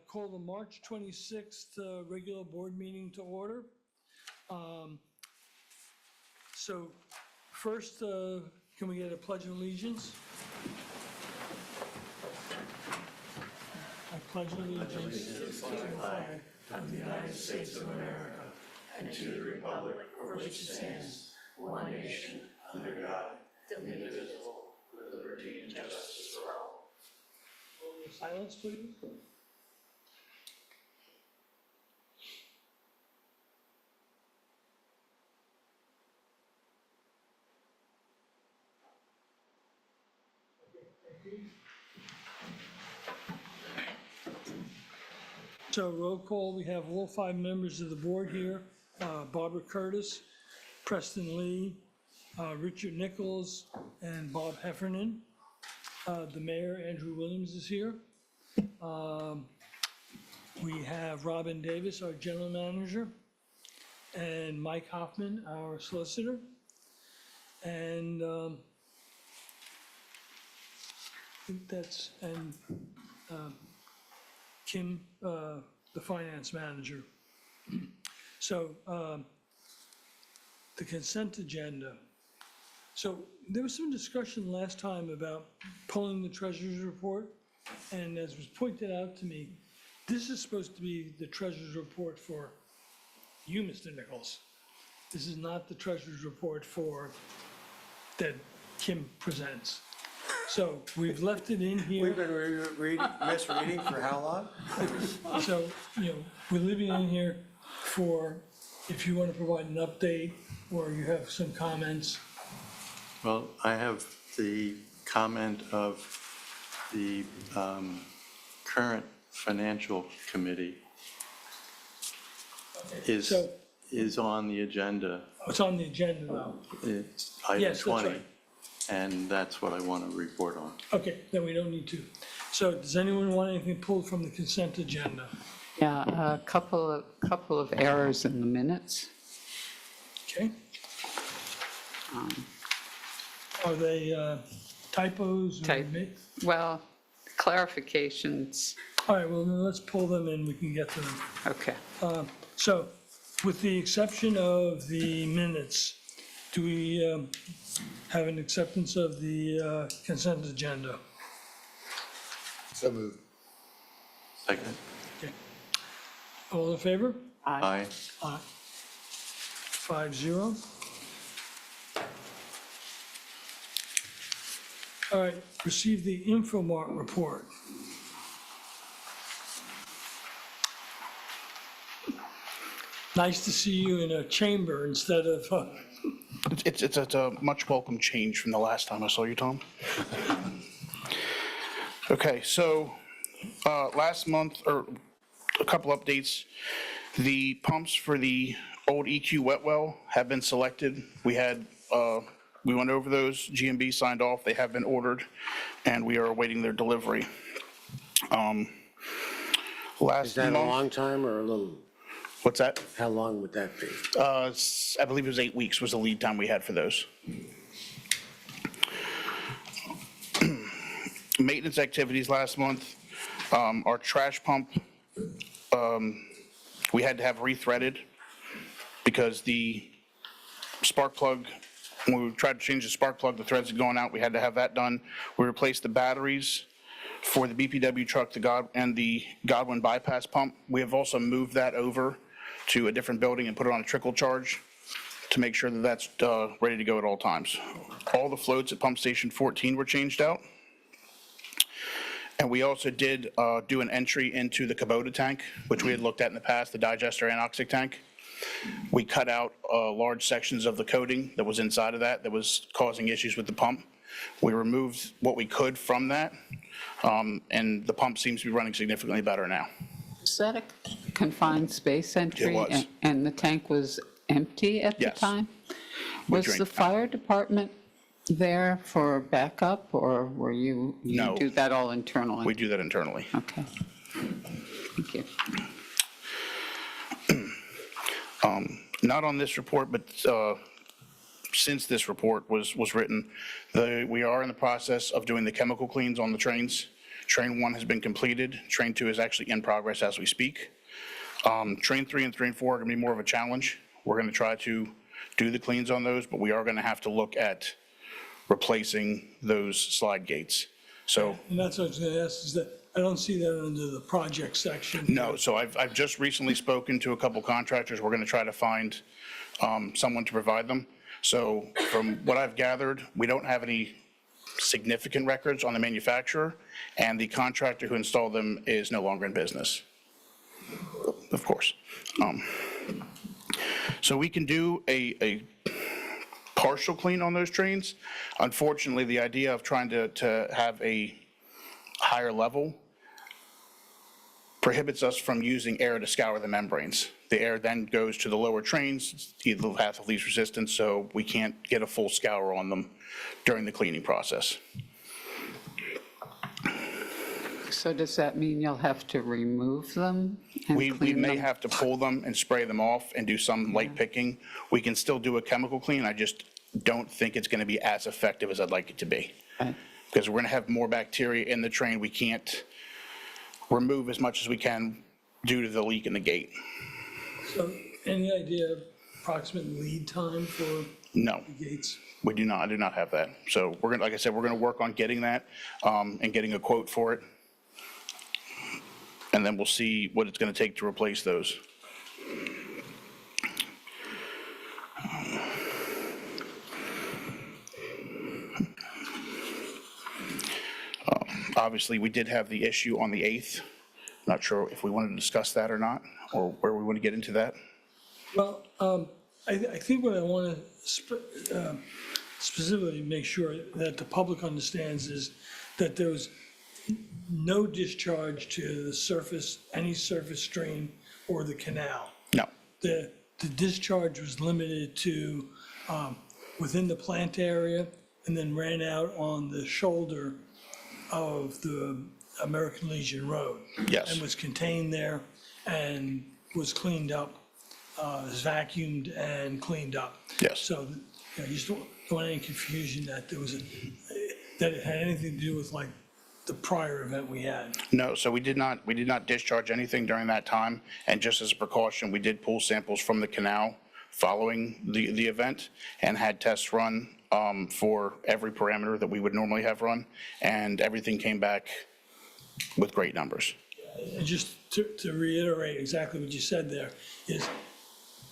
Call the March 26th regular board meeting to order. So first, can we get a pledge of allegiance? I pledge allegiance to the flag of the United States of America and to the republic for which it stands, one nation, under God, indivisible, with liberty and justice for all. Silence, please. So roll call, we have all 5 members of the board here. Barbara Curtis, Preston Lee, Richard Nichols, and Bob Heffernan. The mayor, Andrew Williams, is here. We have Robin Davis, our general manager, and Mike Hoffman, our solicitor. And I think that's, and Kim, the finance manager. So the consent agenda. So there was some discussion last time about pulling the treasurer's report. And as was pointed out to me, this is supposed to be the treasurer's report for you, Mr. Nichols. This is not the treasurer's report that Kim presents. So we've left it in here. We've been misreading for how long? So, we're leaving it in here for if you want to provide an update or you have some comments. Well, I have the comment of the current financial committee is on the agenda. It's on the agenda though. It's item Yes, that's 20, right. and that's what I want to report on. Okay, then we don't need to. So does anyone want anything pulled from the consent agenda? Yeah, a couple of errors in the minutes. Okay. Are they typos? Or Well, clarifications. All right, well, then let's pull them and we can get to them. Okay. So with the exception of the minutes, do we have an acceptance of the consent agenda? So moved. Second? Okay. All in favor? Aye. Aye. 5-0. All right, receive the Inframark report. Nice to see you in a chamber instead of, It's a much welcome change from the last time I saw you, Tom. Okay, so last month, or a couple updates, the pumps for the old EQ wet well have been selected. We went over those, GMB signed off, they have been ordered, and we are awaiting their delivery. Is Last that a month, long time or a little, what's that? how long would that be? I believe it was 8 weeks was the lead time we had for those. Maintenance activities last month, our trash pump, we had to have rethreaded because the spark plug, when we tried to change the spark plug, the threads had gone out, we had to have that done. We replaced the batteries for the BPW truck and the Godwin bypass pump. We have also moved that over to a different building and put it on a trickle charge to make sure that that's ready to go at all times. All the floats at Pump Station 14 were changed out. And we also did do an entry into the Kubota tank, which we had looked at in the past, the digester anoxic tank. We cut out large sections of the coating that was inside of that was causing issues with the pump. We removed what we could from that, and the pump seems to be running significantly better now. Is that a confined space entry? It was. And the tank was empty at the Yes. time? We Was drained the it out. fire department there for backup, or were you No. do that all internally? We do that internally. Okay. Thank you. Not on this report, but since this report was written, we are in the process of doing the chemical cleans on the trains Train 1 has been completed. Train 2 is actually in progress as we speak. Train 3 and 3 and 4 are going to be more of a challenge. We're going to try to do the cleans on those, but we are going to have to look at replacing those slide gates. So, And that's what I was gonna ask, is that I don't see that under the project section. no, so I've just recently spoken to a couple contractors. We're going to try to find someone to provide them. So from what I've gathered, we don't have any significant records on the manufacturer, and the contractor who installed them is no longer in business, of course. So we can do a partial clean on those trains. Unfortunately, the idea of trying to have a higher level prohibits us from using air to scour the membranes. The air then goes to the lower trains, it's either path of least resistance, so we can't get a full scour on them during the cleaning process. So does that mean you'll have to remove them and We clean may them? have to pull them and spray them off and do some light picking. We can still do a chemical clean, I just don't think it's going to be as effective as I'd like it to be. Okay. Because we're going to have more bacteria in the train, we can't remove as much as we can due to the leak in the gate. So any idea of approximate lead time for No, the gates? we do not, I do not have that. So we're going to, like I said, we're going to work on getting that and getting a quote for it. And then we'll see what it's going to take to replace those. Obviously, we did have the issue on the 8th. Not sure if we wanted to discuss that or not, or where we want to get into that. Well, I think what I want to specifically make sure that the public understands is that there was no discharge to the surface, any surface stream or the canal. No, The discharge was limited to within the plant area and then ran out on the shoulder of the American Legion Road. Yes. And was contained there and was cleaned up, was vacuumed and cleaned up. Yes. So, you just don't want any confusion that that it had anything to do with like the prior event we had. no, so we did not discharge anything during that time. And just as a precaution, we did pull samples from the canal following the event and had tests run for every parameter that we would normally have run. And everything came back with great numbers. And just to reiterate exactly what you said there, is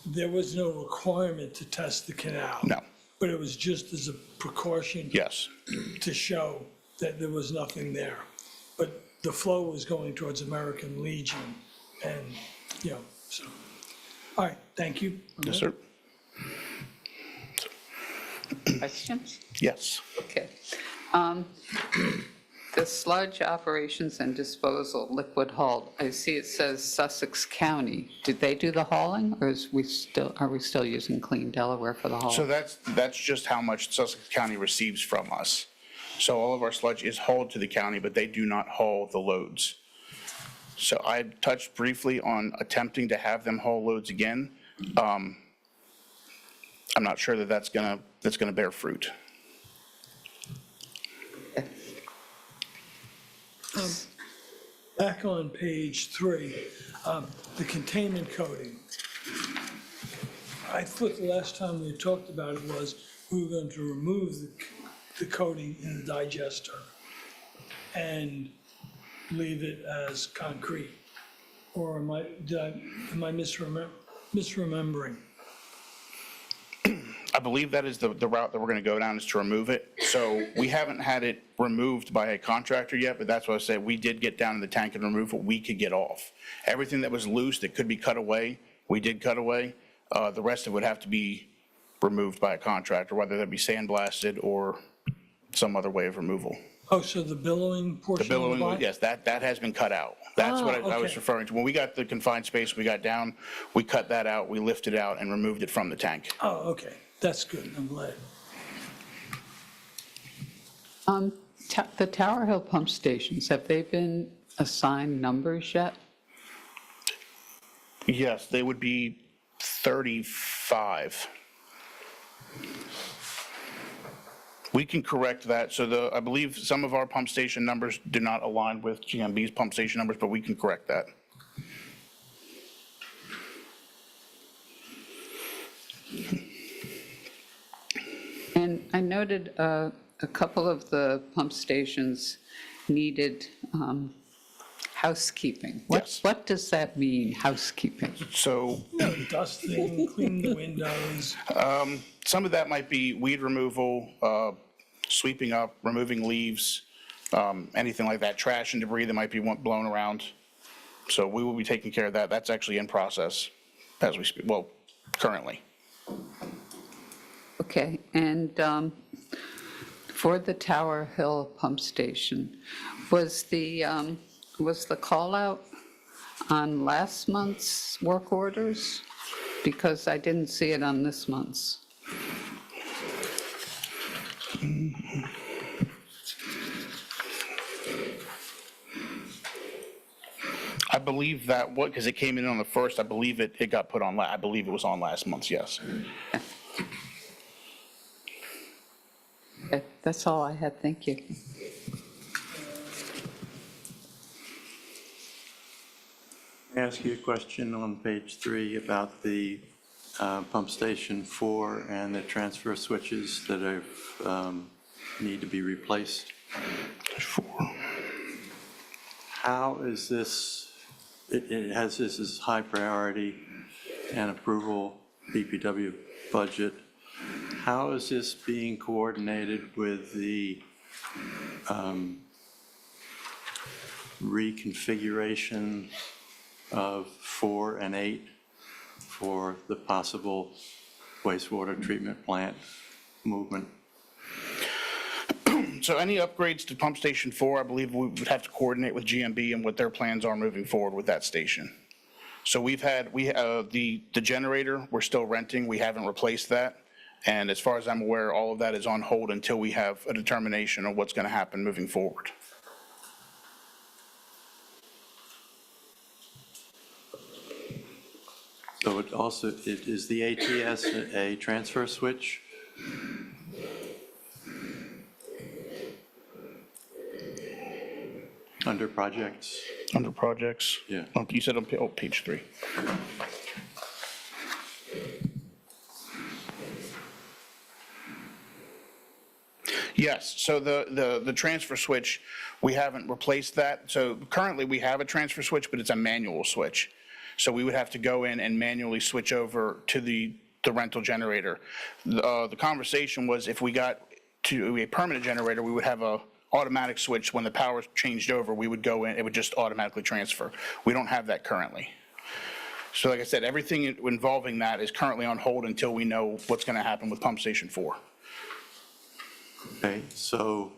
there was no requirement to test the canal. No. But it was just as a precaution. Yes, To show that there was nothing there. But the flow was going towards American Legion and, so. All right, thank you. yes, sir. Questions? Yes. Okay. The sludge operations and disposal, liquid hauled, I see it says Sussex County. Did they do the hauling, or are we still using Clean Delaware for the haul? So that's just how much Sussex County receives from us. So all of our sludge is hauled to the county, but they do not haul the loads. So I touched briefly on attempting to have them haul loads again. I'm not sure that that's gonna bear fruit. Back on page 3, the containment coating. I thought the last time we talked about it was we were going to remove the coating in the digester and leave it as concrete. Or am I misremembering? I believe that is the route that we're gonna go down, is to remove it. So we haven't had it removed by a contractor yet, but that's what I said, we did get down in the tank and remove what we could get off. Everything that was loose that could be cut away, we did cut away. The rest of it would have to be removed by a contractor, whether that be sandblasted or some other way of removal. Oh, so the billowing The portion of the billowing, box? yes, that has been cut out. That's what I was okay. referring to. When we got the confined space, we got down, we cut that out, we lifted it out and removed it from the tank. Oh, okay, that's good, I'm glad. The Tower Hill pump stations, have they been assigned numbers yet? Yes, they would be 35. We can correct that. So I believe some of our pump station numbers do not align with GMB's pump station numbers, but we can correct that. And I noted a couple of the pump stations needed housekeeping. Yes. What does that mean, housekeeping? So Dusting, cleaning the windows. some of that might be weed removal, sweeping up, removing leaves, anything like that, trash and debris that might be blown around. So we will be taking care of that. That's actually in process as we speak, well, currently. Okay, and for the Tower Hill pump station, was the call out on last month's work orders? Because I didn't see it on this month's. I believe that, because it came in on the 1st, I believe it got put on, I believe it was on last month's, yes. Okay, that's all I had, thank you. May I ask you a question on page 3 about the pump station 4 and the transfer switches that are, need to be replaced? How is this, it has this as high priority and approval, BPW budget. How is this being coordinated with the reconfiguration of 4 and 8 for the possible wastewater treatment plant movement? So any upgrades to Pump Station 4, I believe we would have to coordinate with GMB and what their plans are moving forward with that station. So the generator, we're still renting, we haven't replaced that. And as far as I'm aware, all of that is on hold until we have a determination of what's going to happen moving forward. So is the ATS a transfer switch? Under projects? Under projects? Yeah. You said on page 3. Yes, so the transfer switch, we haven't replaced that. So currently we have a transfer switch, but it's a manual switch. So we would have to go in and manually switch over to the rental generator. The conversation was if we got to a permanent generator, we would have a automatic switch. When the power changed over, we would go in, it would just automatically transfer. We don't have that currently. So like I said, everything involving that is currently on hold until we know what's going to happen with Pump Station 4. Okay, so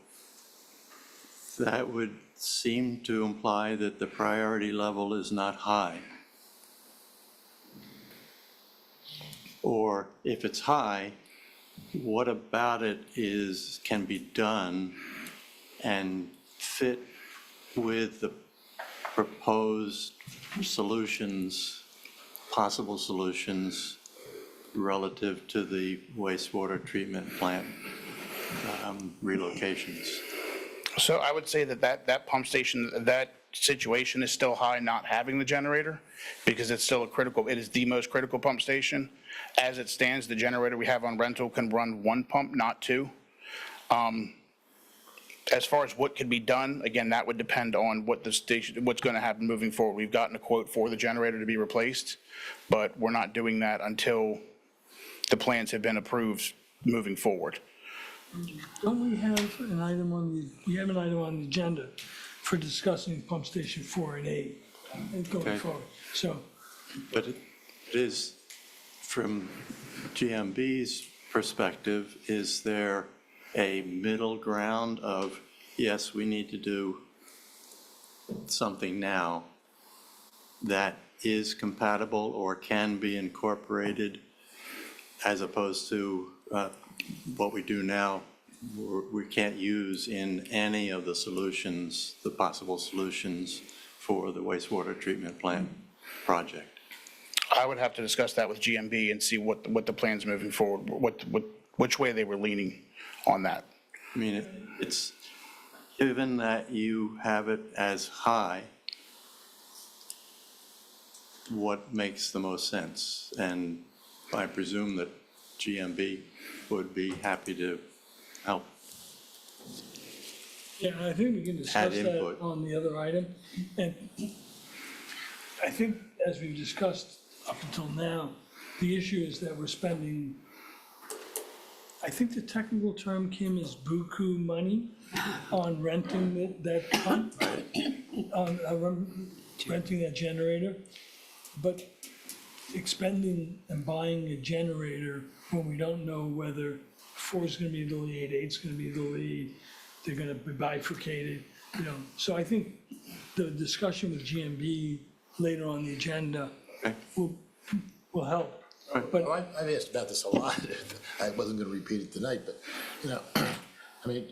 that would seem to imply that the priority level is not high. Or if it's high, what about it can be done and fit with the proposed solutions, possible solutions relative to the wastewater treatment plant relocations? So I would say that pump station, that situation is still high, not having the generator, because it's still it is the most critical pump station. As it stands, the generator we have on rental can run 1 pump, not 2. As far as what could be done, again, that would depend on what's going to happen moving forward. We've gotten a quote for the generator to be replaced, but we're not doing that until the plans have been approved moving forward. Don't we have an item on the agenda for discussing pump station 4 and 8 going Okay. forward? So, But it is, from GMB's perspective, is there a middle ground of, yes, we need to do something now that is compatible or can be incorporated, as opposed to what we do now, we can't use in any of the solutions, the possible solutions for the wastewater treatment plant project? I would have to discuss that with GMB and see what the plans moving forward, which way they were leaning on that. I mean, it's, given that you have it as high, what makes the most sense? And I presume that GMB would be happy to help. Yeah, I think we can discuss that input. on the other item. And I think, as we've discussed up until now, the issue is that we're spending, I think the technical term, Kim, is buku money on renting that pump, on renting that generator. But expending and buying a generator when we don't know whether 4 is going to be the lead, 8 is going to be the lead, they're going to be bifurcated, you know. So I think the discussion with GMB later on the agenda Okay. will help. But Well, I've asked about this a lot. I wasn't gonna repeat it tonight, but, you know, I mean,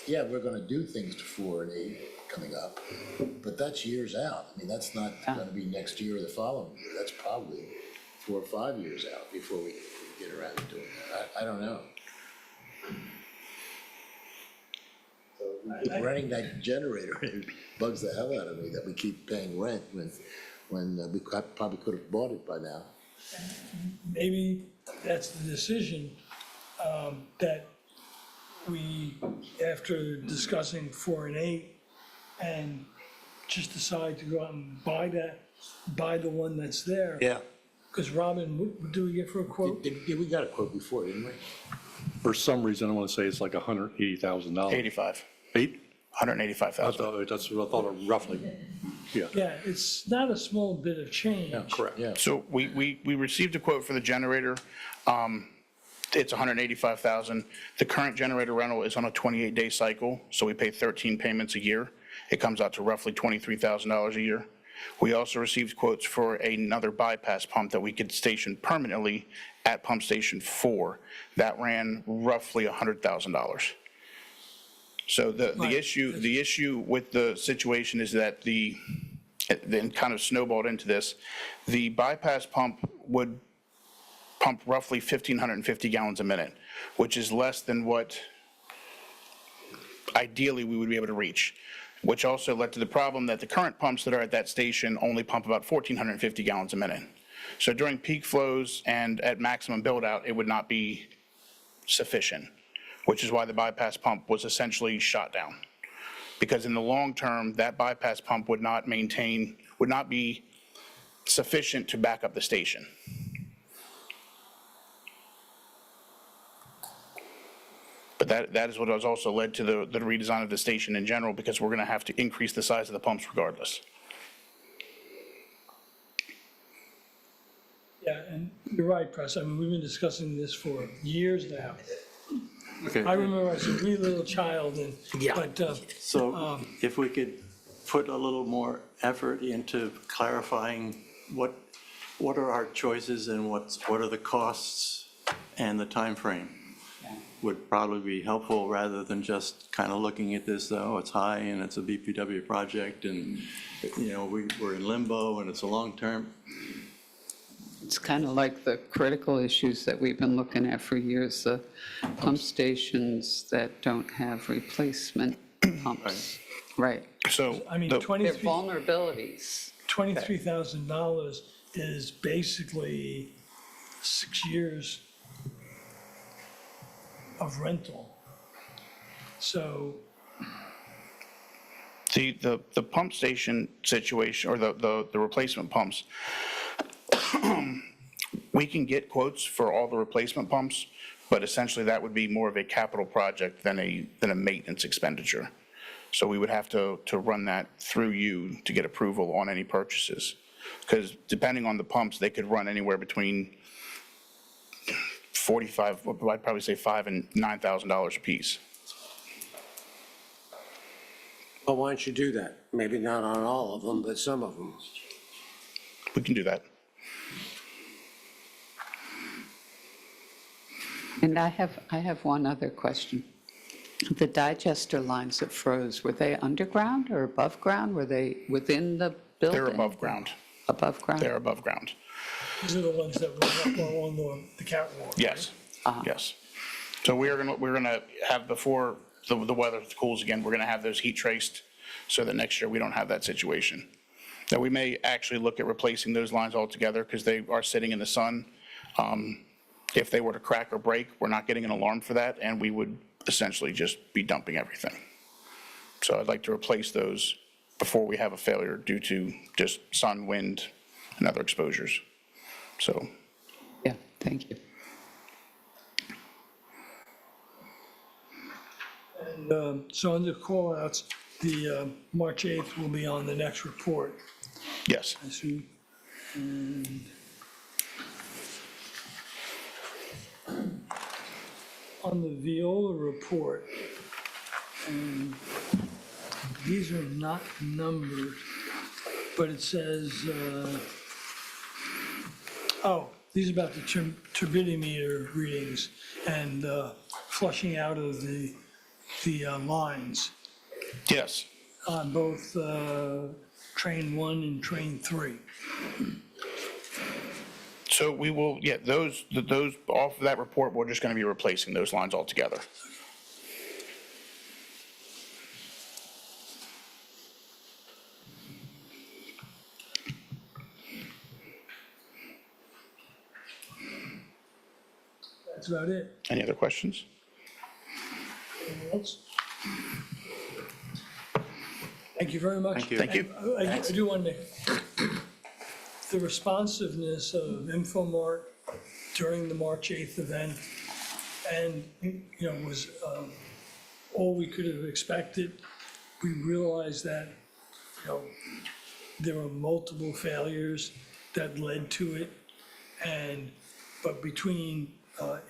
yeah, we're gonna do things to 4 and 8 coming up, but that's years out. I mean, that's not gonna be next year or the following year. That's probably 4 or 5 years out before we get around to doing that. I don't know. So we keep renting that generator, it bugs the hell out of me that we keep paying rent when we probably could have bought it by now. maybe that's the decision, that we, after discussing 4 and 8, and just decide to go out and buy the one that's there. Yeah. Because Robin, what do we get for a quote? We got a quote before, didn't we? For some reason, I want to say it's like $180,000. 85, Eight? 185,000. That's what I thought roughly, yeah. Yeah, it's not a small bit of change. Correct. Yeah. So we received a quote for the generator. It's 185,000. The current generator rental is on a 28-day cycle, so we pay 13 payments a year. It comes out to roughly $23,000 a year. We also received quotes for another bypass pump that we could station permanently at Pump Station 4. That ran roughly $100,000. So the issue with the situation is that then kind of snowballed into this. The bypass pump would pump roughly 1,550 gallons a minute, which is less than what ideally we would be able to reach, which also led to the problem that the current pumps that are at that station only pump about 1,450 gallons a minute. So during peak flows and at maximum build out, it would not be sufficient, which is why the bypass pump was essentially shot down. Because in the long term, that bypass pump would not be sufficient to back up the station. But that is what has also led to the redesign of the station in general, because we're going to have to increase the size of the pumps regardless. Yeah, and you're right, Press. I mean, we've been discussing this for years now. Okay. I remember I was a wee little child and, So if we could put a little more effort into clarifying what are our choices and what are the costs and the time frame, would probably be helpful rather than just kind of looking at this, oh, it's high and it's a BPW project and, you know, we're in limbo and it's a long term. It's kind of like the critical issues that we've been looking at for years, the pump stations that don't have replacement pumps. Right. So I mean, the- They're vulnerabilities. $23,000 is basically 6 years of rental. So, the pump station situation, or the replacement pumps, we can get quotes for all the replacement pumps, but essentially that would be more of a capital project than a maintenance expenditure. So we would have to run that through you to get approval on any purchases. Because depending on the pumps, they could run anywhere between 45, I'd probably say $5,000 and $9,000 a piece. Well, why don't you do that? Maybe not on all of them, but some of them. We can do that. And I have one other question. The digester lines that froze, were they underground or above ground? Were they within the building? They're above ground. Above ground? They're above ground. these are the ones that run up along the catwalk. Yes, yes. So we're gonna have, before the weather cools again, we're gonna have those heat traced so that next year we don't have that situation. Now, we may actually look at replacing those lines altogether because they are sitting in the sun. If they were to crack or break, we're not getting an alarm for that, and we would essentially just be dumping everything. So I'd like to replace those before we have a failure due to just sun, wind, and other exposures. So, Yeah, thank you. And so under call-outs, the March 8th will be on the next report, yes. I assume. And on the Viola report, and these are not numbered, but it says, these are about the turbidimeter readings and flushing out of the lines Yes. on both train 1 and train 3. So we will, yeah, those off of that report, we're just going to be replacing those lines altogether. That's about it. Any other questions? Anything else? Thank you very much. Thank you. Thank you. I do want to make, the responsiveness of Inframark during the March 8th event, and, was all we could have expected. We realized that, there were multiple failures that led to it, but between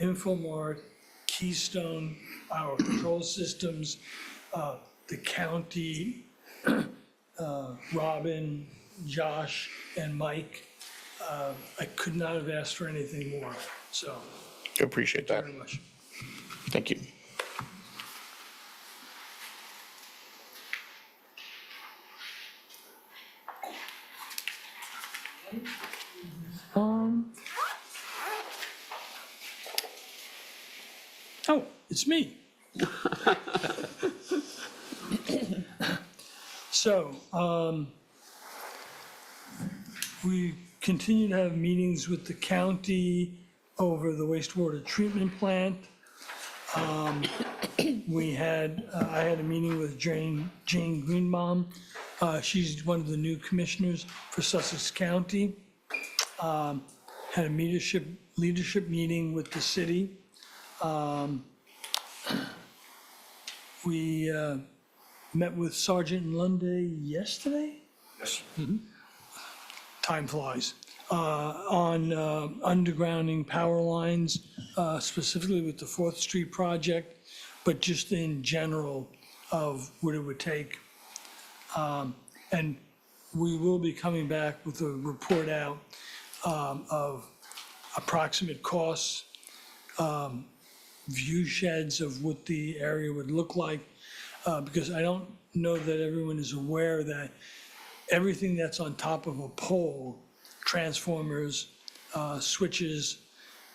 Infomart, Keystone, our control systems, the county, Robin, Josh, and Mike, I could not have asked for anything more. So, Appreciate that. very much. Thank you. Oh, it's me. So, we continue to have meetings with the county over the wastewater treatment plant. I had a meeting with Jane Greenbaum. She's one of the new commissioners for Sussex County. Had a leadership meeting with the city. We met with Sergeant Lundy yesterday? Yes. Time flies. On undergrounding power lines, specifically with the 4th Street project, but just in general of what it would take. And we will be coming back with a report out of approximate costs, view sheds of what the area would look like, because I don't know that everyone is aware that everything that's on top of a pole, transformers, switches,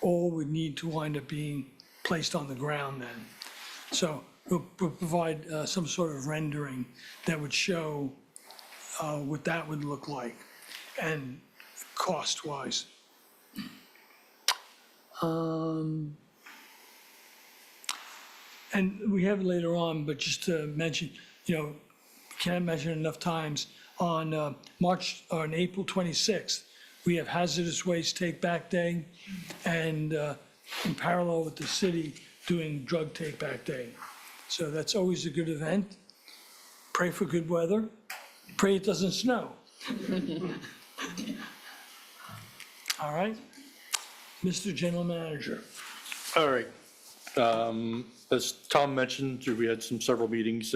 all would need to wind up being placed on the ground then. So we'll provide some sort of rendering that would show what that would look like and cost-wise. And we have it later on, but just to mention, can't mention it enough times, on April 26th, we have Hazardous Waste Take Back Day, and in parallel with the city, doing Drug Take Back Day. So that's always a good event. Pray for good weather. Pray it doesn't snow. All right. Mr. General Manager. All right. As Tom mentioned, we had several meetings,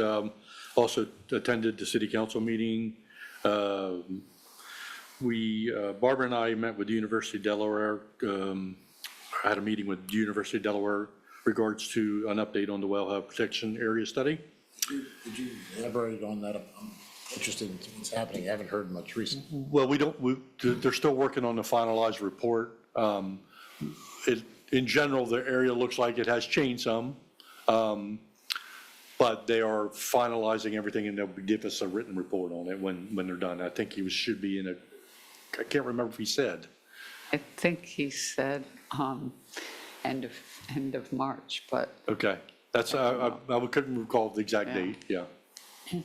also attended the city council meeting. Barbara and I met with the University of Delaware, had a meeting with the University of Delaware regards to an update on the wellhead protection area study. Did you elaborate on that? I'm interested in what's happening. I haven't heard much recently. Well, they're still working on the finalized report. in general, the area looks like it has changed some. But they are finalizing everything, and they'll give us a written report on it when they're done. I think should be in I can't remember if he said. I think he said end of March, but Okay, that's, I couldn't recall the exact Yeah. date, yeah. And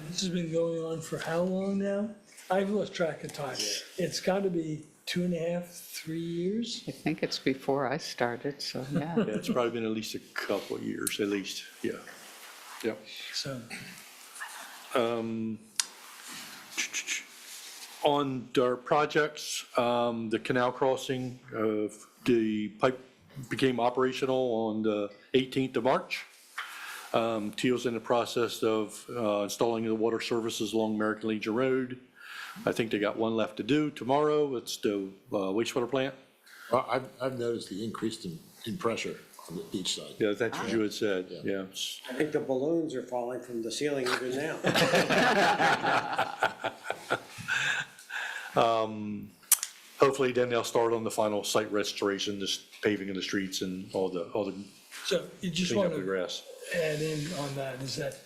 this has been going on for how long now? I've lost track of time. It's got to be 2.5, 3 years? I think it's before I started, so yeah. Yeah, it's probably been at least a couple of years, at least, yeah. Yep. So, On our projects, the canal crossing, the pipe became operational on the 18th of March. Teal's in the process of installing the water services along American Legion Road. I think they got one left to do tomorrow. It's the wastewater plant. Well, I've noticed the increase in pressure on the beach side. Yeah, that's what you had said, yeah. I think the balloons are falling from the ceiling even now. Hopefully then they'll start on the final site restoration, this paving of the streets and all the so you just cleaning want up the to grass. add in on that is that,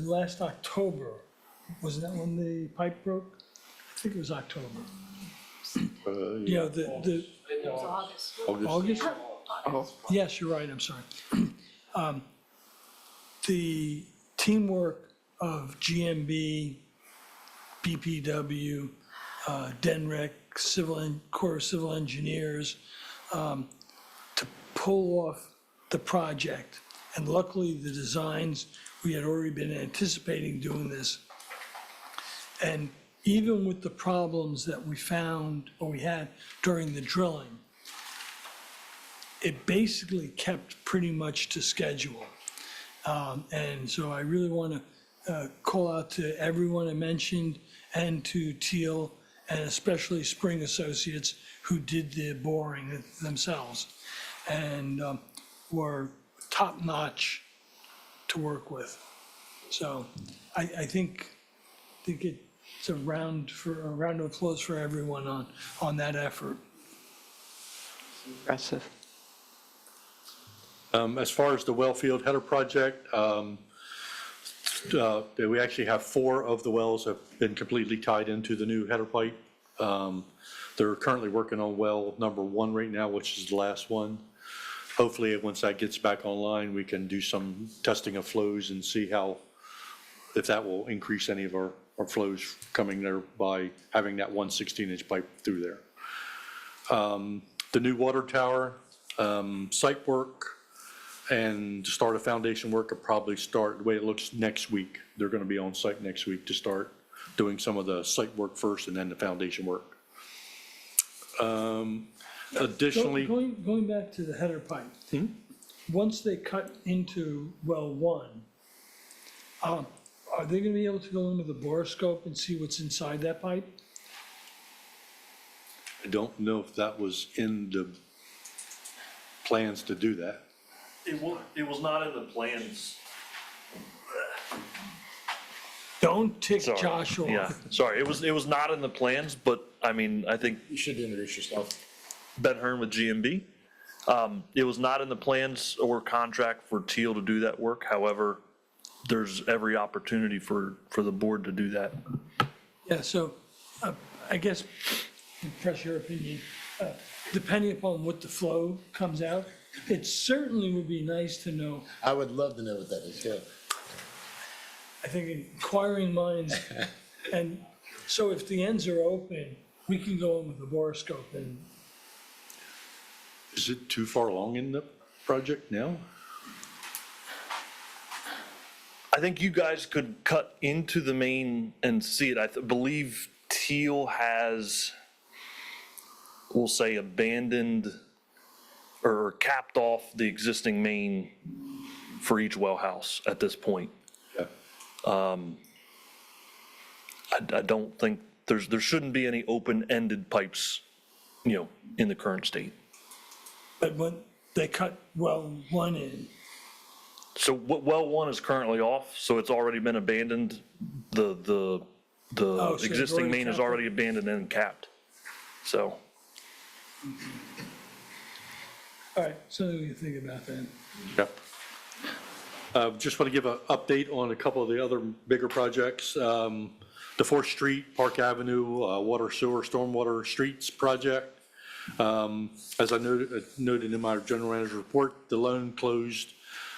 last October, wasn't that when the pipe broke? I think it was October. The August? Oh, Yes, you're right, I'm sorry. The teamwork of GMB, BPW, DEMEC, Corps of Civil Engineers, to pull off the project. And luckily, the designs, we had already been anticipating doing this. And even with the problems that we found, or we had during the drilling, it basically kept pretty much to schedule. And so I really want to call out to everyone I mentioned and to Teal and especially Spring Associates who did the boring themselves and were top-notch to work with. So I think it's a round of applause for everyone on that effort. impressive. As far as the Wellfield Header Project, we actually have 4 of the wells have been completely tied into the new header pipe. They're currently working on well number 1 right now, which is the last one. Hopefully, once that gets back online, we can do some testing of flows and see if that will increase any of our flows coming there by having that 116-inch pipe through there. The new water tower, site work, and to start a foundation work will probably start, the way it looks, next week. They're going to be on site next week to start doing some of the site work first and then the foundation work. Additionally, Going back to the header pipe, once they cut into well 1, are they going to be able to go in with a borescope and see what's inside that pipe? I don't know if that was in the plans to do that. It was not in the plans. Don't tick Sorry. Josh off. Yeah, sorry, it was not in the plans, but I mean, I think You should introduce yourself. Ben Hearn with GMB. It was not in the plans or contract for Teal to do that work. However, there's every opportunity for the board to do that. Yeah, so I guess, press your opinion, depending upon what the flow comes out, it certainly would be nice to know. I would love to know what that is, yeah. I think inquiring minds, and so if the ends are open, we can go in with the borescope and, Is it too far along in the project now? I think you guys could cut into the main and see it. I believe Teal has, we'll say, abandoned or capped off the existing main for each well house at this point. Yeah. I don't think there shouldn't be any open-ended pipes, in the current state. but when they cut well 1 in, So well 1 is currently off, so it's already been abandoned. The so they've existing already main is capped it? already abandoned and capped. So, All right, something we can think about then. Yeah. Just want to give an update on a couple of the other bigger projects. The 4th Street, Park Avenue, water sewer, stormwater streets project. As I noted in my general manager report, the loan closed.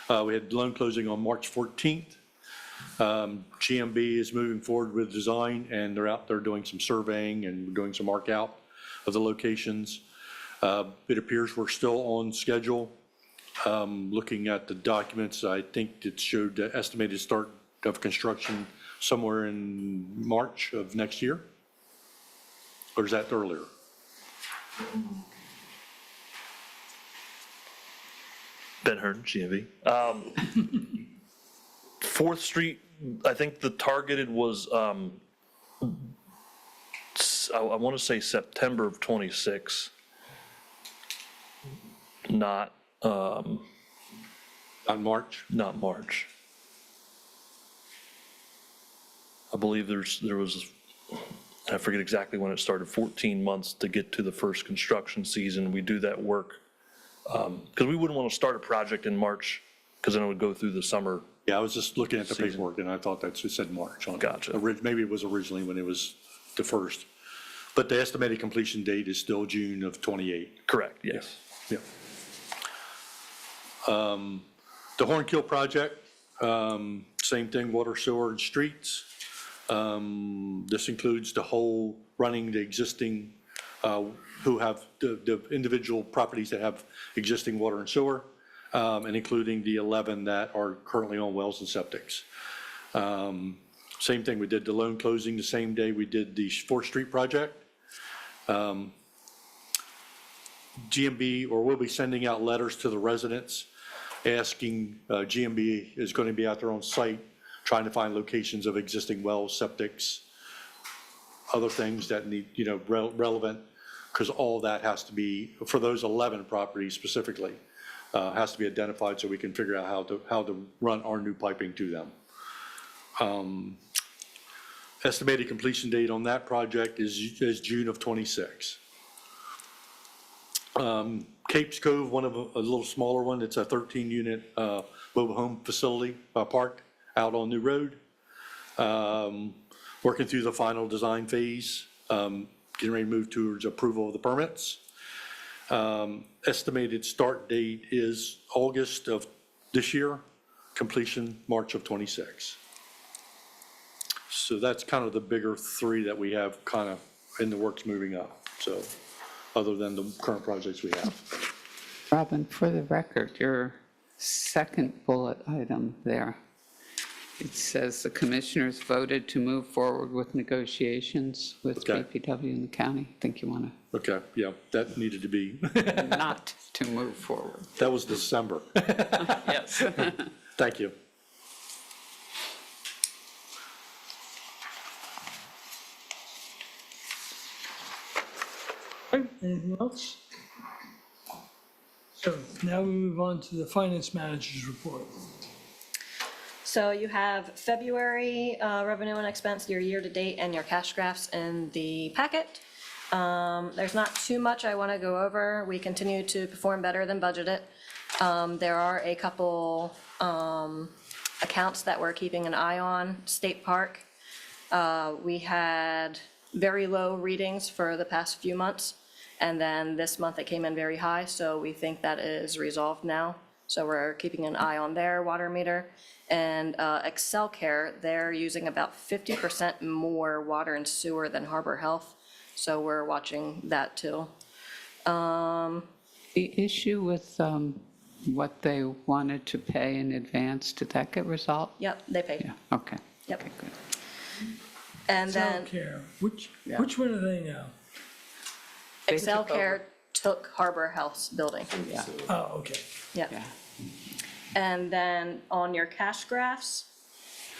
We had loan closing on March 14th. GMB is moving forward with design, and they're out there doing some surveying and doing some mark out of the locations. It appears we're still on schedule. Looking at the documents, I think it showed the estimated start of construction somewhere in March of next year. Or is that earlier? Ben Hearn, GMV. 4th Street, I think the targeted was, I want to say September of '26. Not On March? not March. I believe there was, I forget exactly when it started, 14 months to get to the first construction season. We do that work, because we wouldn't want to start a project in March, because then it would go through the summer. Yeah, I was just looking at the Season. paperwork, and I thought that it said March on it. Gotcha. Maybe it was originally when it was the first. But the estimated completion date is still June of '28. Correct, yes. Yeah. The Hornkill project, same thing, water, sewer, and streets. This includes the whole running the existing, who have the individual properties that have existing water and sewer, and including the 11 that are currently on wells and septics. Same thing, we did the loan closing the same day we did the 4th Street project. GMB, or we'll be sending out letters to the residents asking, GMB is going to be out there on site trying to find locations of existing wells, septics, other things that need, relevant, because all that has to be, for those 11 properties specifically, has to be identified so we can figure out how to run our new piping to them. Estimated completion date on that project is June of '26. Capes Cove, one of a little smaller one, it's a 13-unit mobile home facility, park out on New Road. Working through the final design phase, getting ready to move towards approval of the permits. Estimated start date is August of this year, completion March of '26. So that's kind of the bigger 3 that we have kind of in the works moving up, so, other than the current projects we have. Robin, for the record, your second bullet item there, it says the commissioners voted to move forward with negotiations with Okay. BPW in the county. I think you want Okay, yeah, that needed to be, to not to move forward. that was December. Yes. Thank you. All right, anything else? So now we move on to the finance manager's report. So you have February revenue and expense, your year-to-date, and your cash graphs in the packet. There's not too much I want to go over. We continue to perform better than budgeted. There are a couple accounts that we're keeping an eye on. State Park, we had very low readings for the past few months, and then this month it came in very high, so we think that is resolved now. So we're keeping an eye on their water meter. And Excel Care, they're using about 50% more water and sewer than Harbor Health, so we're watching that too. The issue with what they wanted to pay in advance, did that get resolved? Yep, they paid. Yeah, okay. Yep. Okay, good. And then Care, which one are they now? Excel Care took Harbor Health's building. Yeah, Oh, okay. Yep. yeah. And then on your cash graphs,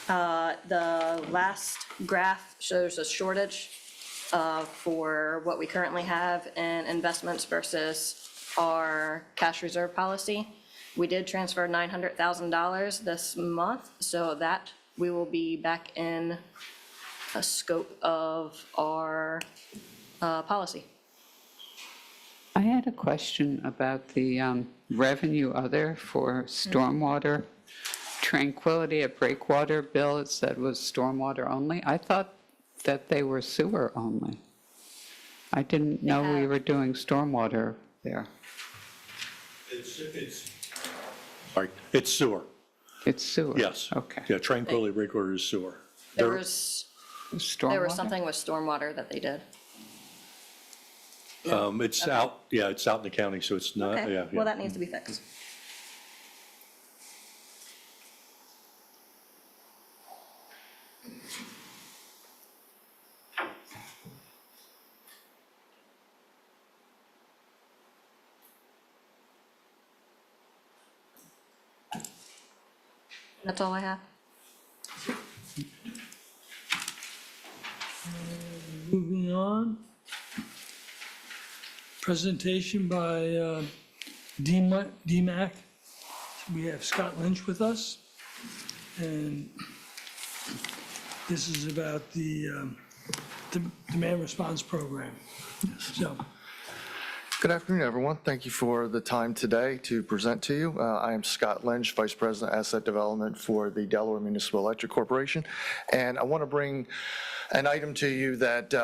the last graph shows a shortage for what we currently have in investments versus our cash reserve policy. We did transfer $900,000 this month, so that we will be back in a scope of our policy. I had a question about the revenue other for stormwater. Tranquility at Breakwater bill, it said was stormwater only. I thought that they were sewer only. I didn't know we were doing stormwater there. Right, it's sewer, It's sewer? yes. Okay. Yeah, Tranquility Breakwater is sewer. There was Stormwater? something with stormwater that they did. It's out, yeah, it's out in the county, so it's not, Okay, yeah. well, that needs to be fixed. That's all I have. Moving on. Presentation by DEMEC. We have Scott Lynch with us. And this is about the demand response program. So, Good afternoon, everyone. Thank you for the time today to present to you. I am Scott Lynch, Vice President, Asset Development for the Delaware Municipal Electric Corporation. And I want to bring an item to you that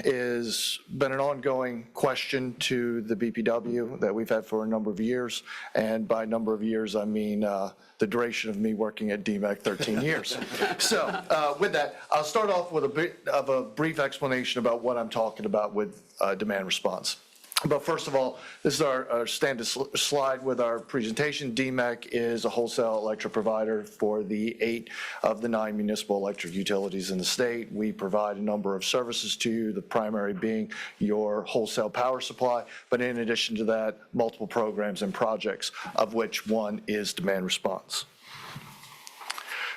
is been an ongoing question to the BPW that we've had for a number of years. And by number of years, I mean the duration of me working at DEMEC, 13 years. So with that, I'll start off with a bit of a brief explanation about what I'm talking about with demand response. But first of all, this is our standard slide with our presentation. DEMEC is a wholesale electric provider for the 8 of the 9 municipal electric utilities in the state. We provide a number of services to you, the primary being your wholesale power supply, but in addition to that, multiple programs and projects, of which one is demand response.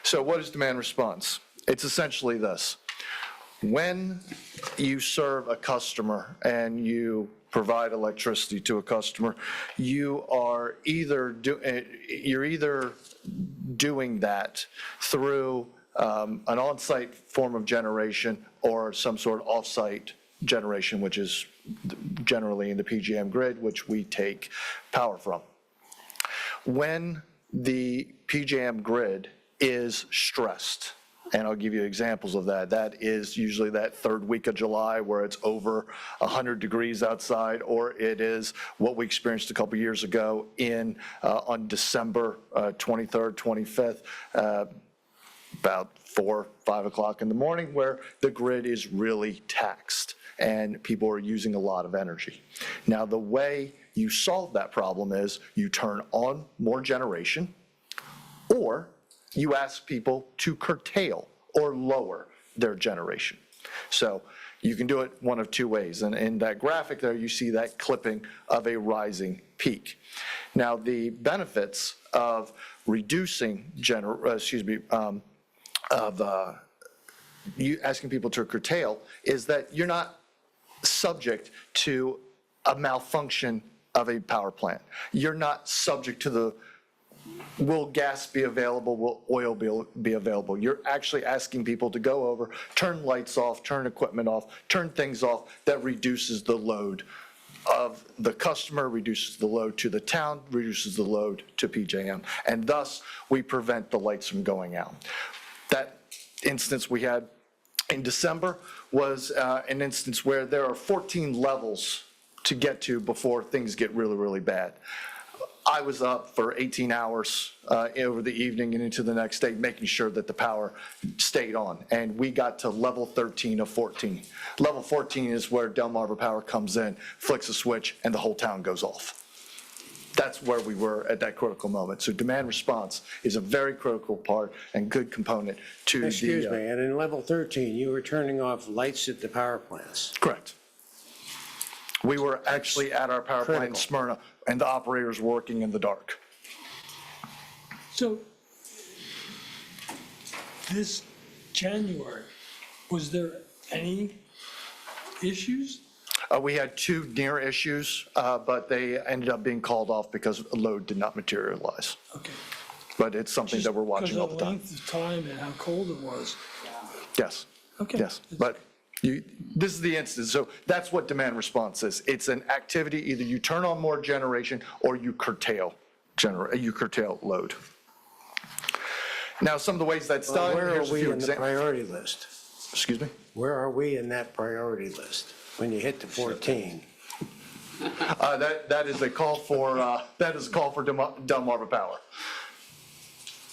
So what is demand response? It's essentially this. When you serve a customer and you provide electricity to a customer, you are either you're either doing that through an on-site form of generation or some sort of off-site generation, which is generally in the PJM grid, which we take power from. When the PJM grid is stressed, and I'll give you examples of that. That is usually that third week of July where it's over 100 degrees outside, or it is what we experienced a couple years ago on December 23rd, 25th, about 4, 5 o'clock in the morning, where the grid is really taxed and people are using a lot of energy. Now, the way you solve that problem is you turn on more generation, or you ask people to curtail or lower their generation. So you can do it one of two ways. And in that graphic there, you see that clipping of a rising peak. Now, the benefits of reducing you asking people to curtail is that you're not subject to a malfunction of a power plant. You're not subject to the will gas be available, will oil be available. You're actually asking people to go over, turn lights off, turn equipment off, turn things off that reduces the load of the customer, reduces the load to the town, reduces the load to PJM. And thus, we prevent the lights from going out. That instance we had in December was an instance where there are 14 levels to get to before things get really, really bad. I was up for 18 hours over the evening and into the next day, making sure that the power stayed on. And we got to level 13 of 14. Level 14 is where Delmarva Power comes in, flicks a switch, and the whole town goes off. That's where we were at that critical moment. So demand response is a very critical part and good component to Excuse me, and in level 13, you were turning off lights at the power plants. Correct. We were actually at our power plant in Critical. Smyrna, and the operators working in the dark. so this January, was there any issues? We had 2 near issues, but they ended up being called off because load did not materialize. Okay. But it's something that we're watching all the Because time. of the length of time and how cold it was. Yes, Okay. yes. But This is the instance. So that's what demand response is. It's an activity, either you turn on more generation or you curtail load. Now, some of the ways that's done, Where are here's a we few in the examples. priority list? Excuse me? Where are we in that priority list when you hit the 14? That is a call for, Delmarva Power.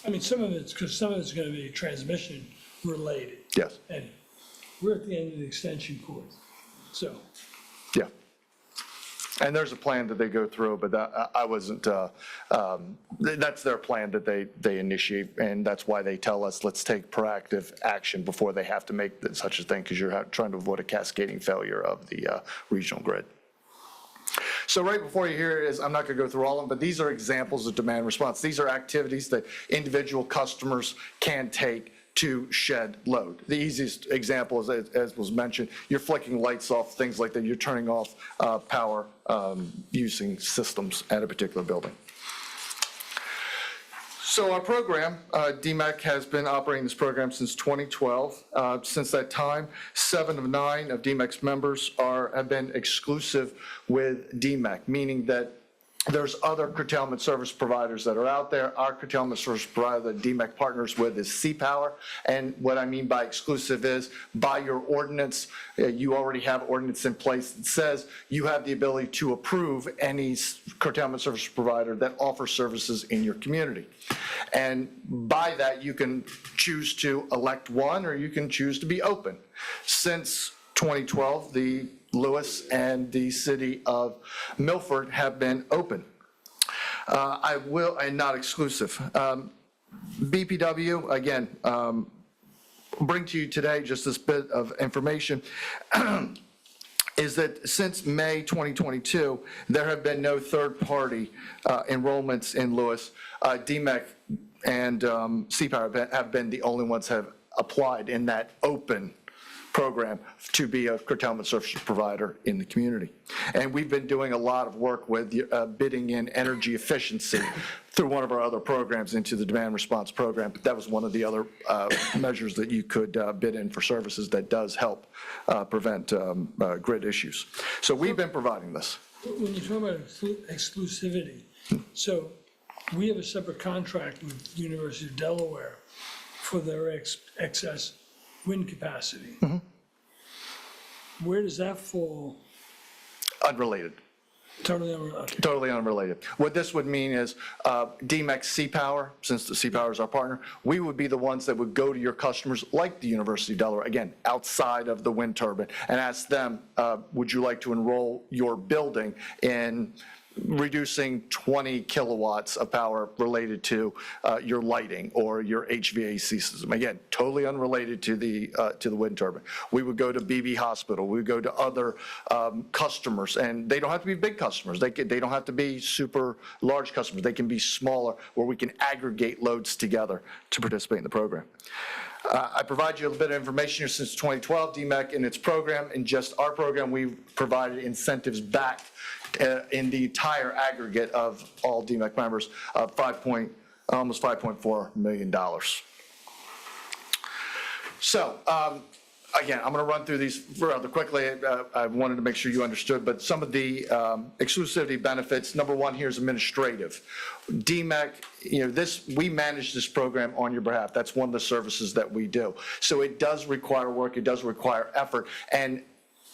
I mean, some of it's, because some of it's going to be transmission related. Yes, And we're at the end of the extension cord, so. yeah. And there's a plan that they go through, but I wasn't, that's their plan that they initiate, and that's why they tell us, let's take proactive action before they have to make such a thing, because you're trying to avoid a cascading failure of the regional grid. So right before you hear is, I'm not going to go through all of them, but these are examples of demand response. These are activities that individual customers can take to shed load. The easiest example is, as was mentioned, you're flicking lights off, things like that. You're turning off power using systems at a particular building. So our program, DEMEC has been operating this program since 2012. Since that time, 7 of 9 of DEMEC's members have been exclusive with DEMEC, meaning that there's other curtailment service providers that are out there. Our curtailment service provider that DEMEC partners with is CPower. And what I mean by exclusive is, by your ordinance, you already have ordinance in place that says you have the ability to approve any curtailment service provider that offers services in your community. And by that, you can choose to elect one, or you can choose to be open. Since 2012, the Lewes and the city of Milford have been open. And not exclusive. BPW, again, bring to you today just this bit of information, is that since May 2022, there have been no third-party enrollments in Lewes. DEMEC and CPower have been the only ones that have applied in that open program to be a curtailment service provider in the community. And we've been doing a lot of work with bidding in energy efficiency through one of our other programs into the demand response program. But that was one of the other measures that you could bid in for services that does help prevent grid issues. So we've been providing this. When you talk about exclusivity, so we have a separate contract with the University of Delaware for their excess wind capacity. Mm-hmm. Where does that fall? Unrelated. Totally unrelated. Totally unrelated. What this would mean is DEMEC CPower, since the CPower is our partner, we would be the ones that would go to your customers like the University of Delaware, again, outside of the wind turbine, and ask them, would you like to enroll your building in reducing 20 kilowatts of power related to your lighting or your HVAC system. Again, totally unrelated to the wind turbine. We would go to BB Hospital. We would go to other customers, and they don't have to be big customers. They don't have to be super large customers. They can be smaller, where we can aggregate loads together to participate in the program. I provide you a little bit of information here since 2012. DEMEC in its program, in just our program, we've provided incentives back in the entire aggregate of all DEMEC members of almost $5.4 million. So, again, I'm going to run through these rather quickly. I wanted to make sure you understood, but some of the exclusivity benefits. Number one here is administrative. DEMEC, we manage this program on your behalf. That's one of the services that we do. So it does require work. It does require effort. And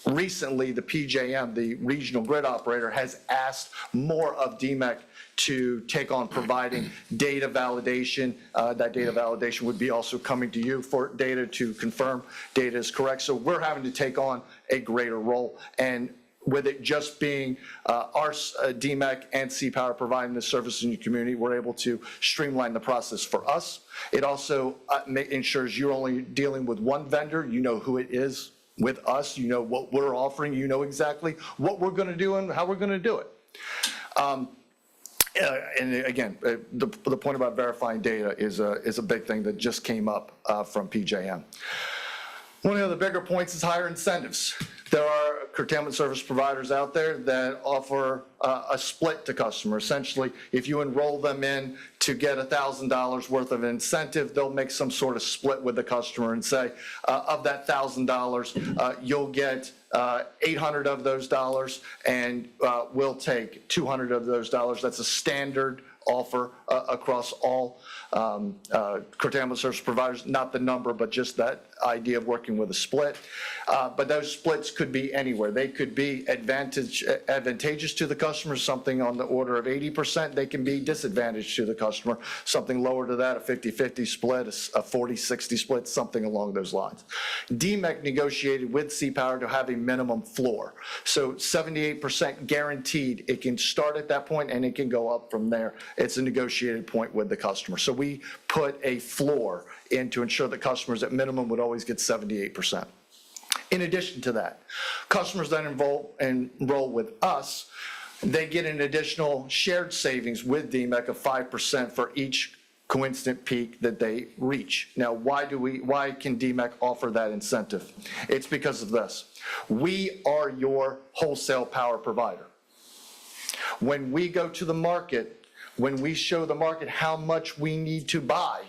recently, the PJM, the regional grid operator, has asked more of DEMEC to take on providing data validation. That data validation would be also coming to you for data to confirm data is correct. So we're having to take on a greater role. And with it just being our DEMEC and CPower providing this service in your community, we're able to streamline the process for us. It also ensures you're only dealing with one vendor. You know who it is. With us, you know what we're offering, you know exactly what we're going to do and how we're going to do it. And again, the point about verifying data is a big thing that just came up from PJM. One of the bigger points is higher incentives. There are curtailment service providers out there that offer a split to customers. Essentially, if you enroll them in to get $1,000 worth of incentive, they'll make some sort of split with the customer and say, of that $1,000, you'll get 800 of those dollars, and we'll take 200 of those dollars. That's a standard offer across all curtailment service providers, not the number, but just that idea of working with a split. But those splits could be anywhere. They could be advantageous to the customer, something on the order of 80%. They can be disadvantaged to the customer, something lower to that, a 50-50 split, a 40-60 split, something along those lines. DEMEC negotiated with CPower to have a minimum floor. So 78% guaranteed. It can start at that point and it can go up from there. It's a negotiated point with the customer. So we put a floor in to ensure that customers at minimum would always get 78%. In addition to that, customers that enroll with us, they get an additional shared savings with DEMEC of 5% for each coincident peak that they reach. Now, why can DEMEC offer that incentive? It's because of this. We are your wholesale power provider. When we go to the market, when we show the market how much we need to buy,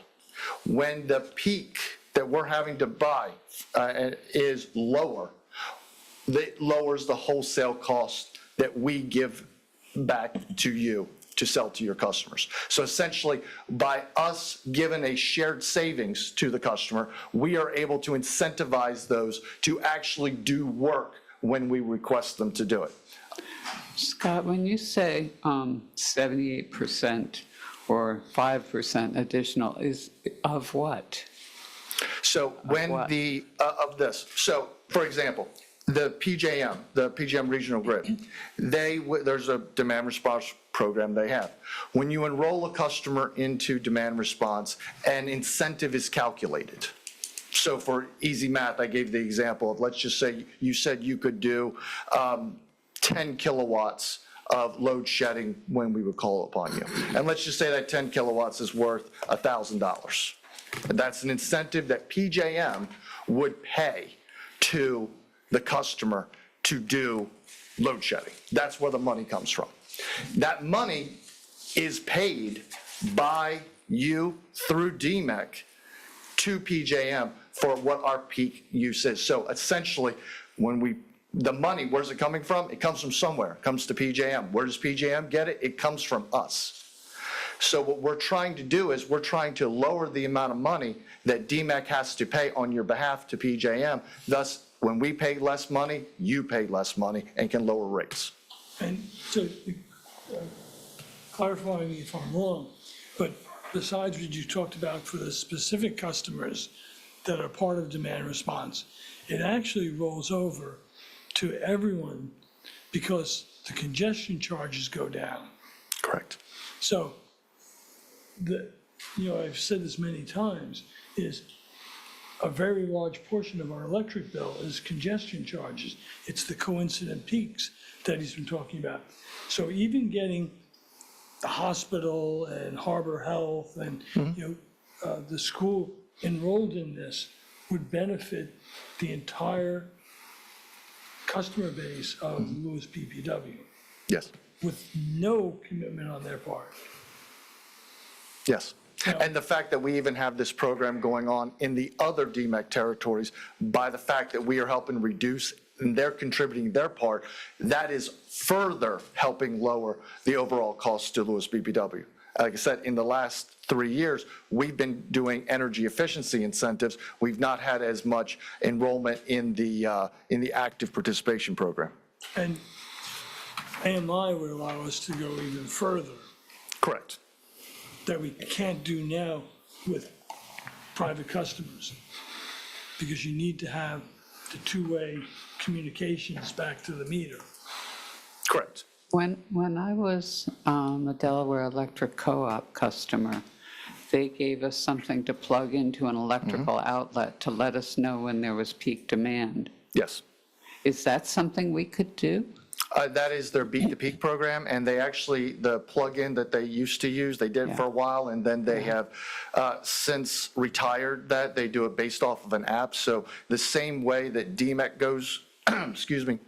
when the peak that we're having to buy is lower, that lowers the wholesale cost that we give back to you to sell to your customers. So essentially, by us giving a shared savings to the customer, we are able to incentivize those to actually do work when we request them to do it. Scott, when you say 78% or 5% additional, is of what? So when what? Of this, so for example, the PJM Regional Grid, there's a demand response program they have. When you enroll a customer into demand response, an incentive is calculated. So for easy math, I gave the example of, let's just say you said you could do 10 kilowatts of load shedding when we would call upon you. And let's just say that 10 kilowatts is worth $1,000. That's an incentive that PJM would pay to the customer to do load shedding. That's where the money comes from. That money is paid by you through DEMEC to PJM for what our peak use is. So essentially, the money, where's it coming from? It comes from somewhere. It comes to PJM. Where does PJM get it? It comes from us. So what we're trying to do is we're trying to lower the amount of money that DEMEC has to pay on your behalf to PJM. Thus, when we pay less money, you pay less money and can lower rates. And so, clarify me if I'm wrong, but besides what you talked about for the specific customers that are part of demand response, it actually rolls over to everyone because the congestion charges go down. Correct. So, I've said this many times, is a very large portion of our electric bill is congestion charges. It's the coincident peaks that he's been talking about. So even getting the hospital and Harbor Health and, the school enrolled in this would benefit the entire customer base of Lewes BPW Yes. with no commitment on their part. Yes. Yeah. And the fact that we even have this program going on in the other DEMEC territories, by the fact that we are helping reduce and they're contributing their part, that is further helping lower the overall cost to Lewes BPW. Like I said, in the last 3 years, we've been doing energy efficiency incentives. We've not had as much enrollment in the active participation program. And AMI would allow us to go even further Correct. that we can't do now with private customers, because you need to have the two-way communications back to the meter. Correct. When I was a Delaware Electric Co-op customer, they gave us something to plug into an electrical outlet to let us know when there was peak demand. Yes. Is that something we could do? That is their Beat the Peak program, and they actually, the plug-in that they used to use, they did it for a while, and then they have since retired that. They do it based off of an app. So the same way that DEMEC goes excuse me,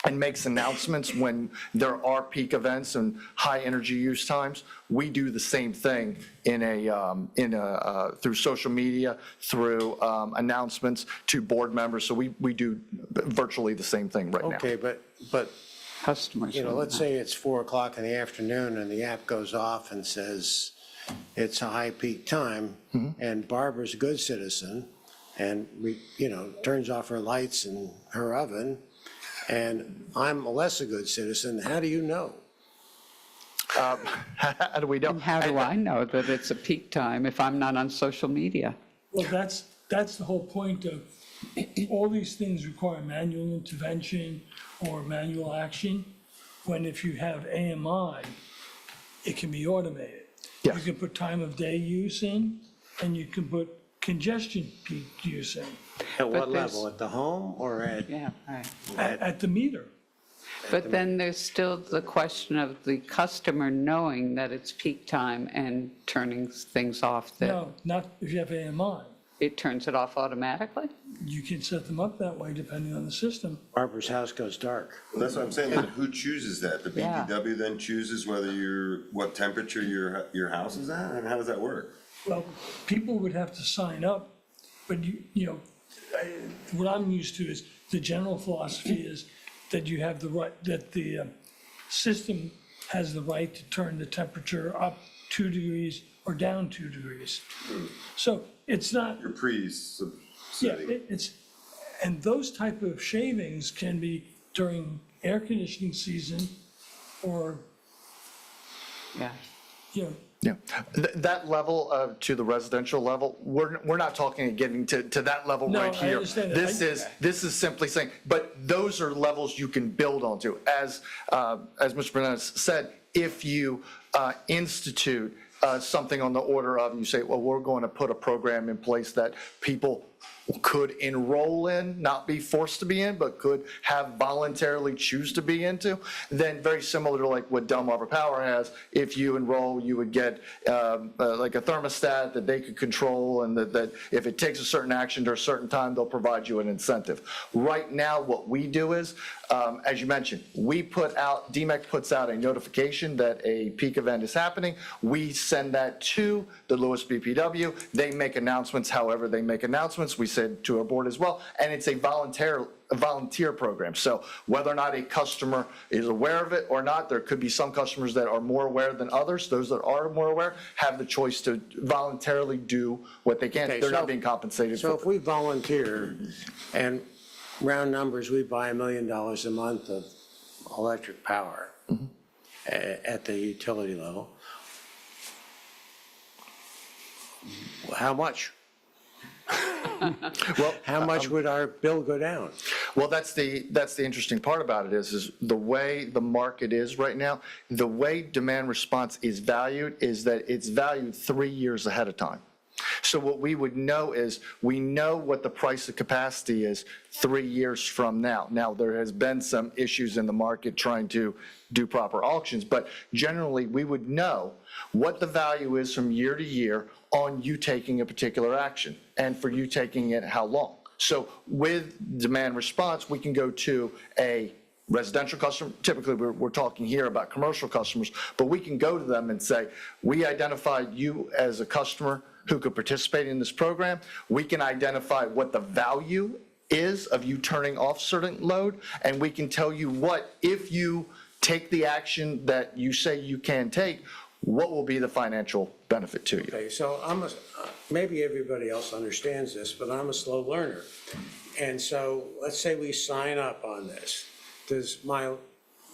and makes announcements when there are peak events and high energy use times, we do the same thing through social media, through announcements to board members. So we do virtually the same thing right now. Okay, but, Customers. you know, will let's know. say it's 4 o'clock in the afternoon and the app goes off and says it's a high peak time, and Barbara's a good citizen, and turns off her lights and her oven, and I'm less a good citizen. How do you know? How do we know? And how do I know that it's a peak time if I'm not on social media? Well, that's the whole point of, all these things require manual intervention or manual action, when if you have AMI, it can be automated. Yes. You can put time of day use in, and you can put congestion peak use in, At what there's- level? At the home or at? Yeah, right. at the meter. But then there's still the question of the customer knowing that it's peak time and turning things off, that No, not if you have AMI. it turns it off automatically? You can set them up that way depending on the system. Barbara's house goes dark. Well, that's what I'm saying, then who chooses that? The Yeah. BPW then chooses what temperature your house is at? And how does that work? Well, people would have to sign up, but what I'm used to is, the general philosophy is that you have the right, that the system has the right to turn the temperature up 2 degrees or down 2 degrees. So it's not, Your yeah, it's, and those type of shavings can be during air conditioning season, or, Yeah. Yeah, that level to the residential level, we're not talking getting to that level No, right I here. understand that. This is simply saying, but those are levels you can build onto. As Mr. Burnett said, if you institute something on the order of, and you say, well, we're going to put a program in place that people could enroll in, not be forced to be in, but could have voluntarily choose to be into, then very similar to like what Delmarva Power has, if you enroll, you would get like a thermostat that they could control, and that if it takes a certain action to a certain time, they'll provide you an incentive. Right now, what we do is, as you mentioned, DEMEC puts out a notification that a peak event is happening. We send that to the Lewes BPW. They make announcements however they make announcements. We said to our board as well, and it's a volunteer program. So whether or not a customer is aware of it or not, there could be some customers that are more aware than others. Those that are more aware have the choice to voluntarily do what they can. Okay, They're so- not being compensated So for if we volunteer, and round numbers, we buy $1 million a month of electric power at the utility level, how much? Well, How much would our bill go down? Well, that's the interesting part about it is the way the market is right now, the way demand response is valued is that it's valued 3 years ahead of time. So what we would know is, we know what the price of capacity is 3 years from now. Now, there has been some issues in the market trying to do proper auctions, but generally, we would know what the value is from year to year on you taking a particular action, and for you taking it how long. So with demand response, we can go to a residential customer. Typically, we're talking here about commercial customers, but we can go to them and say, we identified you as a customer who could participate in this program. We can identify what the value is of you turning off certain load, and we can tell you what, if you take the action that you say you can take, what will be the financial benefit to you. Okay, so maybe everybody else understands this, but I'm a slow learner. And so let's say we sign up on this. Does my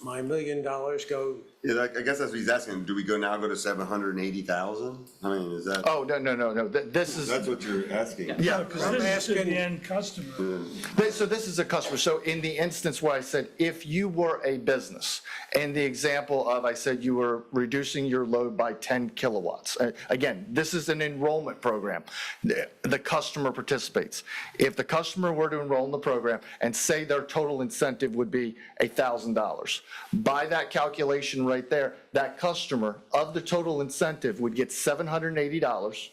$1 million go? Yeah, I guess that's what he's asking. Do we go to 780,000? I mean, is that, Oh, no. This is. that's what you're asking? Yeah. Because I'm this is to asking- the end customer. So this is a customer. So in the instance where I said, if you were a business, in the example of, I said you were reducing your load by 10 kilowatts. Again, this is an enrollment program. The customer participates. If the customer were to enroll in the program and say their total incentive would be $1,000, by that calculation right there, that customer of the total incentive would get $780,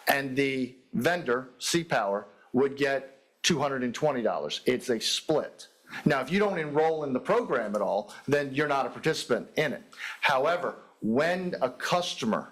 and the vendor, CPower, would get $220. It's a split. Now, if you don't enroll in the program at all, then you're not a participant in it. However, when a customer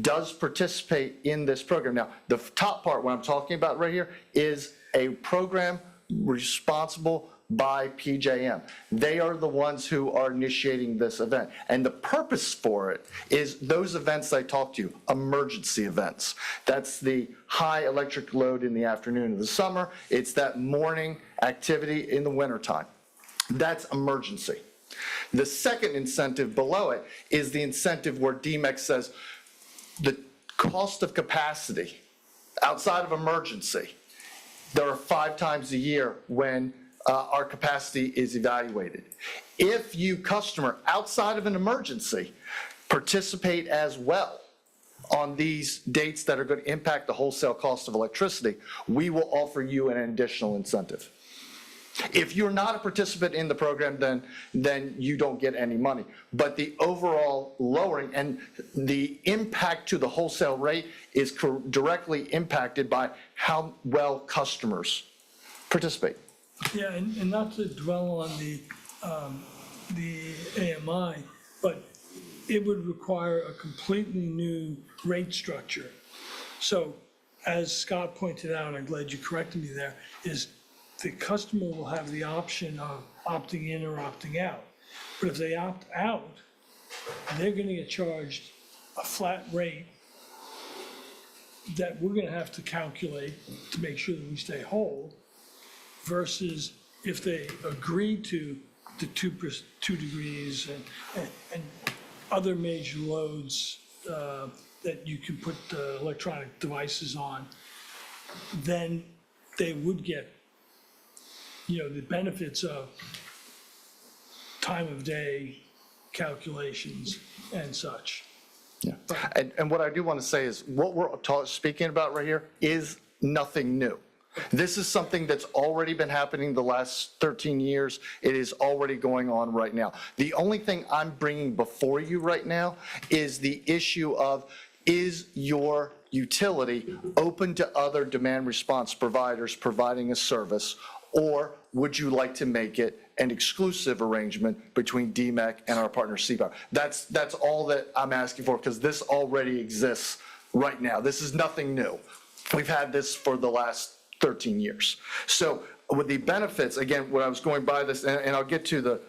does participate in this program, now, the top part, what I'm talking about right here, is a program responsible by PJM. They are the ones who are initiating this event. And the purpose for it is those events I talked to you, emergency events. That's the high electric load in the afternoon of the summer. It's that morning activity in the wintertime. That's emergency. The second incentive below it is the incentive where DEMEC says the cost of capacity outside of emergency, there are 5 times a year when our capacity is evaluated. If you, customer, outside of an emergency, participate as well on these dates that are going to impact the wholesale cost of electricity, we will offer you an additional incentive. If you're not a participant in the program, then you don't get any money. But the overall lowering and the impact to the wholesale rate is directly impacted by how well customers participate. Yeah, and not to dwell on the AMI, but it would require a completely new rate structure. So as Scott pointed out, and I'm glad you corrected me there, is the customer will have the option of opting in or opting out. But if they opt out, they're gonna get charged a flat rate that we're gonna have to calculate to make sure that we stay whole, versus if they agree to the 2 degrees and other major loads that you can put electronic devices on, then they would get, the benefits of time of day calculations and such. Yeah. And what I do want to say is what we're speaking about right here is nothing new. This is something that's already been happening the last 13 years. It is already going on right now. The only thing I'm bringing before you right now is the issue of, is your utility open to other demand response providers providing a service, or would you like to make it an exclusive arrangement between DEMEC and our partner CPower? That's all that I'm asking for, because this already exists right now. This is nothing new. We've had this for the last 13 years. So with the benefits, again, when I was going by this, and I'll get to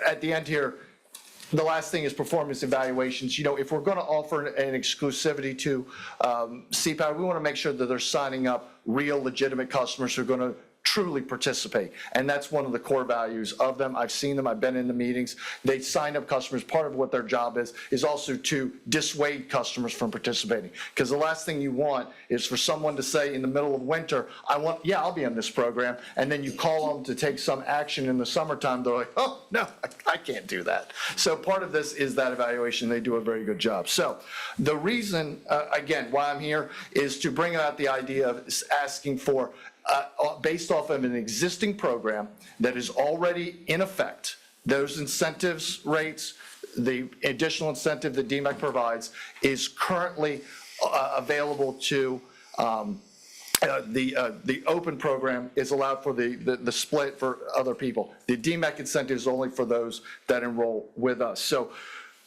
at the end here, the last thing is performance evaluations. If we're going to offer an exclusivity to CPower, we want to make sure that they're signing up real legitimate customers who are going to truly participate. And that's one of the core values of them. I've seen them, I've been in the meetings. They sign up customers. Part of what their job is also to dissuade customers from participating. Because the last thing you want is for someone to say in the middle of winter, I'll be on this program. And then you call them to take some action in the summertime. They're like, oh, no, I can't do that. So part of this is that evaluation. They do a very good job. So the reason, again, why I'm here is to bring out the idea of asking for based off of an existing program that is already in effect, those incentives rates, the additional incentive that DEMEC provides is currently available to the open program is allowed for the split for other people. The DEMEC incentive is only for those that enroll with us. So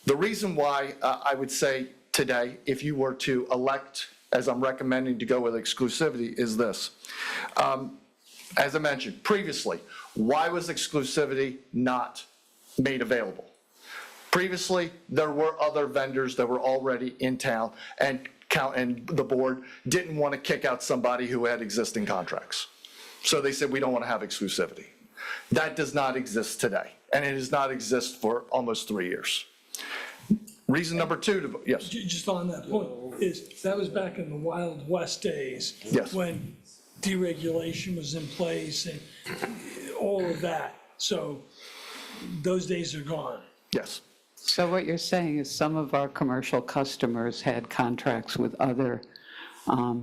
the reason why I would say today, if you were to elect, as I'm recommending, to go with exclusivity, is this. As I mentioned previously, why was exclusivity not made available? Previously, there were other vendors that were already in town, and the board didn't want to kick out somebody who had existing contracts. So they said, we don't want to have exclusivity. That does not exist today, and it does not exist for almost 3 years. Reason number two, yes. Just on that point, is that was back in the Wild West days. Yes. When deregulation was in place and all of that. So those days are gone. Yes. So what you're saying is some of our commercial customers had contracts with other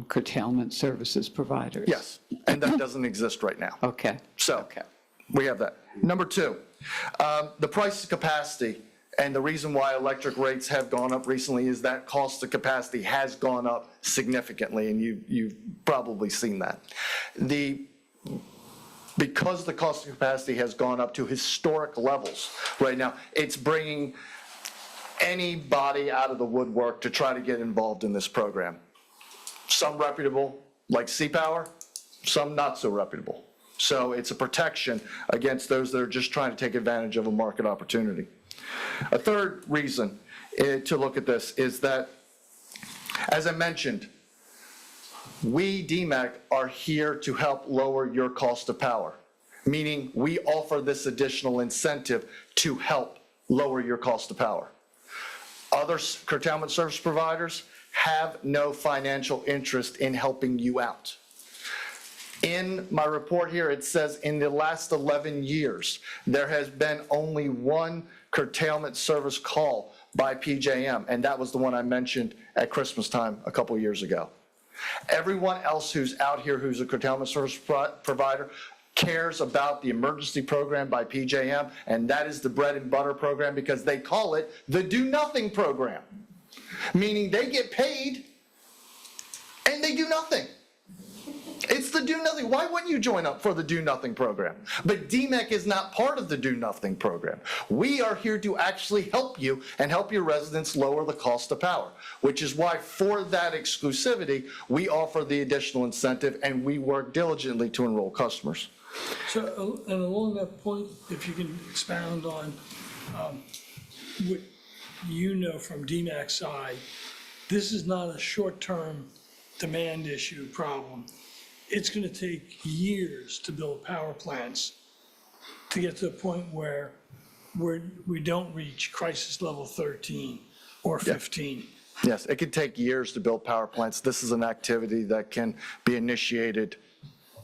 curtailment services providers? Yes, and that doesn't exist right now. Okay. So we have that. Number two, the price of capacity. And the reason why electric rates have gone up recently is that cost of capacity has gone up significantly, and you've probably seen that. The because the cost of capacity has gone up to historic levels right now, it's bringing anybody out of the woodwork to try to get involved in this program. Some reputable, like CPower, some not so reputable. So it's a protection against those that are just trying to take advantage of a market opportunity. A third reason to look at this is that, as I mentioned, we, DEMEC, are here to help lower your cost of power, meaning we offer this additional incentive to help lower your cost of power. Other curtailment service providers have no financial interest in helping you out. In my report here, it says in the last 11 years, there has been only one curtailment service call by PJM, and that was the one I mentioned at Christmas time a couple of years ago. Everyone else who's out here who's a curtailment service provider cares about the emergency program by PJM, and that is the bread and butter program because they call it the do nothing program, meaning they get paid and they do nothing. It's the do nothing. Why wouldn't you join up for the do nothing program? But DEMEC is not part of the do nothing program. We are here to actually help you and help your residents lower the cost of power, which is why for that exclusivity, we offer the additional incentive and we work diligently to enroll customers. So, and along that point, if you can expound on what you know from DEMEC's side, this is not a short-term demand issue problem. It's going to take years to build power plants to get to the point where we don't reach crisis level 13 or 15. Yes, it could take years to build power plants. This is an activity that can be initiated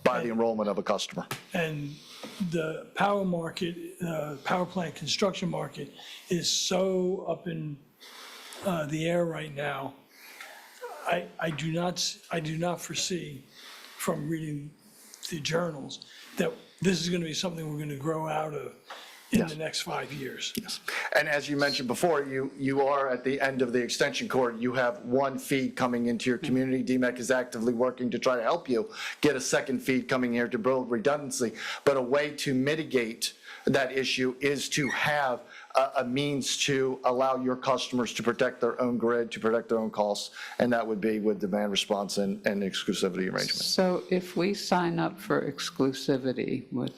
by the enrollment of a customer. And the power market, power plant construction market is so up in the air right now. I do not foresee from reading the journals that this is going to be something we're going to grow out of in the next 5 years. Yes. And as you mentioned before, you are at the end of the extension cord. You have one feed coming into your community. DEMEC is actively working to try to help you get a second feed coming here to build redundancy. But a way to mitigate that issue is to have a means to allow your customers to protect their own grid, to protect their own costs, and that would be with demand response and exclusivity arrangements. So if we sign up for exclusivity with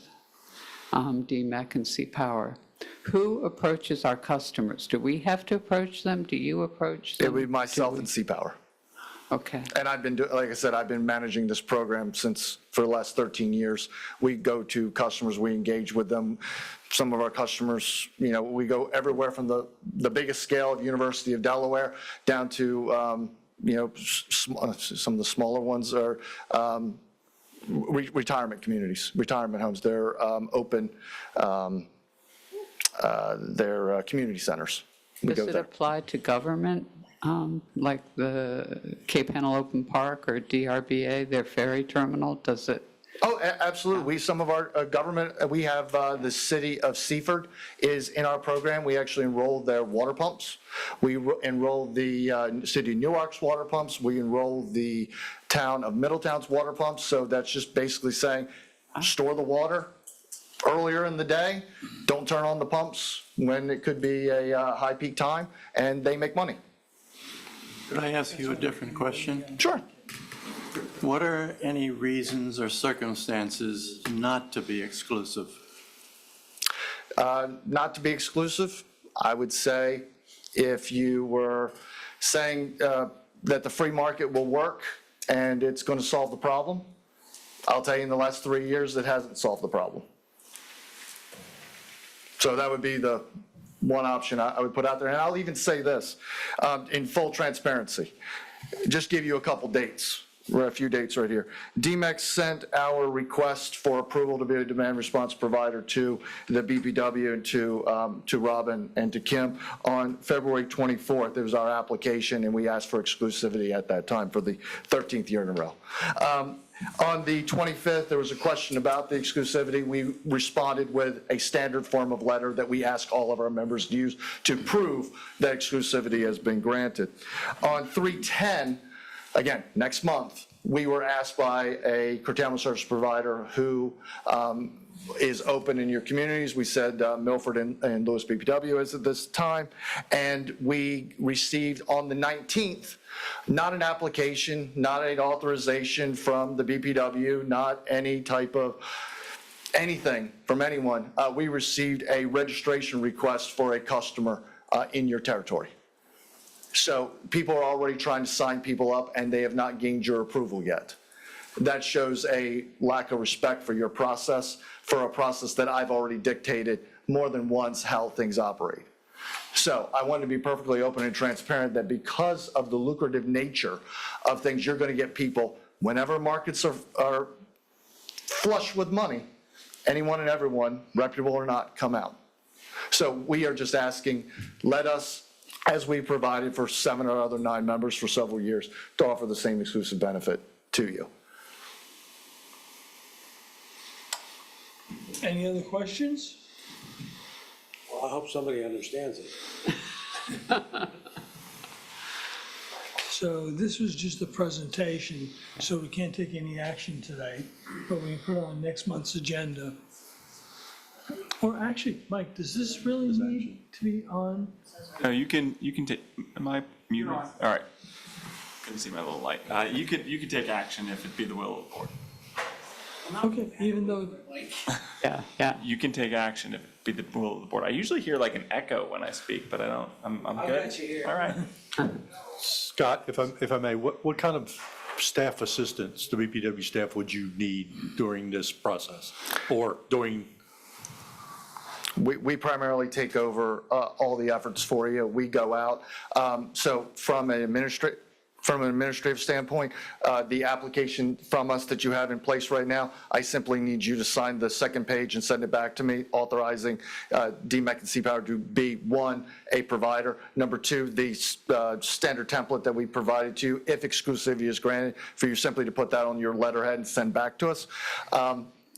DEMEC and CPower, who approaches our customers? Do we have to approach them? Do you approach them? It would be myself and CPower. Okay. And I've been doing, like I said, I've been managing this program for the last 13 years. We go to customers, we engage with them. Some of our customers, we go everywhere from the biggest scale of University of Delaware down to, some of the smaller ones are retirement communities, retirement homes. They're open, they're community centers. We go Does it there. apply to government, like the Cape Henel Open Park or DRBA, their ferry terminal? Does it? Oh, absolutely. Some of our government, we have the city of Seaford is in our program. We actually enrolled their water pumps. We enrolled the city of Newark's water pumps. We enrolled the town of Middletown's water pumps. So that's just basically saying, store the water earlier in the day. Don't turn on the pumps when it could be a high peak time, and they make money. Could I ask you a different question? Sure. What are any reasons or circumstances not to be exclusive? Not to be exclusive, I would say if you were saying that the free market will work and it's going to solve the problem, I'll tell you in the last 3 years, it hasn't solved the problem. So that would be the one option I would put out there. And I'll even say this, in full transparency, just give you a couple dates. A few dates right here. DEMEC sent our request for approval to be a demand response provider to the BPW and to Robin and to Kim on February 24th. It was our application, and we asked for exclusivity at that time for the 13th year in a row. On the 25th, there was a question about the exclusivity. We responded with a standard form of letter that we ask all of our members to use to prove that exclusivity has been granted. On 3/10, again, next month, we were asked by a curtailment service provider who is open in your communities. We said Milford and Lewes BPW is at this time. And we received on the 19th, not an application, not an authorization from the BPW, not any type of anything from anyone. We received a registration request for a customer in your territory. So people are already trying to sign people up and they have not gained your approval yet. That shows a lack of respect for your process, for a process that I've already dictated more than once how things operate. So I want to be perfectly open and transparent that because of the lucrative nature of things, you're going to get people, whenever markets are flush with money, anyone and everyone, reputable or not, come out. So we are just asking, let us, as we provided for 7 or other 9 members for several years, to offer the same exclusive benefit to you. Any other questions? Well, I hope somebody understands it. So this was just a presentation, so we can't take any action today, but we can put it on next month's agenda. Or actually, Mike, does this really need to be on? No, you can take, am I muted? All right. Couldn't see my little light. You could take action if it be the will of the board. Okay, even though, Yeah. You can take action if it be the will of the board. I usually hear like an echo when I speak, but I don't, I'm good. All right. Scott, if I may, what kind of staff assistance, the BPW staff, would you need during this process? Or during? We primarily take over all the efforts for you. We go out. So from an administrative standpoint, the application from us that you have in place right now, I simply need you to sign the second page and send it back to me, authorizing DEMEC and CPower to be, 1, a provider, number 2, the standard template that we provided to you, if exclusivity is granted, for you simply to put that on your letterhead and send back to us.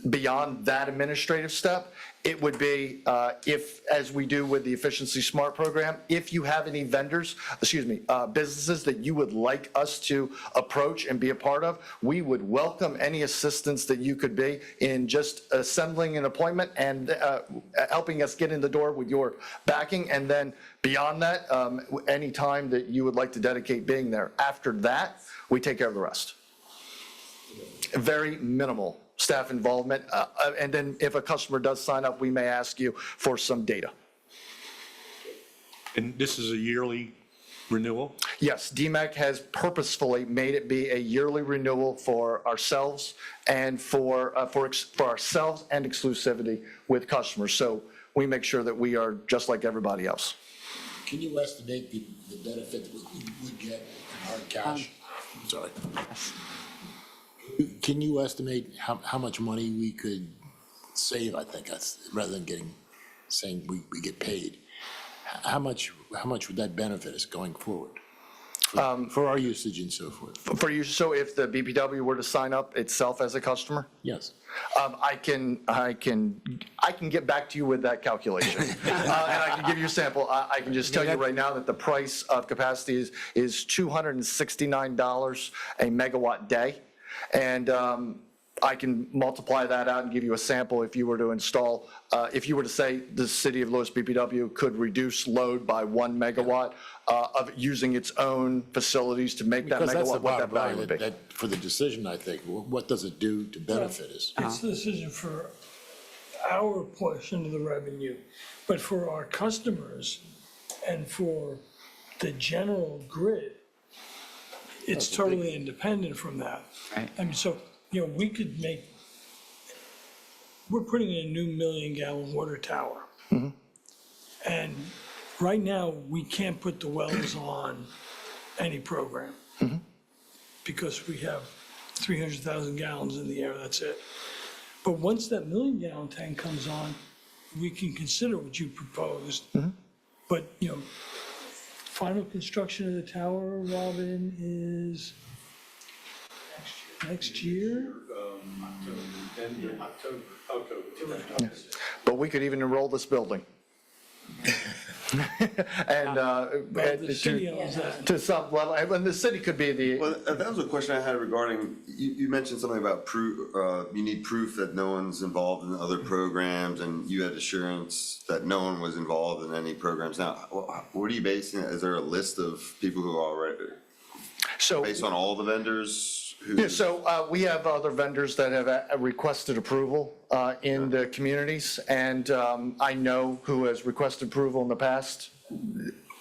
Beyond that administrative step, it would be, if, as we do with the Efficiency Smart program, if you have any vendors, businesses that you would like us to approach and be a part of, we would welcome any assistance that you could be in just assembling an appointment and helping us get in the door with your backing. And then beyond that, any time that you would like to dedicate being there. After that, we take care of the rest. Very minimal staff involvement, and then if a customer does sign up, we may ask you for some data. And this is a yearly renewal? Yes, DEMEC has purposefully made it be a yearly renewal for ourselves and for ourselves and exclusivity with customers. So we make sure that we are just like everybody else. Can you estimate the benefit we would get in hard cash? Sorry. Can you estimate how much money we could save? I think that's, rather than saying we get paid. How much would that benefit us going forward for our usage and so forth? For you, so if the BPW were to sign up itself as a customer? Yes. I can get back to you with that calculation. And I can give you a sample. I can just tell you right now that the price of capacity is $269 a megawatt day. And I can multiply that out and give you a sample if you were to install, if you were to say the city of Lewes BPW could reduce load by 1 megawatt of using its own facilities to make that Because that's the megawatt, what that bottom value would line, be. that for the decision, I think, what does it do to benefit us? it's the decision for our portion of the revenue, but for our customers and for the general grid, it's totally independent from that. Right. I mean, so, we could we're putting in a new 1 million gallon water tower. And right now, we can't put the wells on any program. Because we have 300,000 gallons in the air, that's it. But once that 1 million gallon tank comes on, we can consider what you proposed. But, final construction of the tower, Robin, is next year? October. But we could even enroll this building. And, Well, the city owns that. to some level, and the city could be the, Well, that was a question I had regarding, you mentioned something about proof, you need proof that no one's involved in other programs, and you had assurance that no one was involved in any programs. Now, what are you basing it? Is there a list of people who are already, so. based on all the vendors? Yeah, so we have other vendors that have requested approval in the communities, and I know who has requested approval in the past.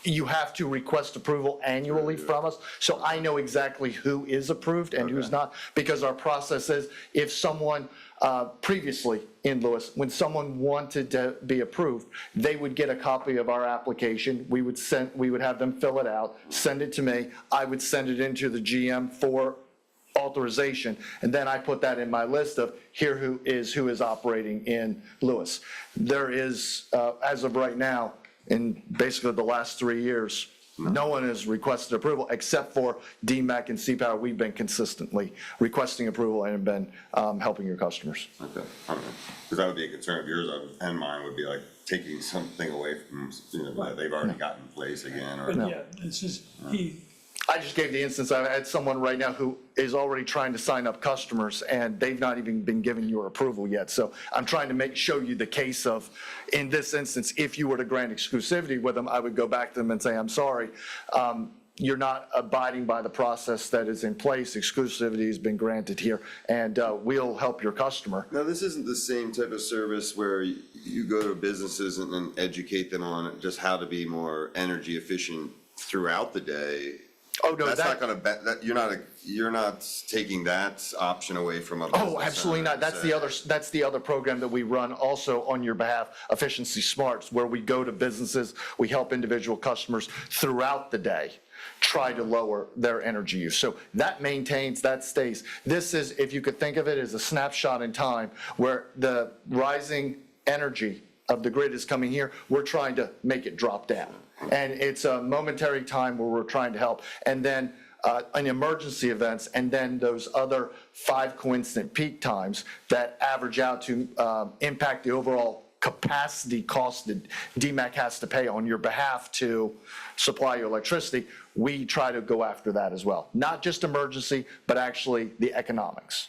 You have to request approval annually from us, so I know exactly who is approved and who's not, because our process is, if someone, previously in Lewes, when someone wanted to be approved, they would get a copy of our application, we would have them fill it out, send it to me, I would send it into the GM for authorization, and then I put that in my list of who is operating in Lewes. There is, as of right now, in basically the last 3 years, no one has requested approval except for DEMEC and CPower. We've been consistently requesting approval and have been helping your customers. Okay, because that would be a concern of yours and mine would be like taking something away from, that they've already got in place again, or. But yeah, it's just, I just gave the instance, I had someone right now who is already trying to sign up customers, and they've not even been given your approval yet. So I'm trying to show you the case of, in this instance, if you were to grant exclusivity with them, I would go back to them and say, I'm sorry, you're not abiding by the process that is in place. Exclusivity has been granted here, and we'll help your customer. Now, this isn't the same type of service where you go to businesses and educate them on just how to be more energy efficient throughout the day. Oh, no, That's not gonna, you're not taking that option away from a business. Oh, absolutely not. That's the other program that we run also on your behalf, Efficiency Smarts, where we go to businesses, we help individual customers throughout the day try to lower their energy use. So that maintains, that stays. This is, if you could think of it as a snapshot in time where the rising energy of the grid is coming here, we're trying to make it drop down. And it's a momentary time where we're trying to help. And then in emergency events, and then those other 5 coincident peak times that average out to impact the overall capacity cost that DEMEC has to pay on your behalf to supply your electricity, we try to go after that as well. Not just emergency, but actually the economics.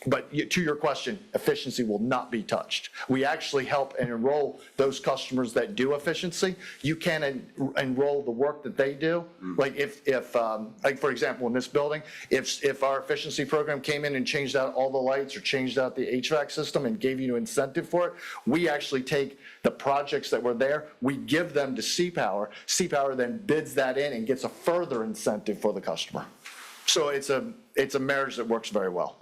But to your question, efficiency will not be touched. We actually help and enroll those customers that do efficiency. You can enroll the work that they do. Like like for example, in this building, if our efficiency program came in and changed out all the lights or changed out the HVAC system and gave you an incentive for it, we actually take the projects that were there, we give them to CPower. CPower then bids that in and gets a further incentive for the customer. So it's a marriage that works very well.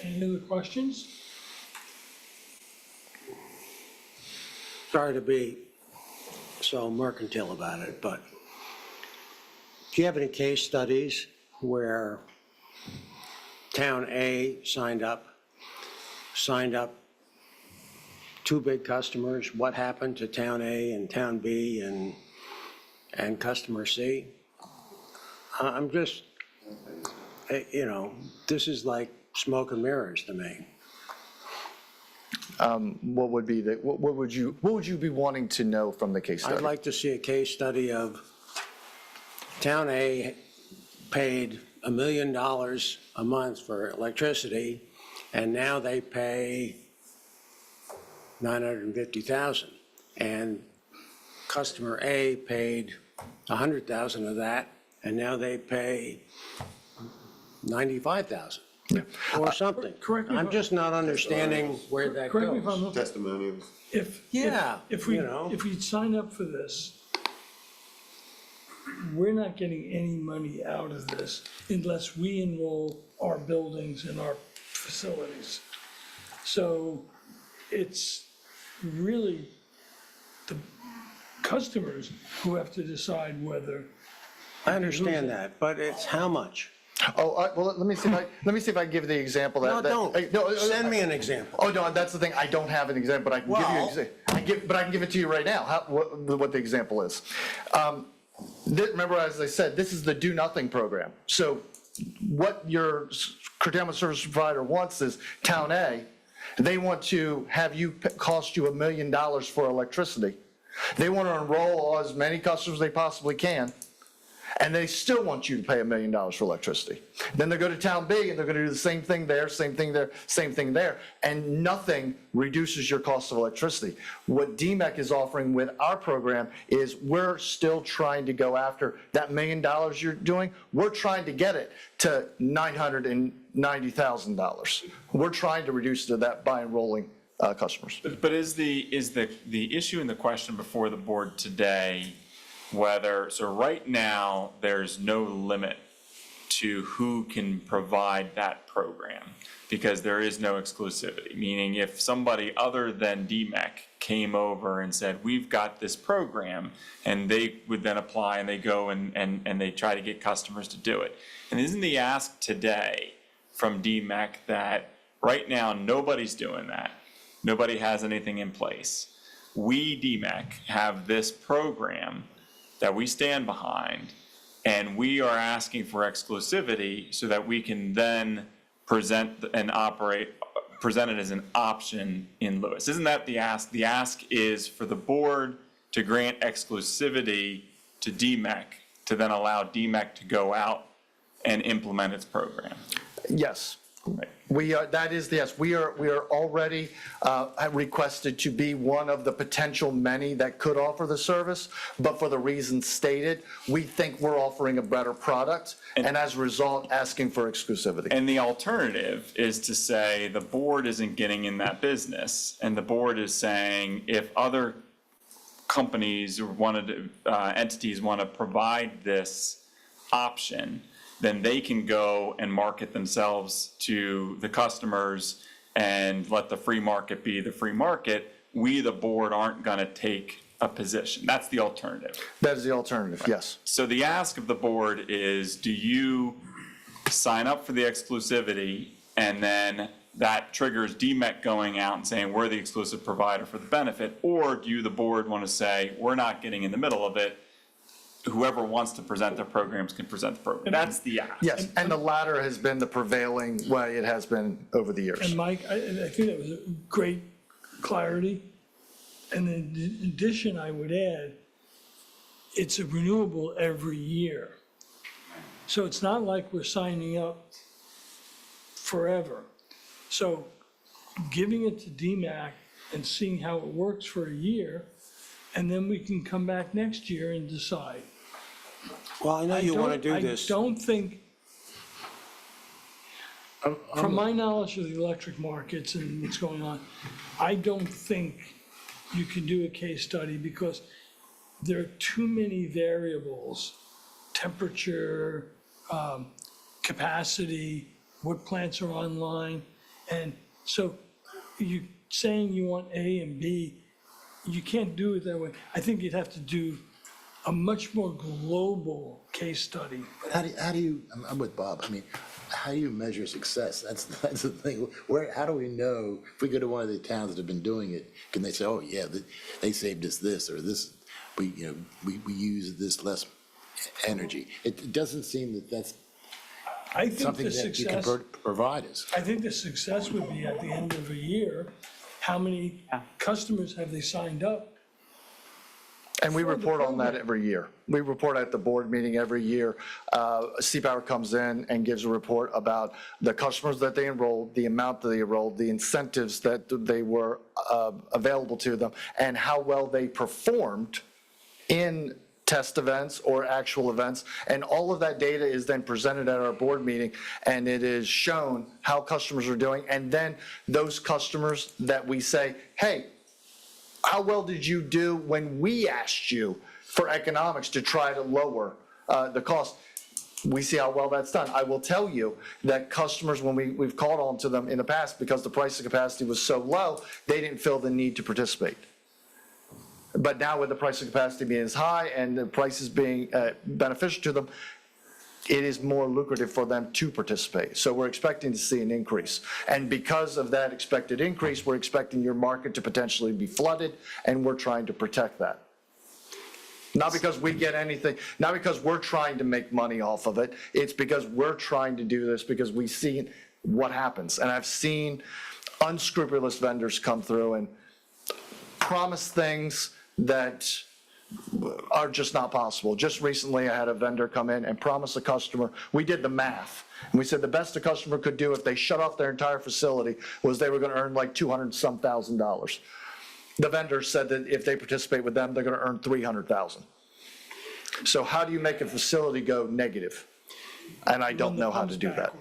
any other questions? Sorry to be so mercantile about it, but do you have any case studies where Town A signed up 2 big customers? What happened to Town A and Town B and customer C? I'm just, this is like smoke and mirrors to me. What would you be wanting to know from the case study? I'd like to see a case study of Town A paid $1 million a month for electricity, and now they pay $950,000. And customer A paid $100,000 of that, and now they pay $95,000. Or something. Correct me if I'm I'm- just not understanding where that Correct me if I'm goes. wrong. Testimonials. If we sign up for this, we're not getting any money out of this unless we enroll our buildings and our facilities. So it's really the customers who have to decide whether. I understand that, but it's how much? Oh, well, let me see if I can give you the example that. No, that- don't. Send me an example. Oh, no, that's the thing, I don't have an example, but I can give you, but I can give it to you right now, what the example is. Remember, as I said, this is the do nothing program. So what your curtailment service provider wants is Town A They want to have cost you $1 million for electricity. They want to enroll as many customers as they possibly can, and they still want you to pay $1 million for electricity. Then they go to town B, and they're going to do the same thing there, same thing there, same thing there, and nothing reduces your cost of electricity. What DEMEC is offering with our program is we're still trying to go after that $1 million you're doing. We're trying to get it to $990,000. We're trying to reduce it to that by enrolling customers. But is the issue and the question before the board today whether, so right now, there's no limit to who can provide that program because there is no exclusivity, meaning if somebody other than DEMEC came over and said, we've got this program, and they would then apply and they go and they try to get customers to do it. And isn't the ask today from DEMEC that right now nobody's doing that? Nobody has anything in place. We, DEMEC, have this program that we stand behind, and we are asking for exclusivity so that we can then present it as an option in Lewes. Isn't that the ask? The ask is for the board to grant exclusivity to DEMEC to then allow DEMEC to go out and implement its program. Yes. Right. We are, that is, yes, we are already requested to be one of the potential many that could offer the service, but for the reasons stated, we think we're offering a better product, and as a result, asking for exclusivity. And the alternative is to say the board isn't getting in that business, and the board is saying if other companies or entities want to provide this option, then they can go and market themselves to the customers and let the free market be the free market. We, the board, aren't going to take a position. That's the alternative. That is the alternative, yes. So the ask of the board is, do you sign up for the exclusivity, and then that triggers DEMEC going out and saying we're the exclusive provider for the benefit, or do you, the board, want to say we're not getting in the middle of it? Whoever wants to present their programs can present the program. That's the ask. Yes, and the latter has been the prevailing way it has been over the years. And Mike, I think that was a great clarity. And in addition, I would add, it's a renewable every year. So it's not like we're signing up forever. So giving it to DEMEC and seeing how it works for a year, and then we can come back next year and decide. Well, I know you want to do I this. don't think, from my knowledge of the electric markets and what's going on, I don't think you can do a case study because there are too many variables, temperature, capacity, what plants are online. And so you saying you want A and B, you can't do it that way. I think you'd have to do a much more global case study. How do you, I'm with Bob, I mean, how do you measure success? That's the thing. How do we know, if we go to one of the towns that have been doing it, can they say, oh yeah, they saved us this, or this, we use this less energy? It doesn't seem that that's I think something the that you can success, provide us. I think the success would be at the end of a year, how many customers have they signed up? And we For the report on that program. every year. We report at the board meeting every year. CPower comes in and gives a report about the customers that they enrolled, the amount that they enrolled, the incentives that they were available to them, and how well they performed in test events or actual events. And all of that data is then presented at our board meeting, and it is shown how customers are doing. And then those customers that we say, hey, how well did you do when we asked you for economics to try to lower the cost? We see how well that's done. I will tell you that customers, when we've called on to them in the past, because the price of capacity was so low, they didn't feel the need to participate. But now with the price of capacity being as high and the prices being beneficial to them, it is more lucrative for them to participate. So we're expecting to see an increase. And because of that expected increase, we're expecting your market to potentially be flooded, and we're trying to protect that. Not because we get anything, not because we're trying to make money off of it. It's because we're trying to do this because we see what happens. And I've seen unscrupulous vendors come through and promise things that are just not possible. Just recently, I had a vendor come in and promise a customer, we did the math, and we said the best a customer could do if they shut off their entire facility was they were going to earn like $200-some thousand. The vendor said that if they participate with them, they're going to earn $300,000. So how do you make a facility go negative? And I don't know how to do that.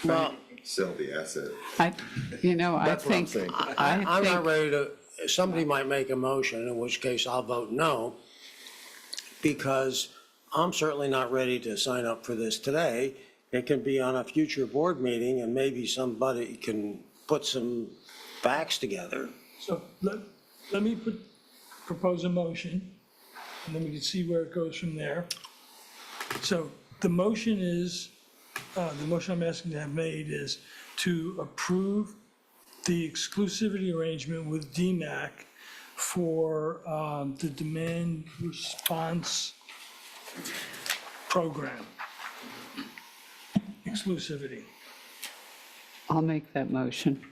Well, Sell the asset. I That's what I'm think, saying. I I'm not think, ready to, somebody might make a motion, in which case I'll vote no, because I'm certainly not ready to sign up for this today. It can be on a future board meeting, and maybe somebody can put some facts together. So let me propose a motion, and then we can see where it goes from there. So the motion is, the motion I'm asking to have made is to approve the exclusivity arrangement with DEMEC for the demand response program. Exclusivity. I'll make that motion.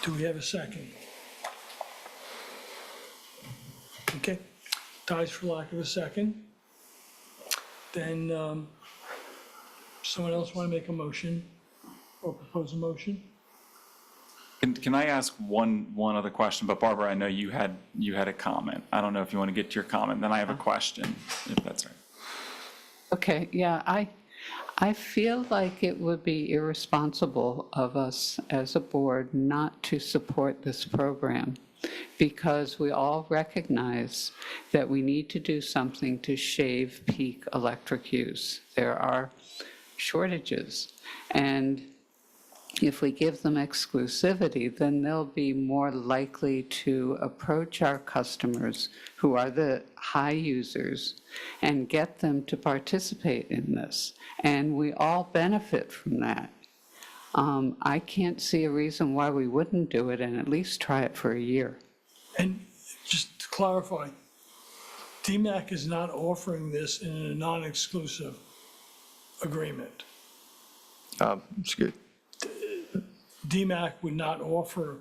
Do we have a second? Okay, dies for lack of a second. Then someone else want to make a motion or propose a motion? Can I ask one other question? But Barbara, I know you had a comment. I don't know if you want to get to your comment. Then I have a question, if that's right. Okay, yeah, I feel like it would be irresponsible of us as a board not to support this program, because we all recognize that we need to do something to shave peak electric use. There are shortages, and if we give them exclusivity, then they'll be more likely to approach our customers who are the high users and get them to participate in this. And we all benefit from that. I can't see a reason why we wouldn't do it and at least try it for a year. And just to clarify, DEMEC is not offering this in a non-exclusive agreement. It's good. DEMEC would not offer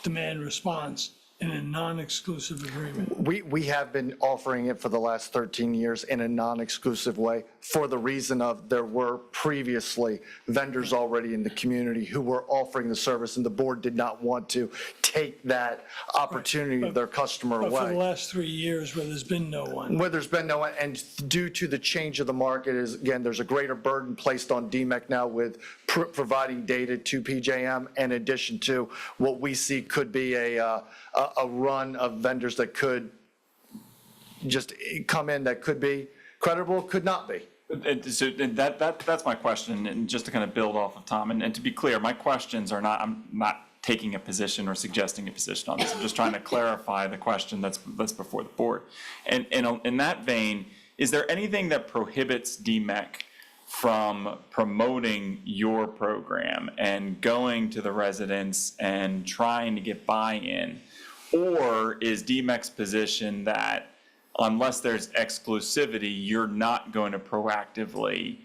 demand response in a non-exclusive agreement. We have been offering it for the last 13 years in a non-exclusive way for the reason of there were previously vendors already in the community who were offering the service, and the board did not want to take that opportunity of their customer But for the away. last 3 years where there's been no one. Where there's been no one, and due to the change of the market is, again, there's a greater burden placed on DEMEC now with providing data to PJM, in addition to what we see could be a run of vendors that could just come in that could be credible, could not be. So that's my question, and just to kind of build off of Tom, and to be clear, my questions are not, I'm not taking a position or suggesting a position on this. I'm just trying to clarify the question that's before the board. And in that vein, is there anything that prohibits DEMEC from promoting your program and going to the residents and trying to get buy-in? Or is DEMEC's position that unless there's exclusivity, you're not going to proactively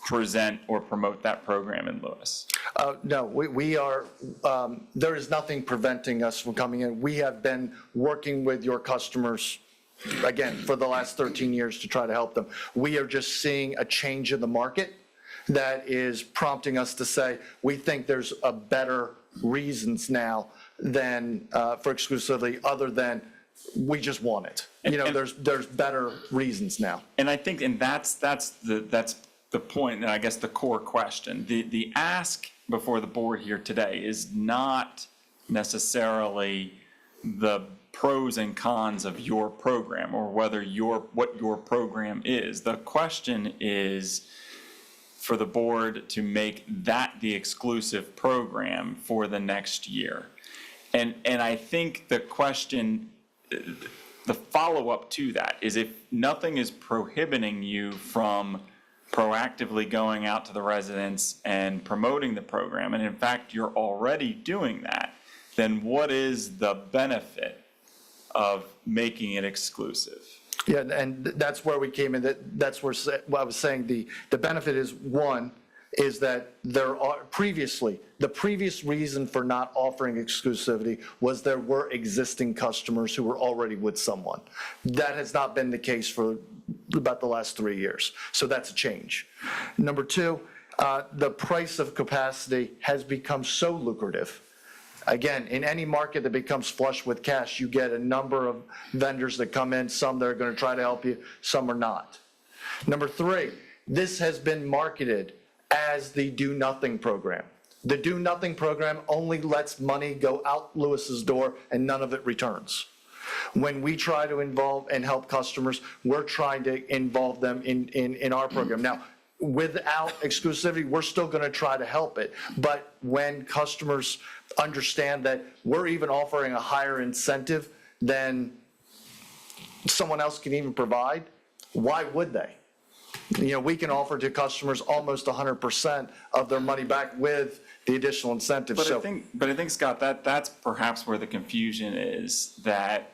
present or promote that program in Lewes? No, we are, there is nothing preventing us from coming in. We have been working with your customers, again, for the last 13 years to try to help them. We are just seeing a change in the market that is prompting us to say, we think there's a better reasons now than for exclusivity, other than we just want it. You know, there's better reasons now. And I think, and that's the point, and I guess the core question. The ask before the board here today is not necessarily the pros and cons of your program or what your program is. The question is for the board to make that the exclusive program for the next year. And I think the question, the follow-up to that is, if nothing is prohibiting you from proactively going out to the residents and promoting the program, and in fact you're already doing that, then what is the benefit of making it exclusive? Yeah, and that's where we came in, that's where what I was saying, the benefit is, one, is that there are the previous reason for not offering exclusivity was there were existing customers who were already with someone. That has not been the case for about the last 3 years. So that's a change. Number two, the price of capacity has become so lucrative. Again, in any market that becomes flush with cash, you get a number of vendors that come in, some that are going to try to help you, some are not. Number three, this has been marketed as the Do Nothing program. The Do Nothing program only lets money go out Lewis's door and none of it returns. When we try to involve and help customers, we're trying to involve them in our program. Now, without exclusivity, we're still going to try to help it. But when customers understand that we're even offering a higher incentive than someone else can even provide, why would they? You know, we can offer to customers almost 100% of their money back with the additional incentive. But I think, Scott, that's perhaps where the confusion is, that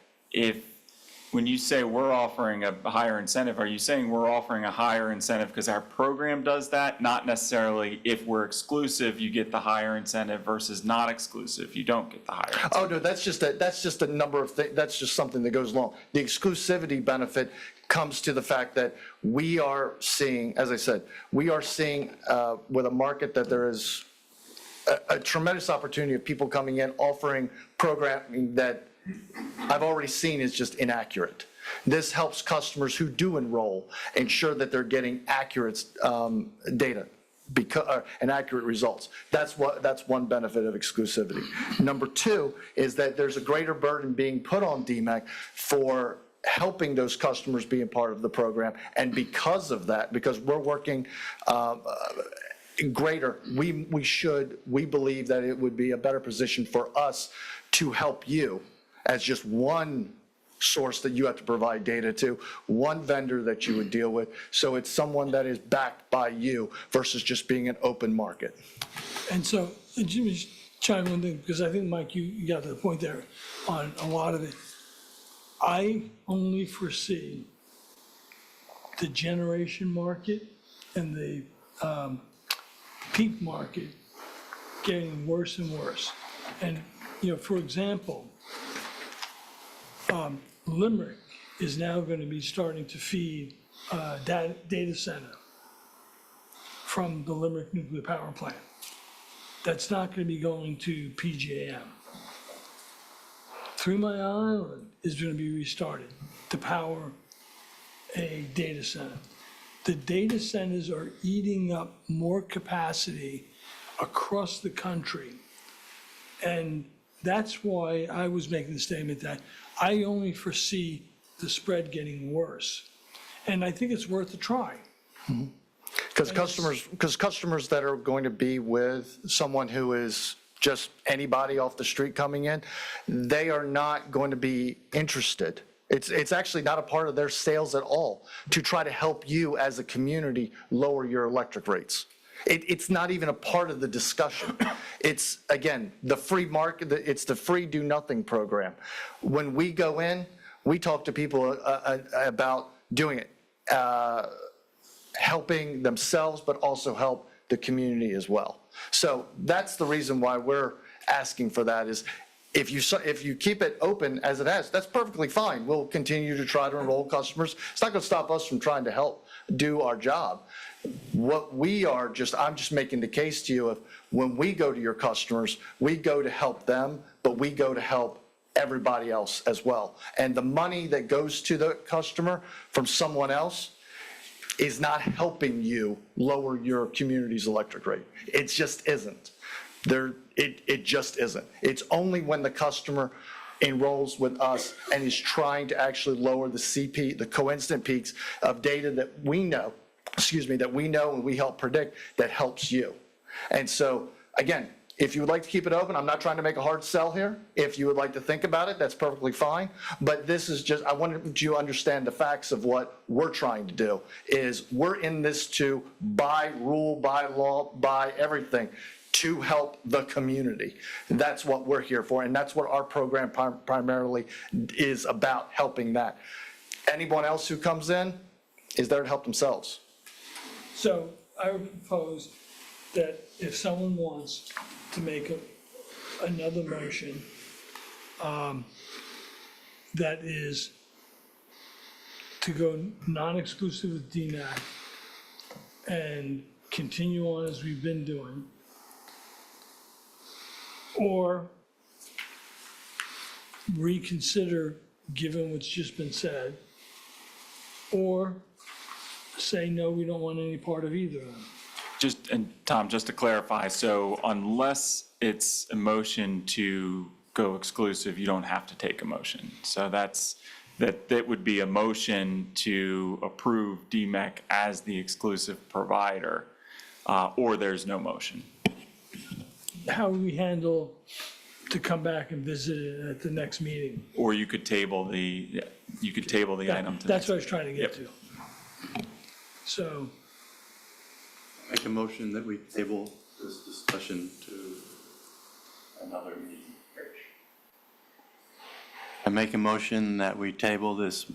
when you say we're offering a higher incentive, are you saying we're offering a higher incentive because our program does that? Not necessarily if we're exclusive, you get the higher incentive versus not exclusive, you don't get the higher incentive. Oh, no, that's just a number of things. That's just something that goes along. The exclusivity benefit comes to the fact that we are seeing, as I said, with a market that there is a tremendous opportunity of people coming in offering programming that I've already seen is just inaccurate. This helps customers who do enroll ensure that they're getting accurate data and accurate results. That's one benefit of exclusivity. Number two is that there's a greater burden being put on DEMEC for helping those customers be a part of the program. And because of that, because we're working greater, we believe that it would be a better position for us to help you as just one source that you have to provide data to, one vendor that you would deal with. So it's someone that is backed by you versus just being an open market. And so, Jimmy, chime in there, because I think, Mike, you got to the point there on a lot of it. I only foresee the generation market and the peak market getting worse and worse. And, you know, for example, Limerick is now going to be starting to feed data center from the Limerick nuclear power plant. That's not going to be going to PJM. 3 Mile Island is going to be restarted to power a data center. The data centers are eating up more capacity across the country. And that's why I was making the statement that I only foresee the spread getting worse. And I think it's worth a try. Because customers that are going to be with someone who is just anybody off the street coming in, they are not going to be interested. It's actually not a part of their sales at all to try to help you as a community lower your electric rates. It's not even a part of the discussion. It's, again, the free market, it's the free do nothing program. When we go in, we talk to people about doing it, helping themselves, but also help the community as well. So that's the reason why we're asking for that is if you keep it open as it has, that's perfectly fine. We'll continue to try to enroll customers. It's not going to stop us from trying to help do our job. What I'm just making the case to you of when we go to your customers, we go to help them, but we go to help everybody else as well. And the money that goes to the customer from someone else is not helping you lower your community's electric rate. It just isn't. It just isn't. It's only when the customer enrolls with us and is trying to actually lower the CP, the coincident peaks of data that we know and we help predict, that helps you. And so, again, if you would like to keep it open, I'm not trying to make a hard sell here. If you would like to think about it, that's perfectly fine. But this is just, I wanted you to understand the facts of what we're trying to do, is we're in this to by rule, by law, by everything, to help the community. That's what we're here for, and that's what our program primarily is about, helping that. Anyone else who comes in is there to help themselves. So I would propose that if someone wants to make another motion, that is to go non-exclusive with DEMEC and continue on as we've been doing, or reconsider, given what's just been said, or say, no, we don't want any part of either of them. Just, and Tom, just to clarify, so unless it's a motion to go exclusive, you don't have to take a motion. So that would be a motion to approve DEMEC as the exclusive provider, or there's no motion. How we handle to come back and visit it at the next meeting. Or you could table the item to That's next. what I was trying to get Yep. to. So, Make a motion that we table this discussion to another meeting. I make a motion that we table this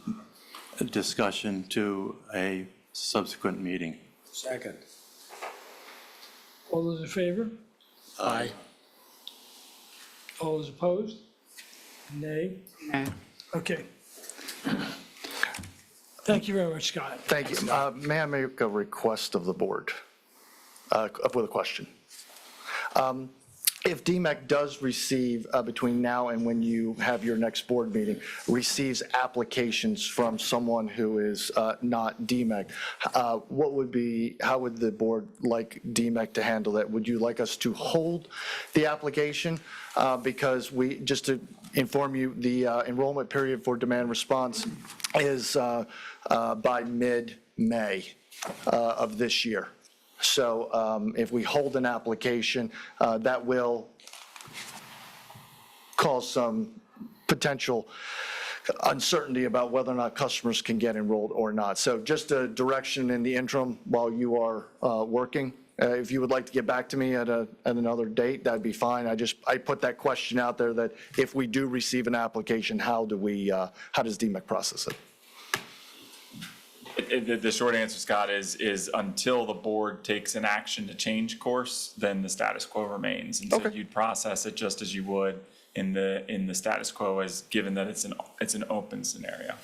discussion to a subsequent meeting. Second. all those in favor? Aye. All those opposed? Nay? Nay. Okay. Thank you very much, Scott. Thank you. May I make a request of the board with a question? If DEMEC does receive, between now and when you have your next board meeting, receives applications from someone who is not DEMEC, how would the board like DEMEC to handle that? Would you like us to hold the application? Because just to inform you, the enrollment period for demand response is by mid-May of this year. So if we hold an application, that will cause some potential uncertainty about whether or not customers can get enrolled or not. So just a direction in the interim while you are working. If you would like to get back to me at another date, that'd be fine. I put that question out there that if we do receive an application, how does DEMEC process it? The short answer, Scott, is until the board takes an action to change course, then the status quo remains. And so Okay. you'd process it just as you would in the status quo, as given that it's an open scenario.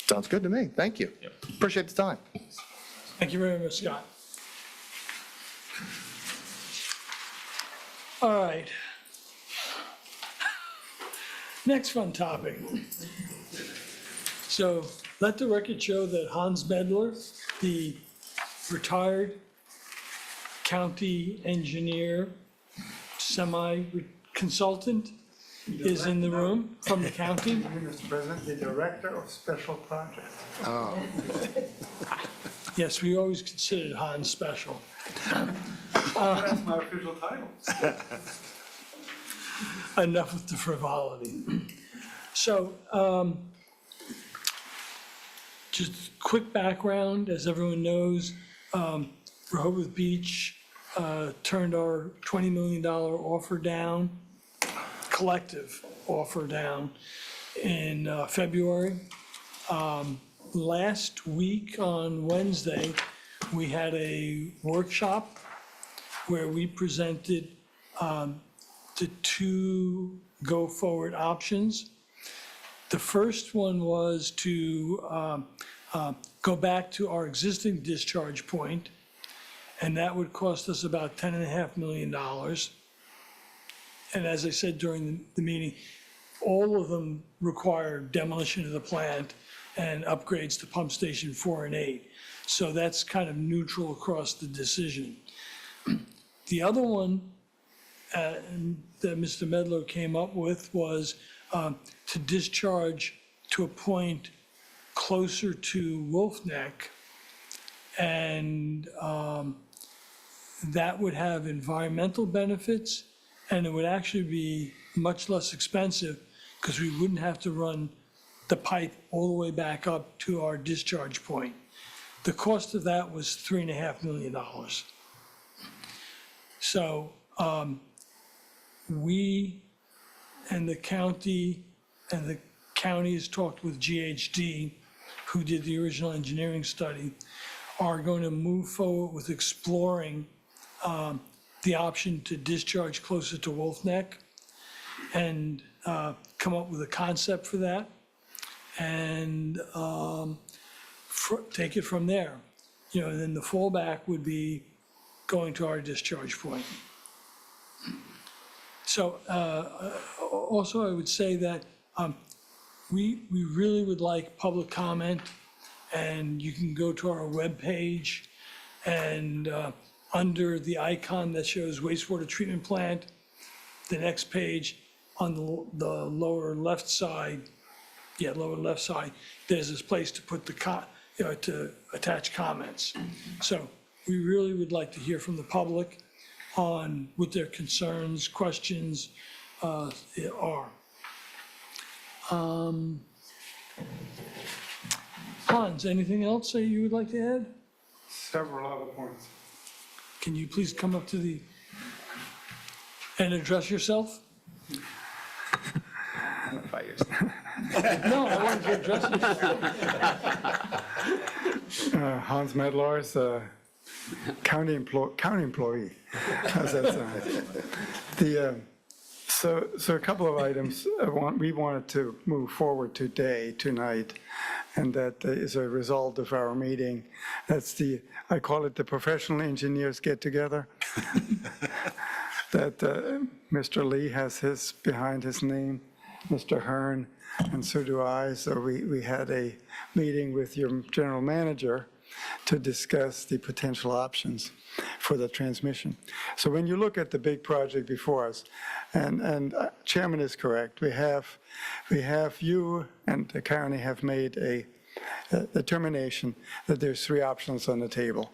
Sounds good to me. Thank you. Yep. Appreciate the time. Thank you very much, Scott. All right. Next fun topic. So let the record show that Hans Medler, the retired county engineer, semi-consultant, is in the room from the county. Mr. President, the Director of Special Projects. Yes, we always considered Hans special. That's my official title. Enough with the frivolity. So, just quick background, as everyone knows, Rehoboth Beach turned our $20 million offer down, collective offer down, in February. Last week on Wednesday, we had a workshop where we presented the two go-forward options. The first one was to go back to our existing discharge point, and that would cost us about $10.5 million. And as I said during the meeting, all of them require demolition of the plant and upgrades to Pump Station 4 and 8. So that's kind of neutral across the decision. The other one that Mr. Medler came up with was to discharge to a point closer to Wolf Neck, and that would have environmental benefits, and it would actually be much less expensive because we wouldn't have to run the pipe all the way back up to our discharge point. The cost of that was $3.5 million. So we and the county has talked with GHD, who did the original engineering study, are going to move forward with exploring the option to discharge closer to Wolf Neck and come up with a concept for that and take it from there. You know, then the fallback would be going to our discharge point. So also I would say that we really would like public comment, and you can go to our webpage and under the icon that shows wastewater treatment plant, the next page on the lower left side, lower left side, there's this place to put to attach comments. So we really would like to hear from the public on what their concerns, questions are. Hans, anything else that you would like to add? Several other points. Can you please come up to and address yourself? No, I want you to address yourself. Hans Medlars, county employee. How's that sound? So a couple of items we wanted to move forward tonight, and that is a result of our meeting. That's I call it the professional engineers get together. That Mr. Lee has his behind his name, Mr. Hearn, and so do I. So we had a meeting with your general manager to discuss the potential options for the transmission. So when you look at the big project before us, and Chairman is correct, we have you and the county have made a determination that there's 3 options on the table.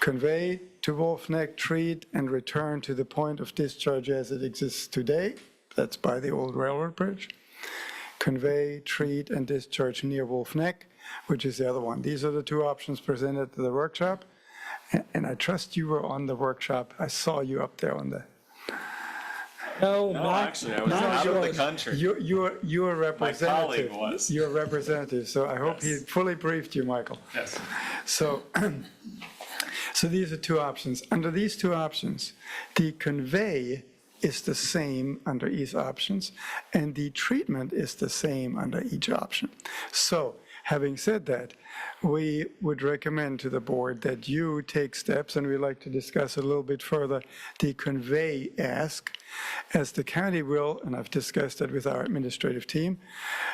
Convey to Wolf Neck, treat, and return to the point of discharge as it exists today. That's by the old railroad bridge. Convey, treat, and discharge near Wolf Neck, which is the other one. These are the 2 options presented to the workshop. And I trust you were on the workshop. I saw you up there on the. No, actually, I was out of the country. You're a representative. My colleague was. You're a representative, so I hope he fully briefed you, Michael. Yes. So these are 2 options. Under these 2 options, the convey is the same under each options, and the treatment is the same under each option. So having said that, we would recommend to the board that you take steps, and we'd like to discuss a little bit further the convey ask, as the county will, and I've discussed that with our administrative team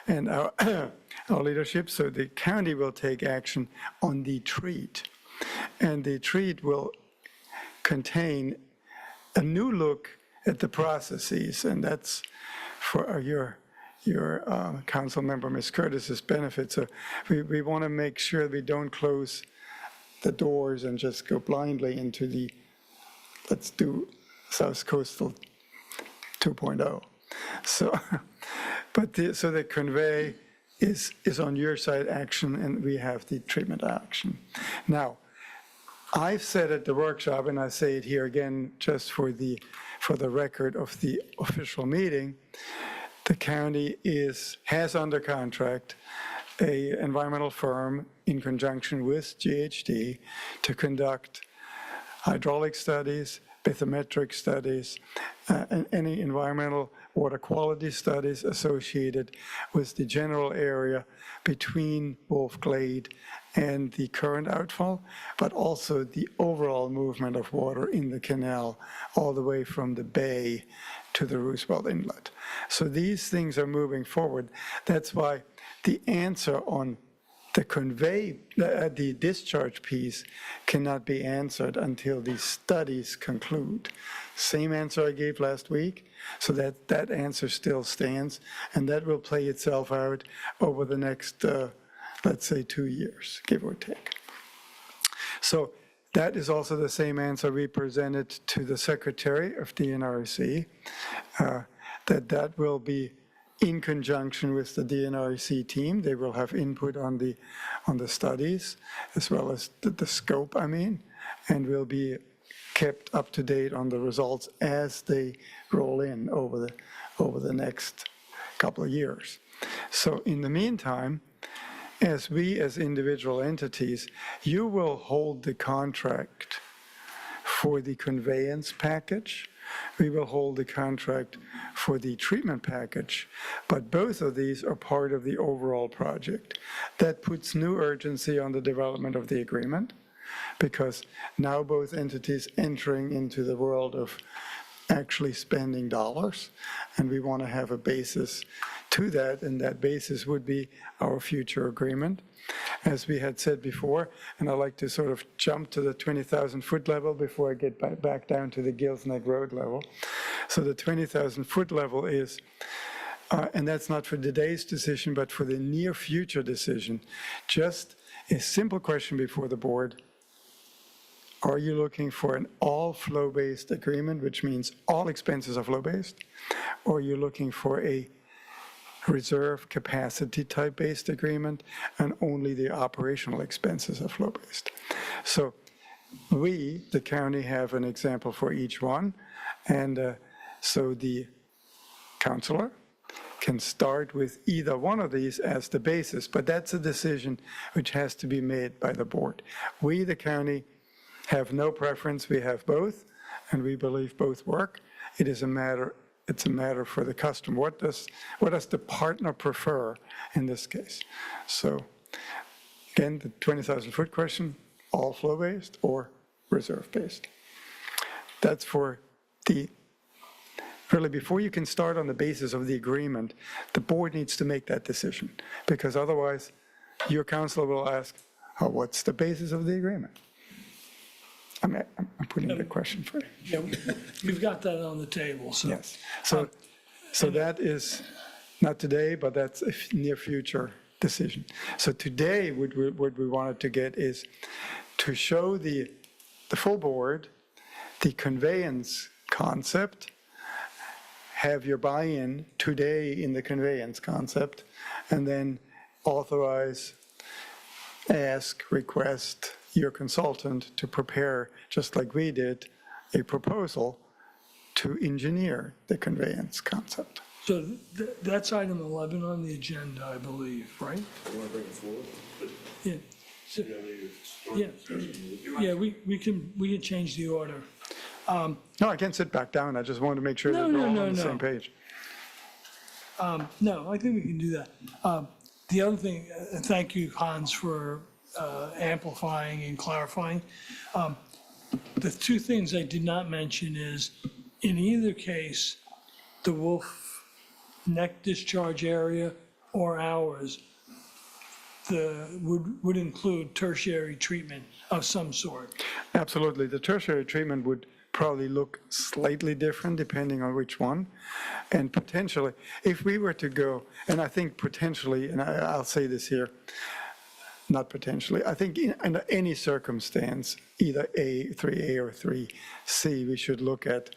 and our leadership, so the county will take action on the treat. And the treat will contain a new look at the processes, and that's for your council member, Ms. Curtis's benefit. So we want to make sure we don't close the doors and just go blindly into the, let's do South Coastal 2.0. So, so the convey is on your side action, and we have the treatment action. Has I've said at the workshop, and I say it here again just for the record of the official meeting, the county has under contract an environmental firm in conjunction with GHD to conduct hydraulic studies, bathymetric studies, and any environmental water quality studies associated with the general area between Wolf Glade and the current outfall, but also the overall movement of water in the canal all the way from the bay to the Roosevelt Inlet. So these things are moving forward. That's why the answer on the discharge piece cannot be answered until these studies conclude. Same answer I gave last week, so that answer still stands, and that will play itself out over the next, let's say, 2 years, give or take. So that is also the same answer we presented to the Secretary of DNRC, that will be in conjunction with the DNRC team. They will have input on the studies, as well as the scope, and will be kept up to date on the results as they roll in over the next couple of years. So in the meantime, as individual entities, you will hold the contract for the conveyance package. We will hold the contract for the treatment package, but both of these are part of the overall project. That puts new urgency on the development of the agreement, because now both entities entering into the world of actually spending dollars, and we want to have a basis to that, and that basis would be our future agreement. As we had said before, and I like to sort of jump to the 20,000-foot level before I get back down to the Gills Neck Road level. So the 20,000-foot level is, and that's not for today's decision, but for the near future decision, just a simple question before the board. Are you looking for an all flow-based agreement, which means all expenses are flow-based? Or are you looking for a reserve capacity type-based agreement and only the operational expenses are flow-based? So we, the county, have an example for each one. And so the counselor can start with either one of these as the basis, but that's a decision which has to be made by the board. We, the county, have no preference. We have both, and we believe both work. It's a matter for the customer. What does the partner prefer in this case? So again, the 20,000-foot question, all flow-based or reserve-based? That's for really, before you can start on the basis of the agreement, the board needs to make that decision, because otherwise your counselor will ask, oh, what's the basis of the agreement? I'm putting the question for you. Yeah, we've got that on the table, so. Yes. So that is not today, but that's a near future decision. So today, what we wanted to get is to show the full board the conveyance concept, have your buy-in today in the conveyance concept, and then authorize, ask, request your consultant to prepare, just like we did, a proposal to engineer the conveyance concept. So that's item 11 on the agenda, I believe, right? You want to bring it forward? Yeah. So- Yeah, we can change the order. No, I can't sit back down. I just wanted to make sure that we're all on the same page. No, I think we can do that. The other thing, thank you, Hans, for amplifying and clarifying. The two things I did not mention is, in either case, the Wolf Neck discharge area or ours, would include tertiary treatment of some sort. Absolutely. The tertiary treatment would probably look slightly different depending on which one. And potentially, if we were to go, and I think potentially, and I'll say this here, not potentially, I think under any circumstance, either 3A or 3C, we should look at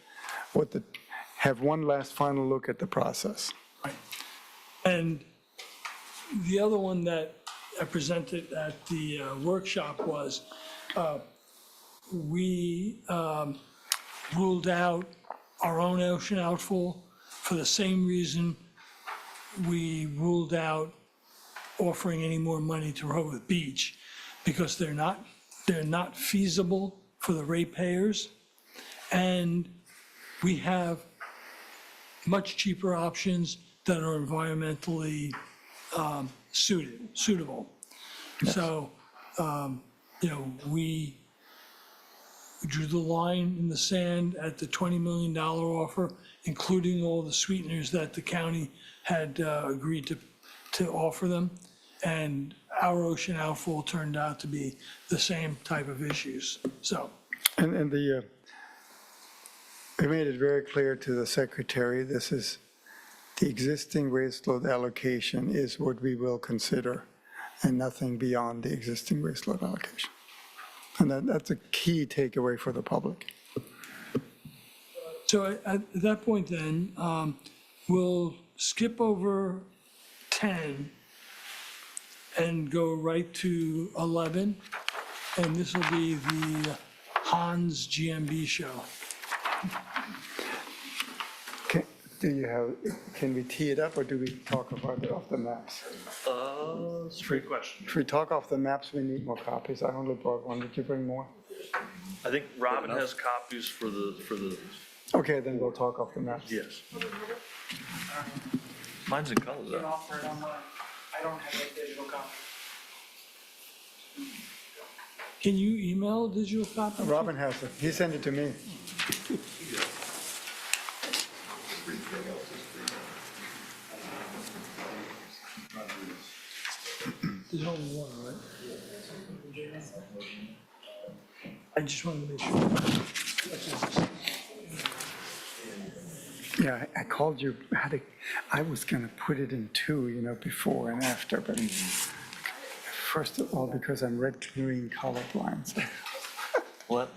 have one last final look at the process. Right. And the other one that I presented at the workshop was, we ruled out our own ocean outfall for the same reason we ruled out offering any more money to Rehoboth Beach, because they're not feasible for the ratepayers, and we have much cheaper options that are environmentally suitable. So, we drew the line in the sand at the $20 million offer, including all the sweeteners that the county had agreed to offer them. And our ocean outfall turned out to be the same type of issues, so. And we made it very clear to the secretary, this is the existing waste load allocation is what we will consider, and nothing beyond the existing waste load allocation. And that's a key takeaway for the public. So at that point then, we'll skip over 10 and go right to 11, and this will be the Hans GMB show. Can we tee it up, or do we talk about it off the maps? It's a great question. If we talk off the maps, we need more copies. I only brought one. Did you bring more? I think Robin has copies for the, Okay, then we'll talk off the maps. yes. Mine's in color though. Offer it online. I don't have a digital copy. Can you email a digital copy? Robin has it. He sent it to me. There's only one, right? I just wanted to make sure. Yeah, I called you, I was gonna put it in two, before and after, but first of all, because I'm red, green colorblind. So What?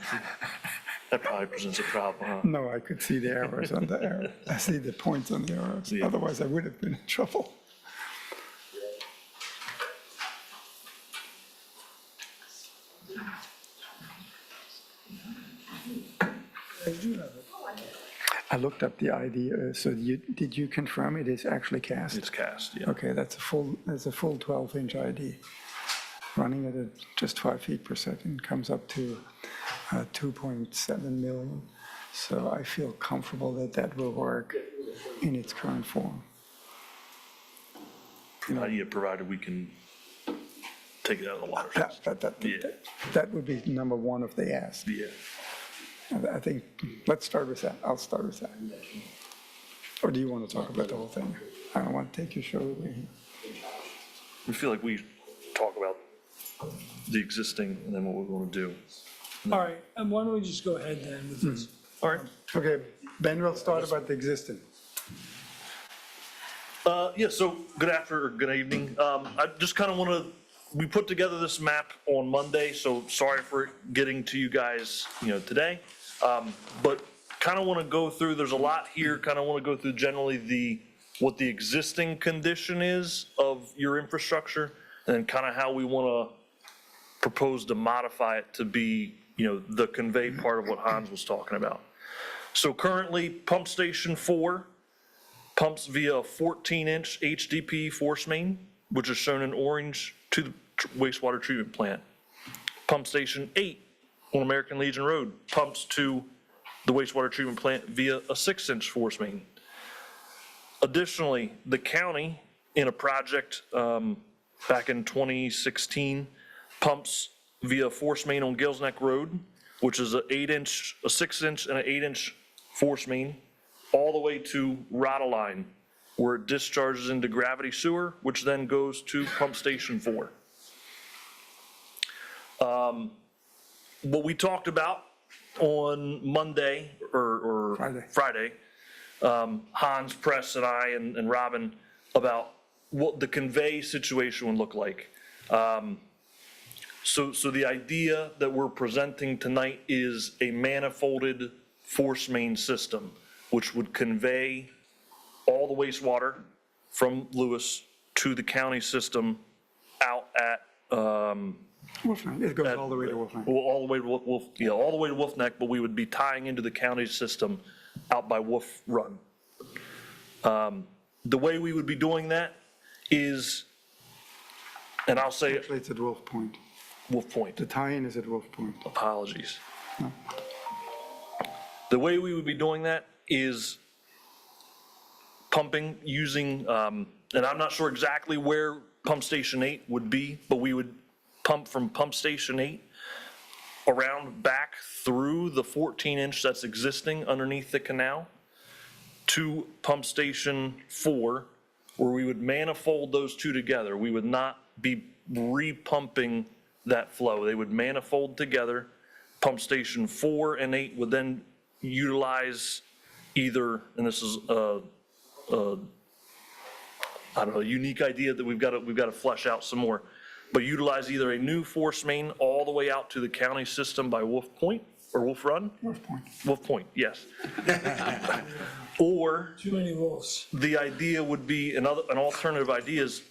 That probably presents a problem, huh? no, I could see the arrows on the arrow. I see the points on the arrows. Yeah. Otherwise, I would have been in trouble. I do have it. I looked up the ID, so did you confirm it is actually cast? It's cast, yeah. Okay, that's a full 12-inch ID. Running at just 5 feet per second comes up to 2.7 million. So I feel comfortable that that will work in its current form. Provided we can take it out of the water. Yeah. That would be number one if they ask. Yeah. I think, let's start with that. I'll start with that. Or do you want to talk about the whole thing? I don't want to take your show away. We feel like we talk about the existing and then what we're going to do. All right, and why don't we just go ahead then with this? All right. Okay, Ben will start about the existing. Yeah, so good evening. I just kind of want to, we put together this map on Monday, so sorry for getting to you guys, today. But kind of want to go through, there's a lot here, kind of want to go through generally what the existing condition is of your infrastructure, and then kind of how we want to propose to modify it to be, the convey part of what Hans was talking about. So currently, Pump Station 4 pumps via a 14-inch HDP force main, which is shown in orange, to the wastewater treatment plant. Pump Station 8 on American Legion Road pumps to the wastewater treatment plant via a 6-inch force main. Additionally, the county, in a project back in 2016, pumps via force main on Gills Neck Road, which is a 6-inch and an 8-inch force main, all the way to Rottaline, where it discharges into gravity sewer, which then goes to Pump Station 4. What we talked about on Monday or Friday, Hans, Press, and I, and Robin, about what the convey situation would look like. So the idea that we're presenting tonight is a manifolded force main system, which would convey all the wastewater from Lewes to the county system out at, Wolf Neck, it goes all the way to Wolf Neck. well, all the way to all the way to Wolf Neck, but we would be tying into the county system out by Wolf Run. The way we would be doing that is, and I'll say Actually, it's at Wolf Point. Wolf Point. The tie-in is at Wolf Point. Apologies. The way we would be doing that is pumping using, and I'm not sure exactly where Pump Station 8 would be, but we would pump from Pump Station 8 around back through the 14-inch that's existing underneath the canal to Pump Station 4, where we would manifold those two together. We would not be repumping that flow. They would manifold together. Pump Station 4 and 8 would then utilize either, and this is a unique idea that we've got to flesh out some more, but utilize either a new force main all the way out to the county system by Wolf Point or Wolf Run? Wolf Point. Wolf Point, yes. Or Too many wolves. the idea would be, an alternative idea is,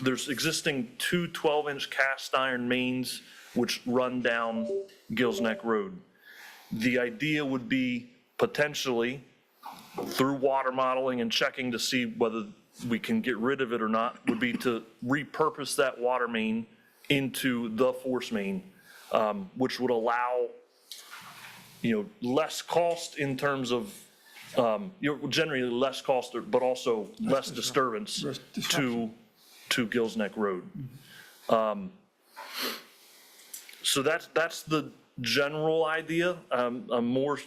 there's existing two 12-inch cast iron mains which run down Gills Neck Road. The idea would be potentially, through water modeling and checking to see whether we can get rid of it or not, would be to repurpose that water main into the force main which would allow, less cost in terms of, generally less cost, but also less disturbance to Gills Neck Road. So that's the general idea.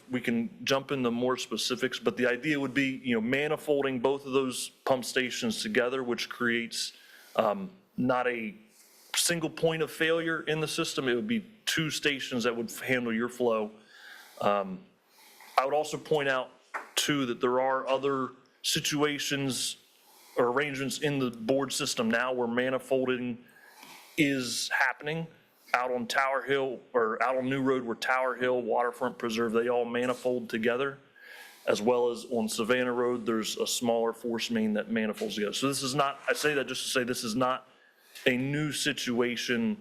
We can jump into more specifics, but the idea would be, manifolding both of those pump stations together, which creates not a single point of failure in the system. It would be two stations that would handle your flow. I would also point out too that there are other situations or arrangements in the board system now where manifolding is happening. Out on Tower Hill, or out on New Road where Tower Hill, Waterfront Preserve, they all manifold together, as well as on Savannah Road, there's a smaller force main that manifolds together. So this is not, I say that just to say this is not a new situation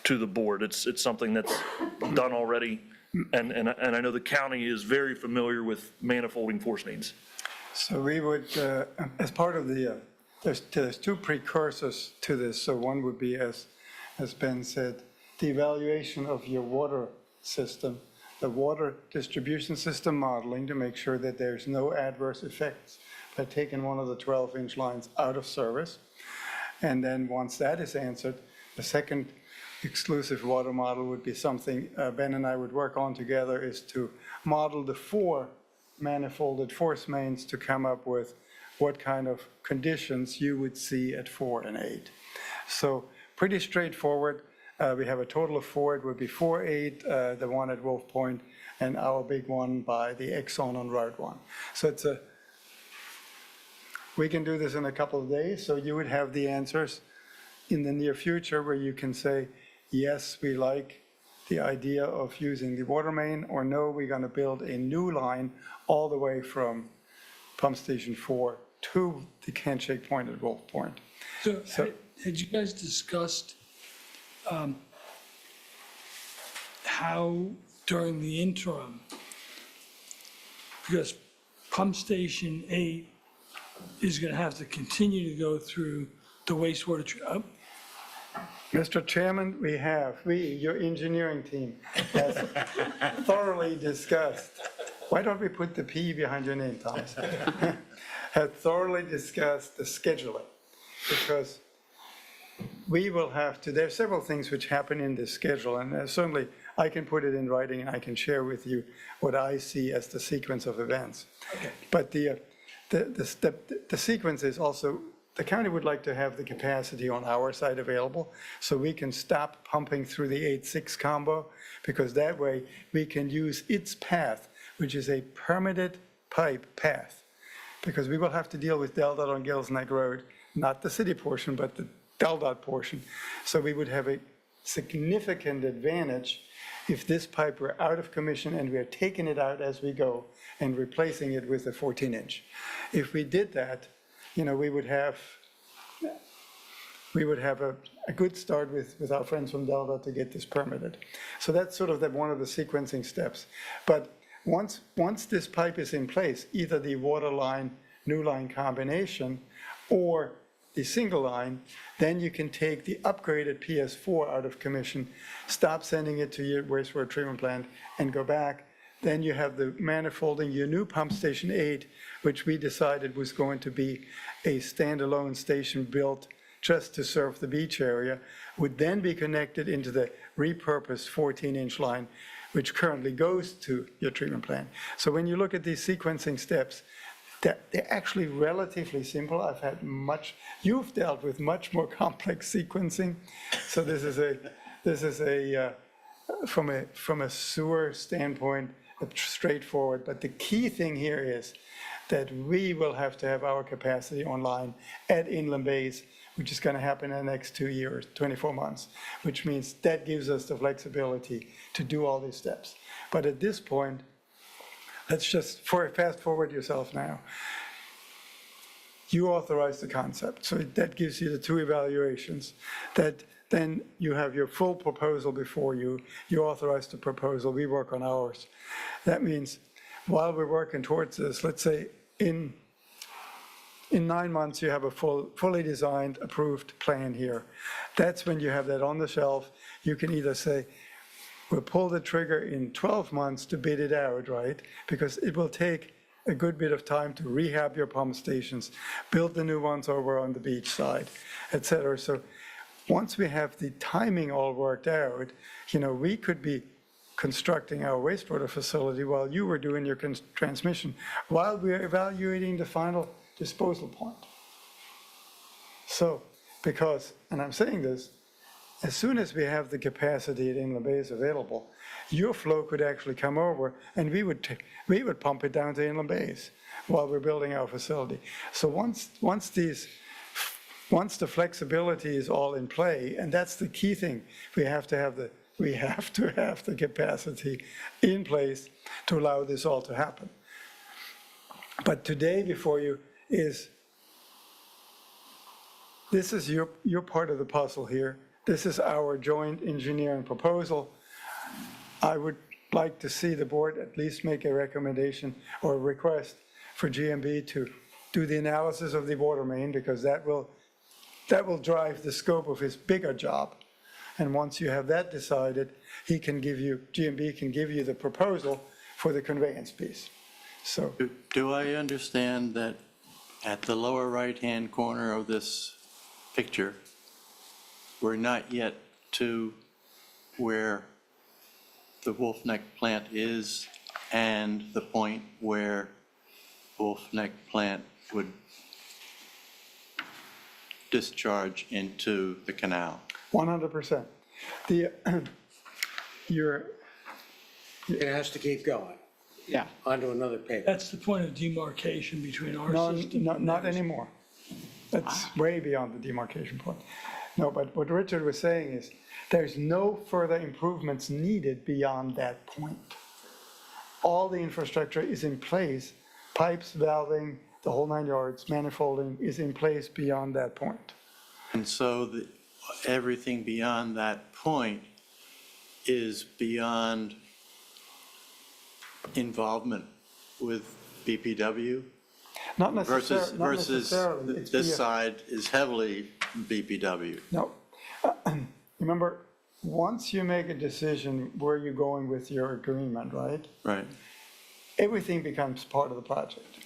to the board. It's something that's done already, and I know the county is very familiar with manifolding force mains. So we would, as part of the, there's two precursors to this. So one would be, as Ben said, the evaluation of your water system, the water distribution system modeling to make sure that there's no adverse effects by taking one of the 12-inch lines out of service. And then once that is answered, the second exclusive water model would be something Ben and I would work on together, is to model the 4 manifolded force mains to come up with what kind of conditions you would see at 4 and 8. So pretty straightforward. We have a total of 4. It would be 4, 8, the one at Wolf Point, and our big one by the Exxon on Route 1. So we can do this in a couple of days, so you would have the answers in the near future where you can say, yes, we like the idea of using the water main, or no, we're going to build a new line all the way from Pump Station 4 to the Handshake Point at Wolf Point. So had you guys discussed how during the interim, because Pump Station 8 is going to have to continue to go through the wastewater treatment? Mr. Chairman, your engineering team has thoroughly discussed, why don't we put the P behind your name, Thomas? Have thoroughly discussed the scheduling, because we will have to, there are several things which happen in this schedule, and certainly I can put it in writing and I can share with you what I see as the sequence of events. Okay. But the sequence is also, the county would like to have the capacity on our side available so we can stop pumping through the 8-6 combo, because that way we can use its path, which is a permitted pipe path. Because we will have to deal with DelDOT on Gills Neck Road, not the city portion, but the DelDOT portion. So we would have a significant advantage if this pipe were out of commission and we are taking it out as we go and replacing it with a 14-inch. If we did that, we would have a good start with our friends from DelDOT to get this permitted. So that's sort of one of the sequencing steps. But once this pipe is in place, either the water line, new line combination, or the single line, then you can take the upgraded PS4 out of commission, stop sending it to your wastewater treatment plant, and go back. Then you have the manifolding, your new Pump Station 8, which we decided was going to be a standalone station built just to serve the beach area, would then be connected into the repurposed 14-inch line, which currently goes to your treatment plant. So when you look at these sequencing steps, they're actually relatively simple. You've dealt with much more complex sequencing. So this is from a sewer standpoint, straightforward. But the key thing here is that we will have to have our capacity online at Inland Bays, which is going to happen in the next 2 years, 24 months, which means that gives us the flexibility to do all these steps. But at this point, let's just fast forward yourself now. You authorize the concept, so that gives you the 2 evaluations. That then you have your full proposal before you. You authorize the proposal, we work on ours. That means while we're working towards this, let's say in 9 months you have a fully designed, approved plan here. That's when you have that on the shelf. You can either say, we'll pull the trigger in 12 months to bid it out, right? Because it will take a good bit of time to rehab your pump stations, build the new ones over on the beach side, et cetera. So once we have the timing all worked out, we could be constructing our wastewater facility while you were doing your transmission, while we're evaluating the final disposal point. So, because, and I'm saying this, as soon as we have the capacity at Inland Bays available, your flow could actually come over and we would pump it down to Inland Bays while we're building our facility. So once the flexibility is all in play, and that's the key thing, we have to have the capacity in place to allow this all to happen. But today before you is, this is your part of the puzzle here. This is our joint engineering proposal. I would like to see the board at least make a recommendation or a request for GMB to do the analysis of the water main, because that will drive the scope of his bigger job. And once you have that decided, GMB can give you the proposal for the conveyance piece. So, Do I understand that at the lower right-hand corner of this picture, we're not yet to where the Wolf Neck plant is and the point where Wolf Neck plant would discharge into the canal? 100%. It has to keep going. Yeah. Onto another pavement. That's the point of demarcation between our system. Not anymore. That's way beyond the demarcation point. No, but what Richard was saying is there's no further improvements needed beyond that point. All the infrastructure is in place, pipes, valving, the whole 9 yards, manifolding is in place beyond that point. And so everything beyond that point is beyond involvement with BPW? Not Versus necessarily. this side is heavily BPW. No. Remember, once you make a decision where you're going with your agreement, right? Right. Everything becomes part of the project.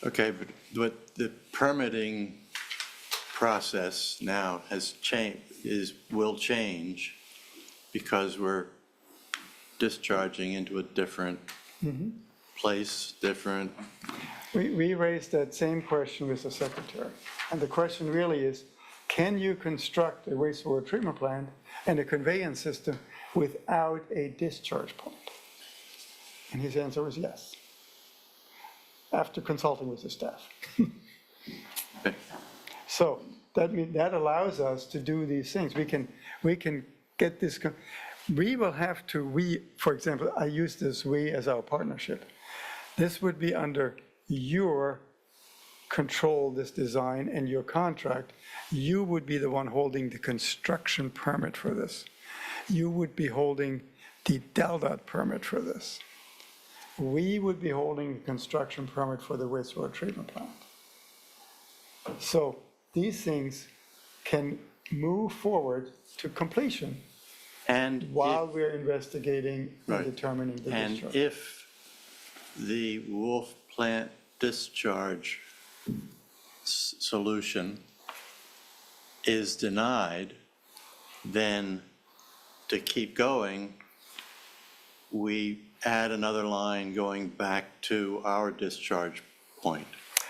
Okay, but the permitting process now has changed, will change because we're discharging into a different place, different. We raised that same question with the secretary. And the question really is, can you construct a wastewater treatment plant and a conveyance system without a discharge point? And his answer was yes, after consulting with the staff. Okay. So that allows us to do these things. We can get this. We will have to, for example, I use this we as our partnership. This would be under your control, this design, and your contract. You would be the one holding the construction permit for this. You would be holding the DELDOT permit for this. We would be holding the construction permit for the wastewater treatment plant. So these things can move forward to completion while we're investigating and determining the discharge. And if the Wolf plant discharge solution is denied, then to keep going, we add another line going back to our discharge point.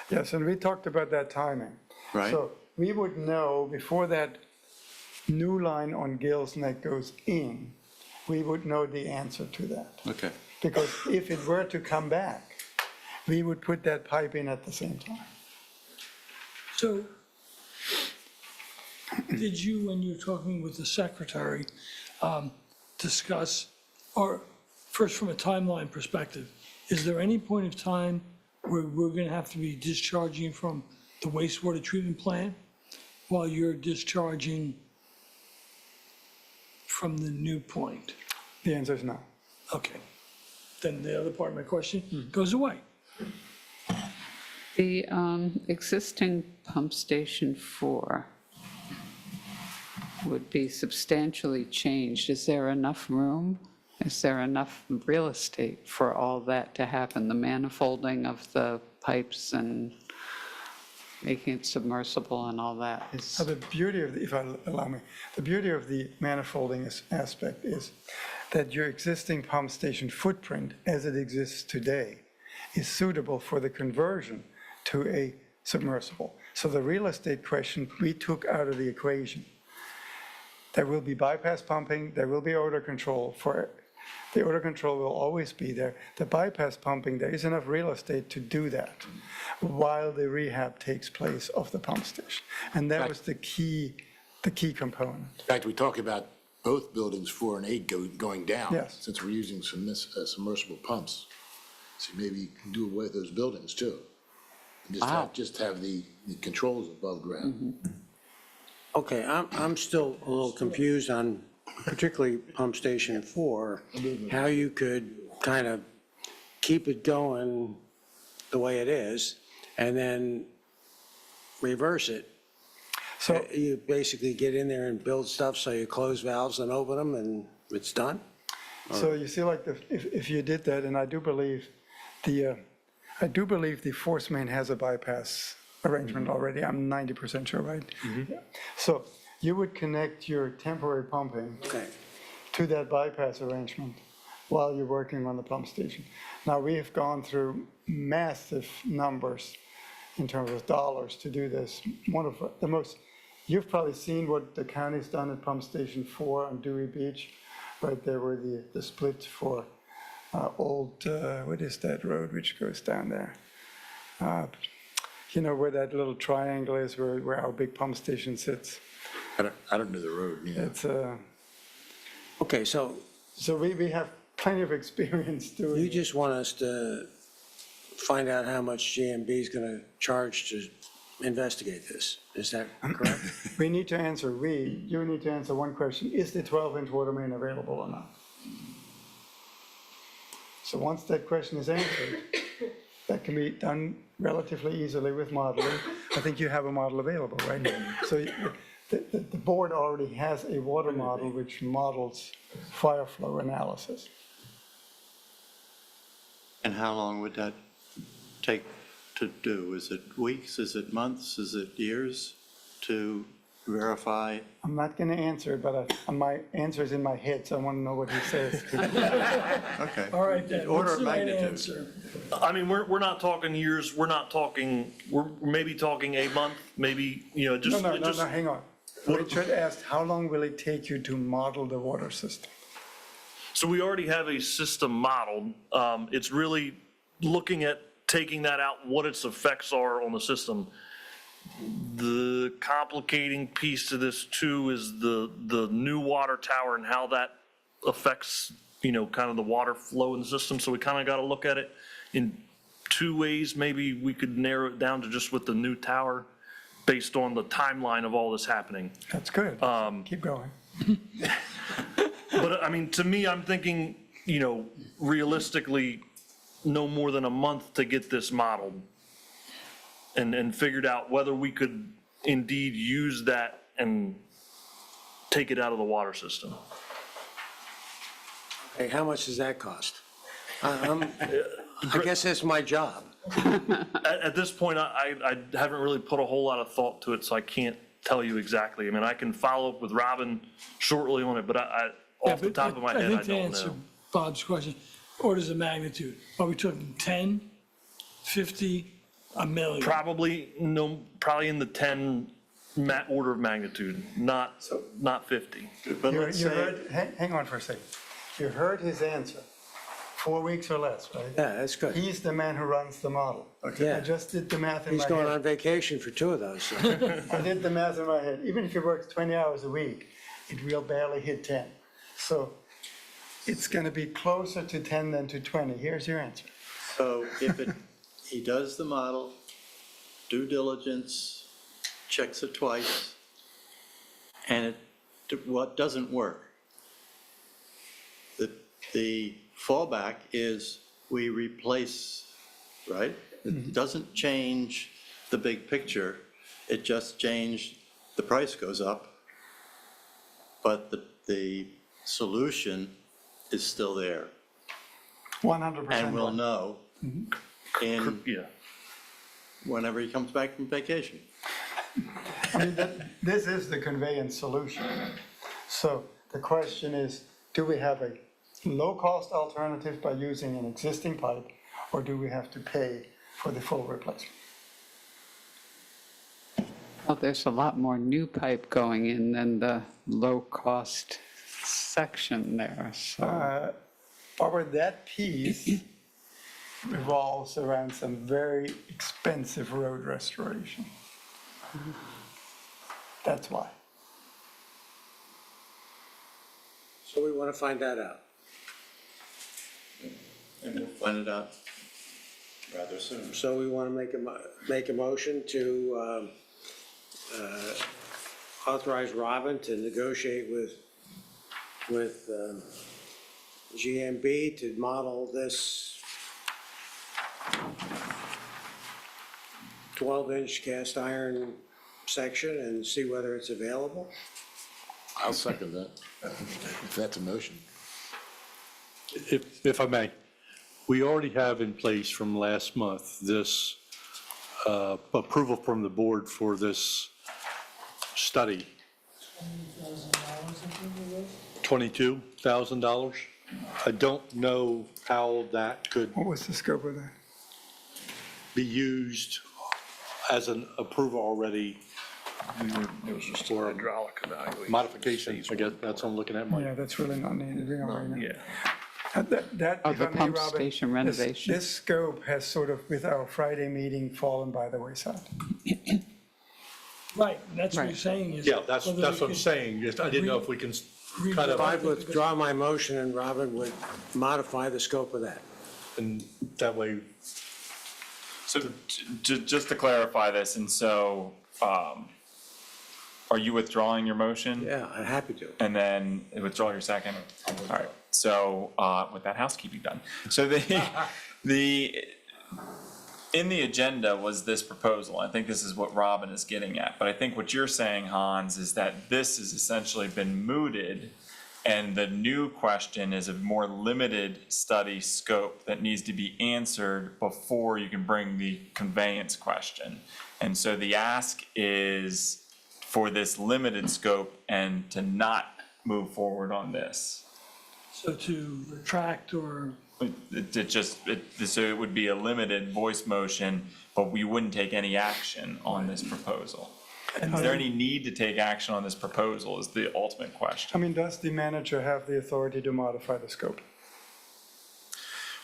Yes, and we talked about that timing. Right. So we would know before that new line on Gill's Neck goes in, we would know the answer to that. Okay. Because if it were to come back, we would put that pipe in at the same time. So did you, when you were talking with the secretary, discuss, or first from a timeline perspective, is there any point of time where we're going to have to be discharging from the wastewater treatment plant while you're discharging from the new point? The answer is no. Okay. Then the other part of my question goes away. The existing pump station 4, would be substantially changed. Is there enough room? Is there enough real estate for all that to happen? The manifolding of the pipes and making it submersible and all that is. So the beauty of, if I allow me, the beauty of the manifolding aspect is that your existing pump station footprint, as it exists today, is suitable for the conversion to a submersible. So the real estate question we took out of the equation. There will be bypass pumping, there will be odor control. The odor control will always be there. The bypass pumping, there is enough real estate to do that while the rehab takes place of the pump station. And that was the key component. In fact, we talk about both buildings 4 and 8 going down. Yes. Since we're using some submersible pumps. So maybe you can do away with those buildings too. And just have the controls above ground. Okay, I'm still a little confused on particularly Pump Station 4, how you could kind of keep it going the way it is and then reverse it. So You basically get in there and build stuff so you close valves and open them and it's done? So you see, like, if you did that, and I do believe the force main has a bypass arrangement already, I'm 90% sure, right? Yeah. So you would connect your temporary pumping to that bypass arrangement while you're working on the pump station. Now, we have gone through massive numbers in terms of dollars to do this. One of the most, you've probably seen what the county's done at Pump Station 4 on Dewey Beach, right there where the split for old, what is that road which goes down there? You know where that little triangle is where our big pump station sits? I don't know the road, yeah. It's, Okay, so so we have plenty of experience doing you it. just want us to find out how much GMB is going to charge to investigate this. Is that correct? You need to answer one question: is the 12-inch water main available or not? So once that question is answered, that can be done relatively easily with modeling. I think you have a model available, right? So the board already has a water model which models fire flow analysis. And how long would that take to do? Is it weeks? Is it months? Is it years to verify? I'm not going to answer it, but my answer is in my head, so I want to know what he says. Okay. All right, then, Order what's of the right magnitude. answer? I mean, we're not talking years, we're maybe talking a month, maybe, just. No, hang on. Richard asked, how long will it take you to model the water system? So we already have a system modeled. It's really looking at taking that out, what its effects are on the system. The complicating piece to this too is the new water tower and how that affects, kind of the water flow in the system. So we kind of got to look at it in two ways. Maybe we could narrow it down to just with the new tower based on the timeline of all this happening. That's good. Keep going. But I mean, to me, I'm thinking, realistically, no more than a month to get this modeled and figured out whether we could indeed use that and take it out of the water system. Hey, how much does that cost? I guess that's my job. At this point, I haven't really put a whole lot of thought to it, so I can't tell you exactly. I mean, I can follow up with Robin shortly on it, but off the top of my head, I think to don't answer know. Bob's question, orders of magnitude, are we talking 10, 50, a million? Probably in the 10 order of magnitude, not 50. But You let's say, heard, hang on for a second. You heard his answer. 4 weeks or less, right? Yeah, that's good. He's the man who runs the model. Yeah. I just did the math in He's my going head. on vacation for 2 of those. So. I did the math in my head. Even if he works 20 hours a week, it will barely hit 10. So it's going to be closer to 10 than to 20. Here's your answer. so if he does the model, due diligence, checks it twice, and what doesn't work? The fallback is we replace, right? It doesn't change the big picture. It just changed, the price goes up but the solution is still there. 100% And we'll right. know in Yeah. whenever he comes back from vacation. I mean, this is the conveyance solution. So the question is, do we have a low-cost alternative by using an existing pipe, or do we have to pay for the full replacement? Well, there's a lot more new pipe going in than the low-cost section there, so. Barbara, that piece revolves around some very expensive road restoration. That's why. So we want to find that out. And we'll find it out rather soon. So we want to make a motion to authorize Robin to negotiate with GMB to model this 12-inch cast iron section and see whether it's available. I'll second that, if that's a motion. If I may, we already have in place from last month this approval from the board for this study. $22,000. I don't know how that could What was the scope of that? be used as an approval already It was just a hydraulic evaluation. modification. I guess that's what I'm looking at, Mike. Yeah, that's really not needed, we already know. Yeah. That, Oh, if the I may, pump Robin, station this- renovation. This scope has sort of, with our Friday meeting, fallen by the wayside. Right, that's what Right. you're saying is. Yeah, that's whether what we I'm could- saying. Just I didn't know if we can kind of, I withdraw my motion and Robin would modify the scope of that. and that way, So just to clarify this, and so, are you withdrawing your motion? Yeah, I'm happy to. And then withdraw your second? All right, so, with that housekeeping done. So in the agenda was this proposal. I think this is what Robin is getting at. But I think what you're saying, Hans, is that this has essentially been mooted, and the new question is a more limited study scope that needs to be answered before you can bring the conveyance question. And so the ask is for this limited scope and to not move forward on this. So to retract or, So it would be a limited voice motion, but we wouldn't take any action on this proposal. Is there any need to take action on this proposal is the ultimate I question. mean, does the manager have the authority to modify the scope?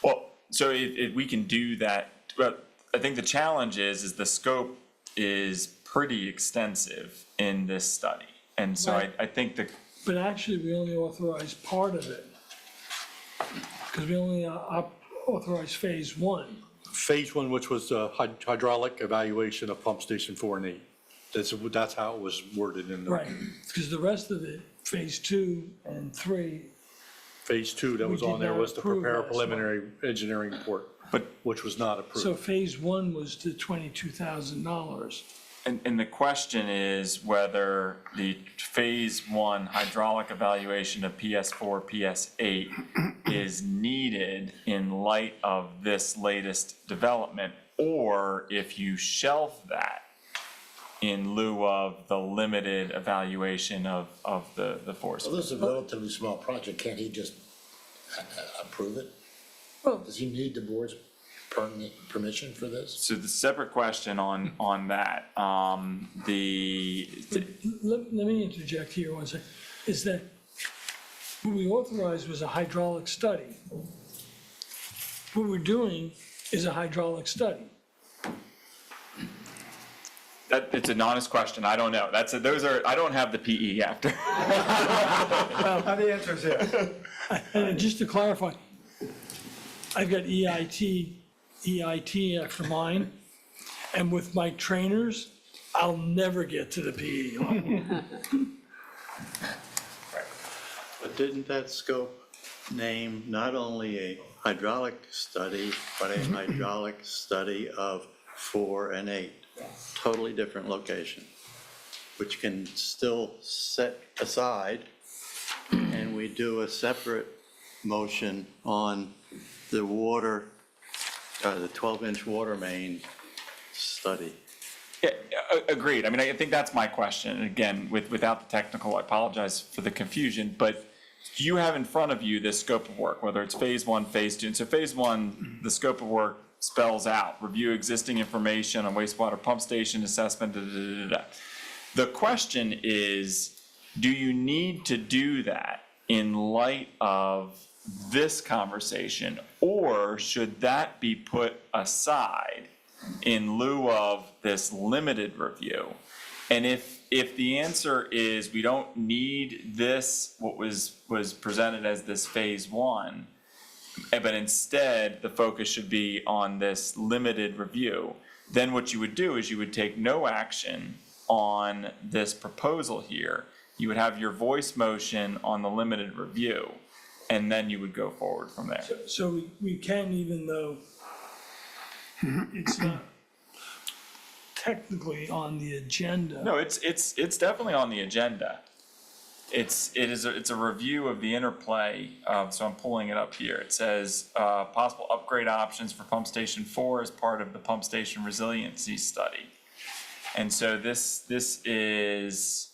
Well, so if we can do that, but I think the challenge is the scope is pretty extensive in this study. And so Right. I think the, but actually, we only authorized part of it. Because we only authorized phase one. phase one, which was the hydraulic evaluation of pump station 4 and 8. That's how it was worded in the. Right, because the rest of it, phase two and three, Phase two that We was did on there not was to approve prepare a last month. preliminary engineering report, which was not approved. so phase one was the $22,000. and the question is whether the phase one hydraulic evaluation of PS4, PS8 is needed in light of this latest development, or if you shelf that in lieu of the limited evaluation of the force. Well, this is a relatively small project, can't he just approve it? Well- Does he need the board's permission for this? So the separate question on that, Let me interject here one second, is that what we authorized was a hydraulic study. What we're doing is a hydraulic study. that, it's an honest question, I don't know, I don't have the PE after. The answer is yes. And just to clarify, I've got EIT after mine, and with my trainers, I'll never get to the PE level. But didn't that scope name not only a hydraulic study, but a hydraulic study of 4 and 8? Totally different location, which can still set aside and we do a separate motion on the water, the 12-inch water main study. Yeah, agreed. I mean, I think that's my question. And again, without the technical, I apologize for the confusion, but you have in front of you this scope of work, whether it's phase 1, phase 2. And so phase 1, the scope of work spells out, review existing information on wastewater pump station assessment, da, da, da, da. The question is, do you need to do that in light of this conversation, or should that be put aside in lieu of this limited review? And if the answer is we don't need this, what was presented as this phase 1, but instead the focus should be on this limited review, then what you would do is you would take no action on this proposal here. You would have your voice motion on the limited review, and then you would go forward from there. So we can, even though it's not technically on the agenda. No, it's definitely on the agenda. It's a review of the interplay of, so I'm pulling it up here. It says possible upgrade options for Pump Station 4 as part of the Pump Station Resiliency Study. And so this is,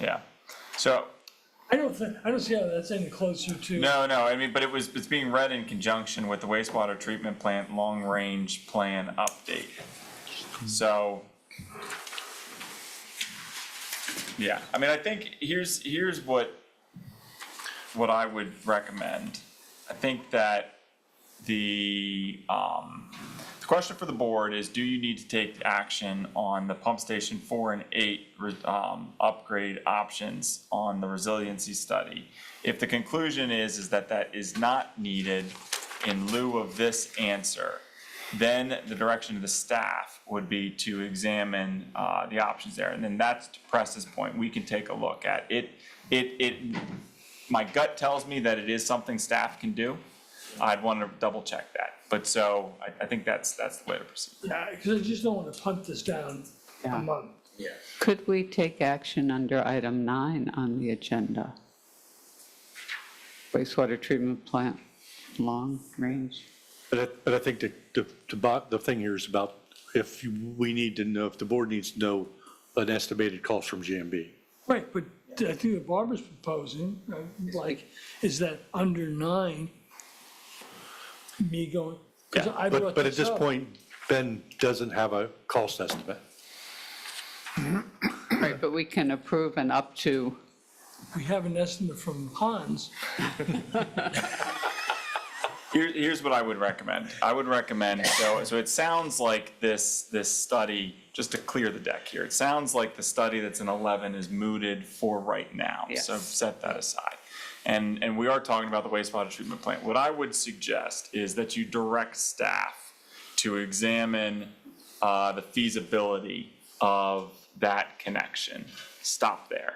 yeah. So I don't see how that's any closer to. no, I mean, but it's being read in conjunction with the wastewater treatment plant long-range plan update. So, yeah, I mean, I think here's what I would recommend. I think that the question for the board is, do you need to take action on the Pump Station 4 and 8 upgrade options on the resiliency study? If the conclusion is that is not needed in lieu of this answer, then the direction of the staff would be to examine the options there. And then that's, to Preston's point, we can take a look at it. My gut tells me that it is something staff can do. I'd want to double check that. But so I think that's the way to proceed. Yeah, because I just don't want to punt this down a month. Yeah. Could we take action under item 9 on the agenda? Wastewater treatment plant, long range. But I think the thing here is about if we need to know, if the board needs to know an estimated cost from GMB. Right, but I think what Barbara's proposing, is that under 9, me going, because I brought But at this up. point, Ben doesn't have a cost estimate. Right, but we can approve an up to. We have an estimate from Hans. Here's what I would recommend. I would recommend, so it sounds like this study, just to clear the deck here, it sounds like the study that's in 11 is mooted for right now. Yes. So set that aside. And we are talking about the wastewater treatment plant. What I would suggest is that you direct staff to examine the feasibility of that connection. Stop there.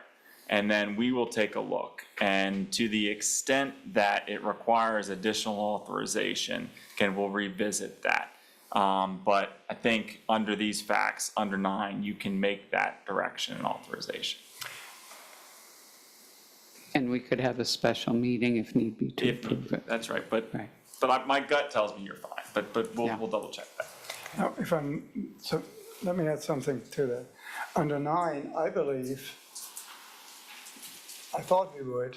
And then we will take a look. And to the extent that it requires additional authorization, we'll revisit that. But I think under these facts, under 9, you can make that direction and authorization. And we could have a special meeting if need be to approve it. That's right, but Right. my gut tells me you're fine, but Yeah. we'll double check that. Now, so let me add something to that. Under 9, I thought we would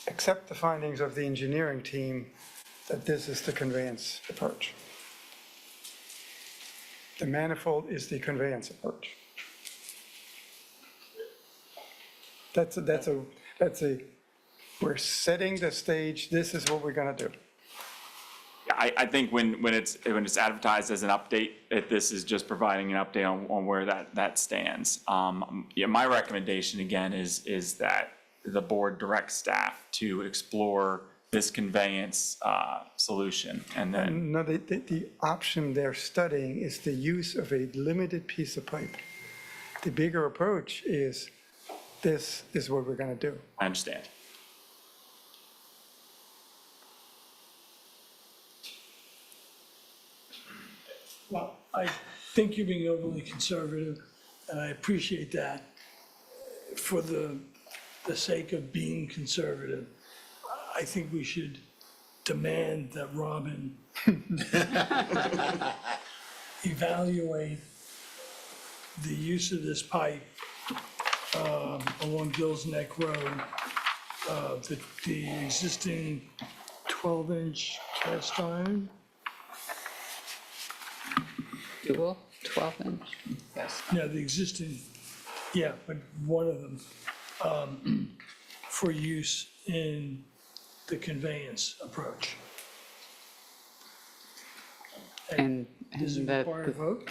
accept the findings of the engineering team that this is the conveyance approach. The manifold is the conveyance approach. We're setting the stage, this is what we're gonna do. Yeah, I think when it's advertised as an update, this is just providing an update on where that stands. Yeah, my recommendation again is that the board directs staff to explore this conveyance solution, and then. No, the option they're studying is the use of a limited piece of pipe. The bigger approach is, this is what we're gonna do. I understand. Well, I think you're being overly conservative. and I appreciate that, for the sake of being conservative, I think we should demand that Robin evaluate the use of this pipe along Gill's Neck Road, the existing 12-inch cast iron. Dual 12-inch. No, the existing, yeah, but one of them, for use in the conveyance approach. And Does it that, require a vote?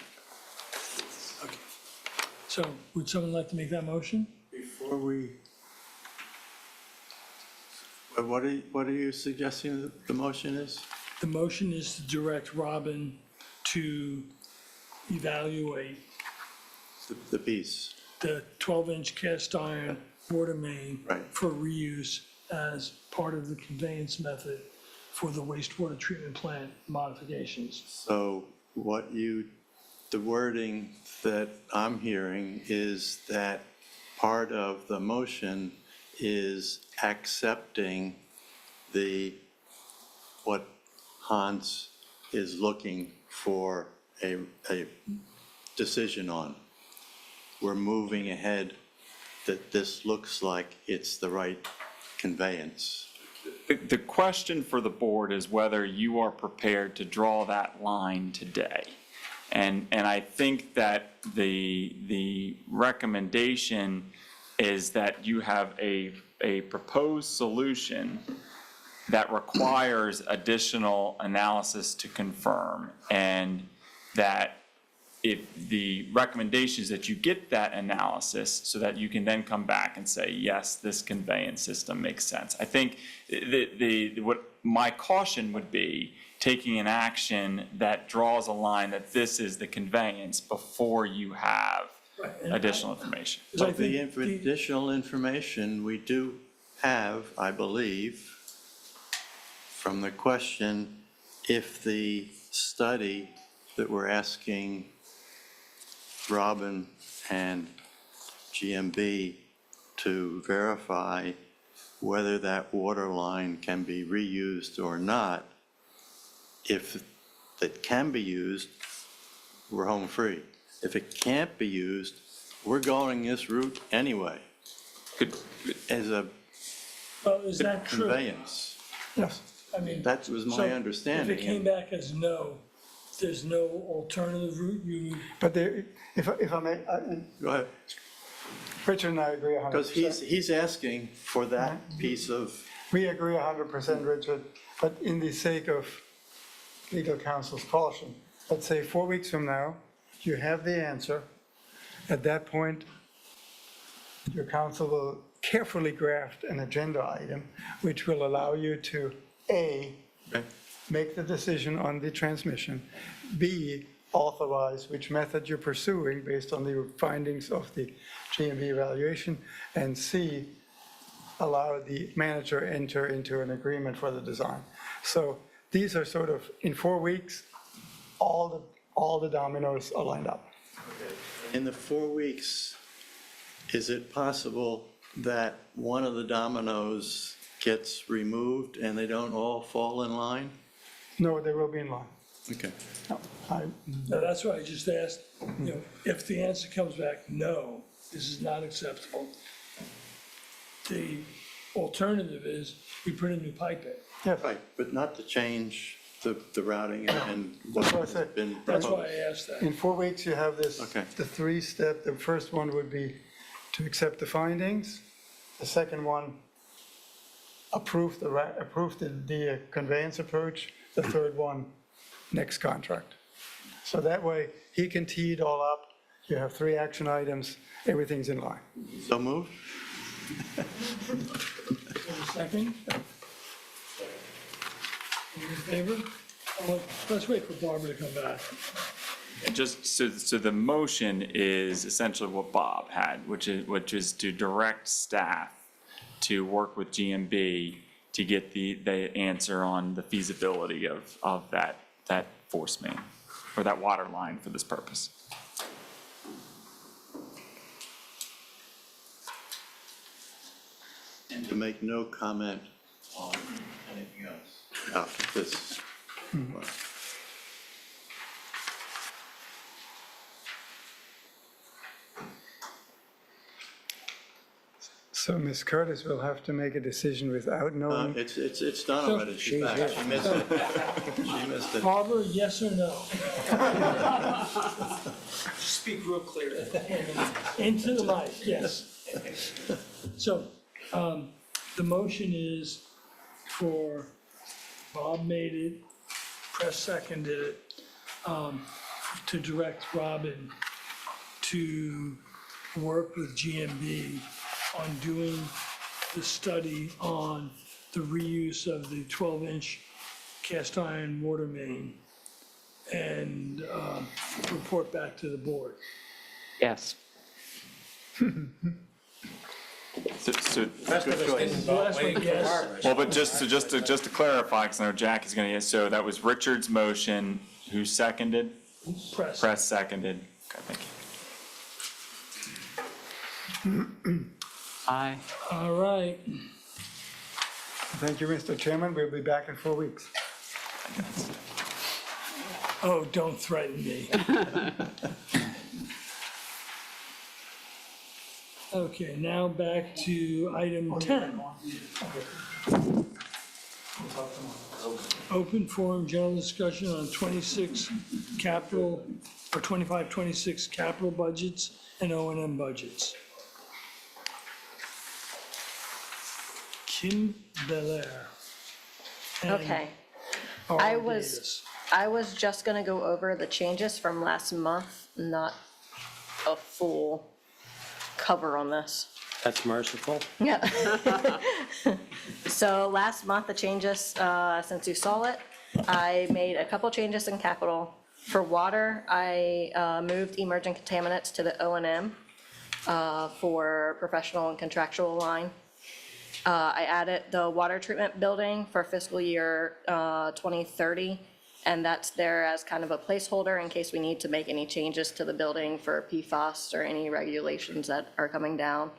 Okay. So would someone like to make that motion? Before we, what are you suggesting the motion is? The motion is to direct Robin to evaluate The piece, the 12-inch cast iron water main Right. for reuse as part of the conveyance method for the wastewater treatment plant modifications. so the wording that I'm hearing is that part of the motion is accepting what Hans is looking for a decision on. We're moving ahead, that this looks like it's the right conveyance. The question for the board is whether you are prepared to draw that line today. And I think that the recommendation is that you have a proposed solution that requires additional analysis to confirm, and that if the recommendation is that you get that analysis so that you can then come back and say, yes, this conveyance system makes sense. I think what my caution would be taking an action that draws a line that this is the conveyance before you have additional information. But the additional information we do have, I believe, from the question, if the study that we're asking Robin and GMB to verify whether that water line can be reused or not, if it can be used, we're home free. If it can't be used, we're going this route anyway, as a Well, is that true? conveyance. Yes. I mean. That was so my understanding. If it came back as no, there's no alternative route, you would. But there, if I may, Go ahead. Richard and I agree 100%. Because he's asking for that piece of, We agree 100%, Richard, but in the sake of legal counsel's caution, let's say 4 weeks from now, you have the answer. At that point, your counsel will carefully draft an agenda item, which will allow you to, A, make the decision on the transmission, B, authorize which method you're pursuing based on the findings of the GMB evaluation, and C, allow the manager enter into an agreement for the design. So these are sort of, in 4 weeks, all the dominoes are lined up. in the 4 weeks, is it possible that one of the dominoes gets removed and they don't all fall in line? No, they will be in line. Okay. No, No, that's why I just asked, you know, if the answer comes back, no, this is not acceptable. The alternative is we put a new pipe in. Yes, Right, but not to change the routing and That's what I what's said. been That's why proposed. I asked that. in 4 weeks, you have this, Okay. the 3-step. The first one would be to accept the findings. The second one, approve the conveyance approach. The third one, next contract. So that way, he can tee it all up. You have 3 action items, everything's in line. So moved? Second? All in favor? Well, let's wait for Barbara to come back. And just, so the motion is essentially what Bob had, which is to direct staff to work with GMB to get the answer on the feasibility of that force main, or that water line for this purpose. to make no comment on anything else. This. So Ms. Curtis will have to make a decision without knowing. It's done already. She's back. She missed it. She missed it. Barbara, yes or no? Speak real clearly. Into the mic, yes. So, the motion is for, Bob made it, Press seconded it, to direct Robin to work with GMB on doing the study on the reuse of the 12-inch cast iron water main and report back to the board. Yes. So, Good choice. The last one, yes. well, but just to clarify, because I know Jack is going to, so that was Richard's motion, who seconded? Press. Press seconded. Okay, thank you. Aye. All right. Thank you, Mr. Chairman. We'll be back in 4 weeks. Oh, don't threaten me. Okay, now back to item 10. Open forum, general discussion on 26 capital, or 25, 26 capital budgets and O&M budgets. Kim Belair. and Okay. Carl I Davis. was just gonna go over the changes from last month, not a full cover on this. That's merciful. Yeah. So last month, the changes, since you saw it, I made a couple changes in capital. For water, I moved emerging contaminants to the O&M for professional and contractual line. I added the water treatment building for fiscal year 2030, and that's there as kind of a placeholder in case we need to make any changes to the building for PFAS or any regulations that are coming down.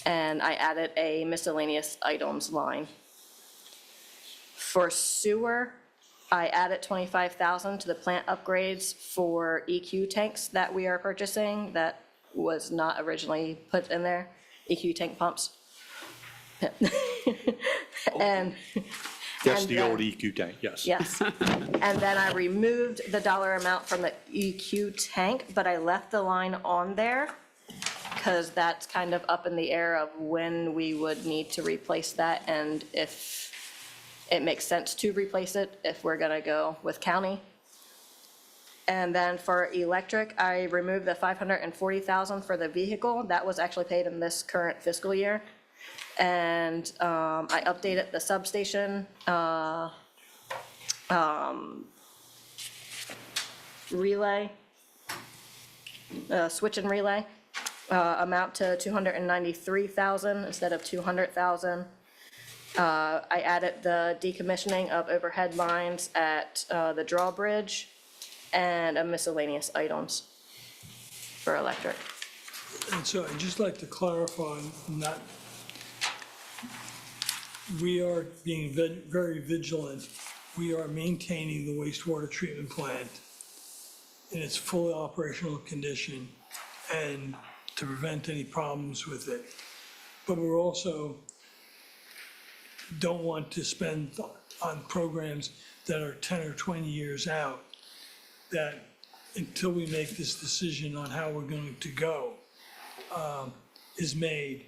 And I added a miscellaneous items line. For sewer, I added 25,000 to the plant upgrades for EQ tanks that we are purchasing that was not originally put in there, EQ tank pumps. And That's and the then- old EQ tank, yes. Yes. And then I removed the dollar amount from the EQ tank, but I left the line on there because that's kind of up in the air of when we would need to replace that and if it makes sense to replace it if we're gonna go with county. And then for electric, I removed the 540,000 for the vehicle. That was actually paid in this current fiscal year. And I updated the substation relay, switch and relay, amount to 293,000 instead of 200,000. I added the decommissioning of overhead lines at the drawbridge and a miscellaneous items for electric. And so I'd just like to clarify, not, we are being very vigilant. We are maintaining the wastewater treatment plant in its full operational condition and to prevent any problems with it. But we're also don't want to spend on programs that are 10 or 20 years out, that until we make this decision on how we're going to go, is made,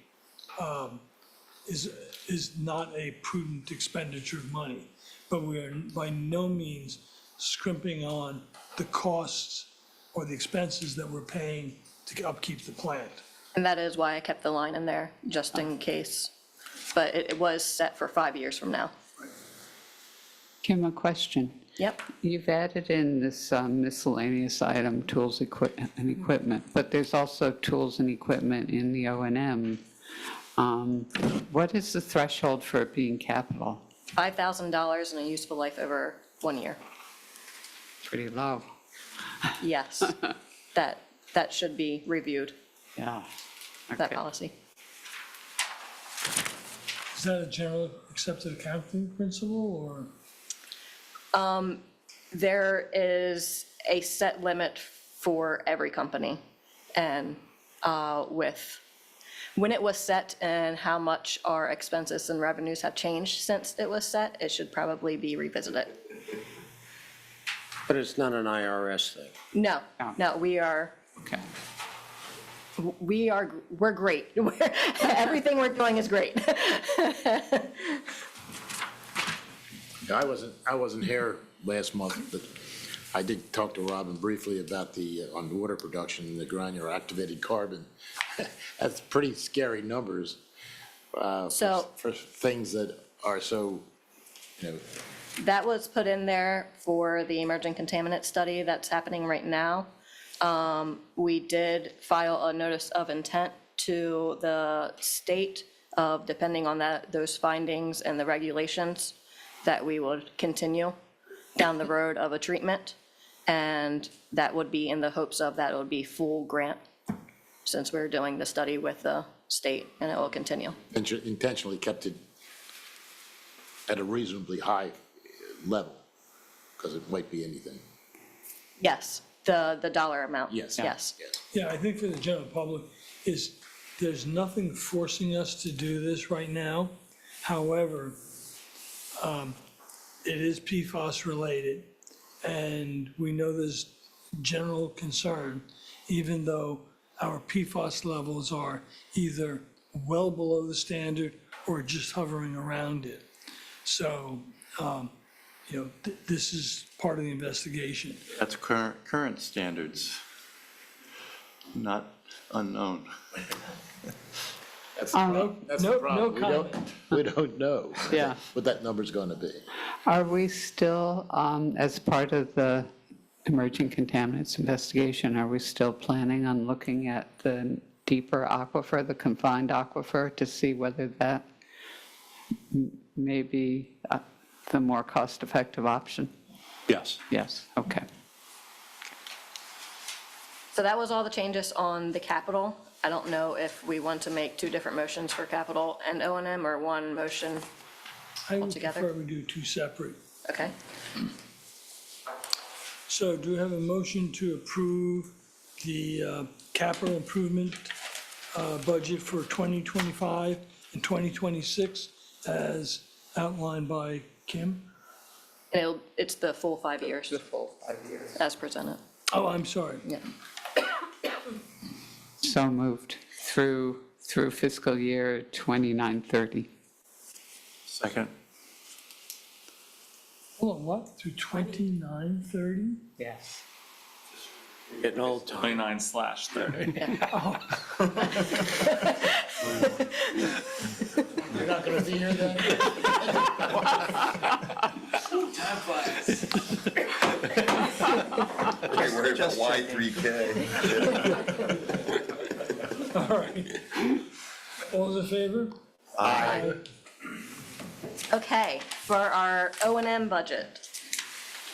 is not a prudent expenditure of money. But we are by no means scrimping on the costs or the expenses that we're paying to upkeep the plant. And that is why I kept the line in there, just in case. But it was set for 5 years from now. Kim, a question. Yep. You've added in this miscellaneous item, tools and equipment, but there's also tools and equipment in the O&M. What is the threshold for it being capital? $5,000 and a useful life over 1 year. Pretty low. Yes, that should be reviewed, Yeah. that Okay. policy. Is that a general accepted accounting principle, or? There is a set limit for every company, and when it was set and how much our expenses and revenues have changed since it was set, it should probably be revisited. But it's not an IRS thing. No, we are, Okay. we're great. Everything we're doing is great. I wasn't here last month, but I did talk to Robin briefly about the, on water production, and the granular activated carbon. That's pretty scary numbers. So- For things that are so, That was put in there for the emerging contaminant study that's happening right now. We did file a notice of intent to the state of, depending on those findings and the regulations, that we would continue down the road of a treatment. And that would be in the hopes of that it would be full grant, since we're doing the study with the state, and it will continue. intentionally kept it at a reasonably high level, because it might be anything. Yes, the dollar amount. Yes. Yes. Yeah, I think for the general public is, there's nothing forcing us to do this right now. However, it is PFAS related, and we know there's general concern, even though our PFAS levels are either well below the standard or just hovering around it. So, this is part of the investigation. That's current standards, not unknown. That's No the problem. comment. We don't know. Yeah. What that number's gonna be. Are we still, as part of the emerging contaminants investigation, are we still planning on looking at the deeper aquifer, the confined aquifer, to see whether that may be the more cost-effective option? Yes. Yes, okay. So that was all the changes on the capital. I don't know if we want to make two different motions for capital and O&M, or one motion. I would Altogether? prefer we do two separate. Okay. So do we have a motion to approve the capital improvement budget for 2025 and 2026 as outlined by Kim? And it's the full 5 years. The full 5 years. As presented. Oh, I'm sorry. Yeah. So moved through fiscal year 29-30. Second, Hold on, what, through 2930? Yes. Getting old, Tom. 29/30. You're not gonna be here then? Time flies. Can't worry about Y3K. All right. All those in favor? Aye. Okay, for our O&M budget,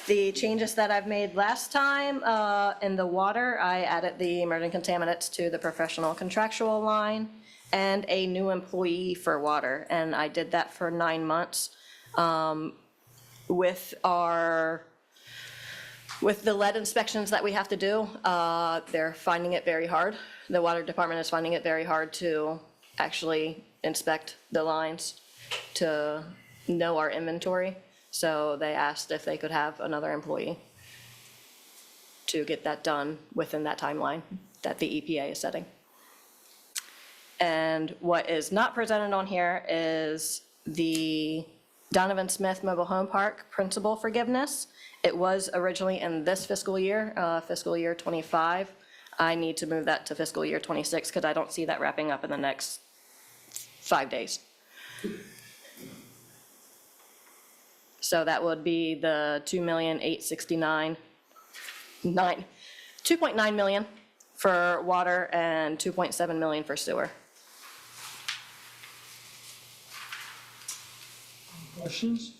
the changes that I've made last time in the water, I added the emerging contaminants to the professional contractual line and a new employee for water, and I did that for 9 months. With the lead inspections that we have to do, they're finding it very hard. The water department is finding it very hard to actually inspect the lines to know our inventory. So they asked if they could have another employee to get that done within that timeline that the EPA is setting. And what is not presented on here is the Donovan Smith Mobile Home Park principal forgiveness. It was originally in this fiscal year 25. I need to move that to fiscal year 26 because I don't see that wrapping up in the next 5 days. So that would be the 2.9 million for water and 2.7 million for sewer. Questions?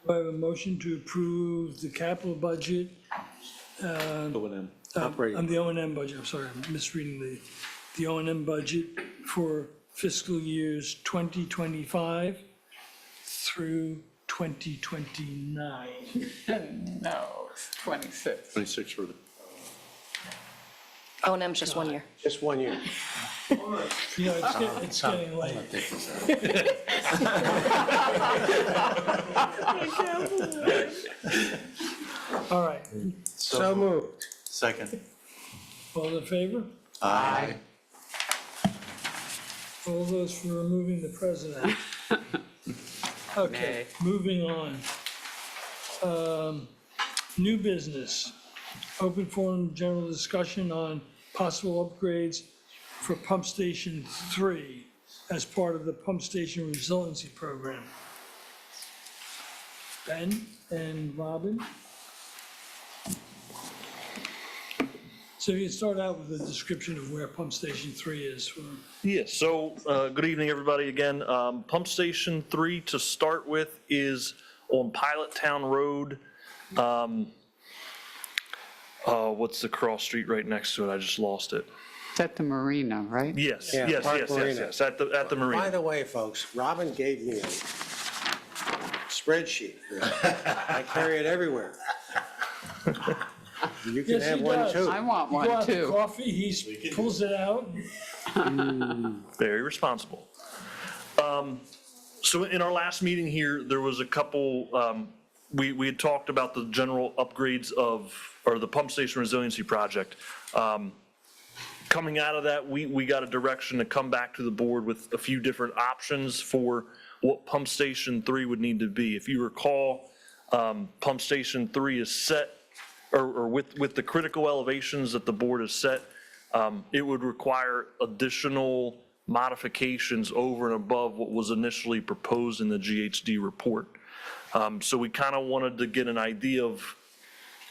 Do I have a motion to approve the capital budget? O&M. Operating. On the O&M budget, I'm sorry, I'm misreading the O&M budget for fiscal years 2025 through 2029. No, it's 26. 26 for the, O&M's just 1 year. Just 1 year. You know, it's getting late. All right, So moved. Second. all in favor? Aye. All those for removing the president? Okay, moving on. New business, open forum, general discussion on possible upgrades for Pump Station 3 as part of the Pump Station Resiliency Program. Ben and Robin? So you can start out with a description of where Pump Station 3 is for. Yes, so, good evening, everybody, again. Pump Station 3, to start with, is on Pilot Town Road. What's the cross street right next to it? I just lost it. It's at the marina, right? Yes, Yeah, yes, Park yes, Marina. yes, yes, at the By marina. the way, folks, Robin gave me a spreadsheet. I carry it everywhere. You can Yes, have he one does. too. I want You go one out to too. coffee, he pulls it out. Very responsible. So in our last meeting here, there was a couple, we had talked about the general upgrades or the Pump Station Resiliency Project. Coming out of that, we got a direction to come back to the board with a few different options for what Pump Station 3 would need to be. If you recall, Pump Station 3 is set, or with the critical elevations that the board has set, it would require additional modifications over and above what was initially proposed in the GHD report. So we kind of wanted to get an idea of,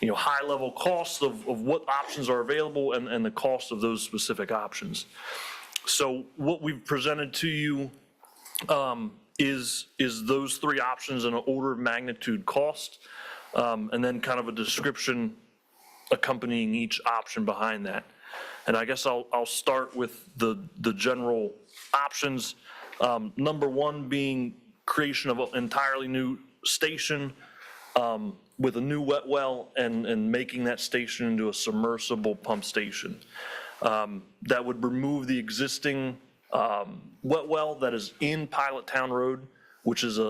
high-level costs of what options are available and the cost of those specific options. So what we've presented to you is those three options in an order of magnitude cost, and then kind of a description accompanying each option behind that. And I guess I'll start with the general options. Number one being creation of an entirely new station with a new wet well and making that station into a submersible pump station. That would remove the existing wet well that is in Pilot Town Road, which is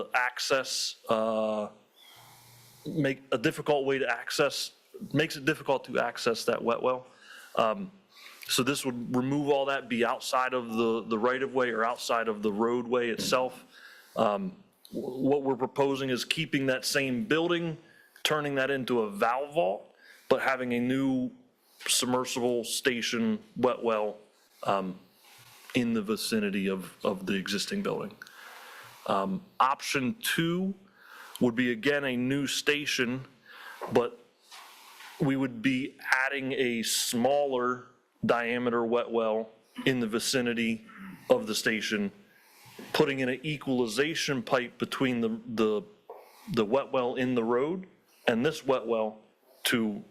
makes it difficult to access that wet well. So this would remove all that, be outside of the right-of-way or outside of the roadway itself. What we're proposing is keeping that same building, turning that into a valve vault, but having a new submersible station wet well in the vicinity of the existing building. Option two would be, again, a new station, but we would be adding a smaller diameter wet well in the vicinity of the station, putting in an equalization pipe between the wet well in the road and this wet well to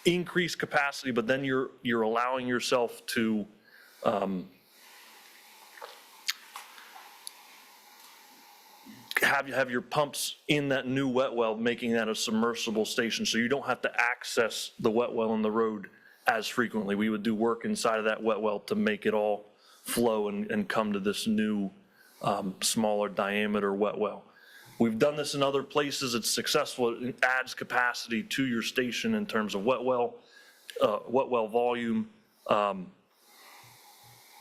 increase capacity, but then you're allowing yourself to have your pumps in that new wet well, making that a submersible station, so you don't have to access the wet well in the road as frequently. We would do work inside of that wet well to make it all flow and come to this new smaller diameter wet well. We've done this in other places. It's successful. It adds capacity to your station in terms of wet well volume.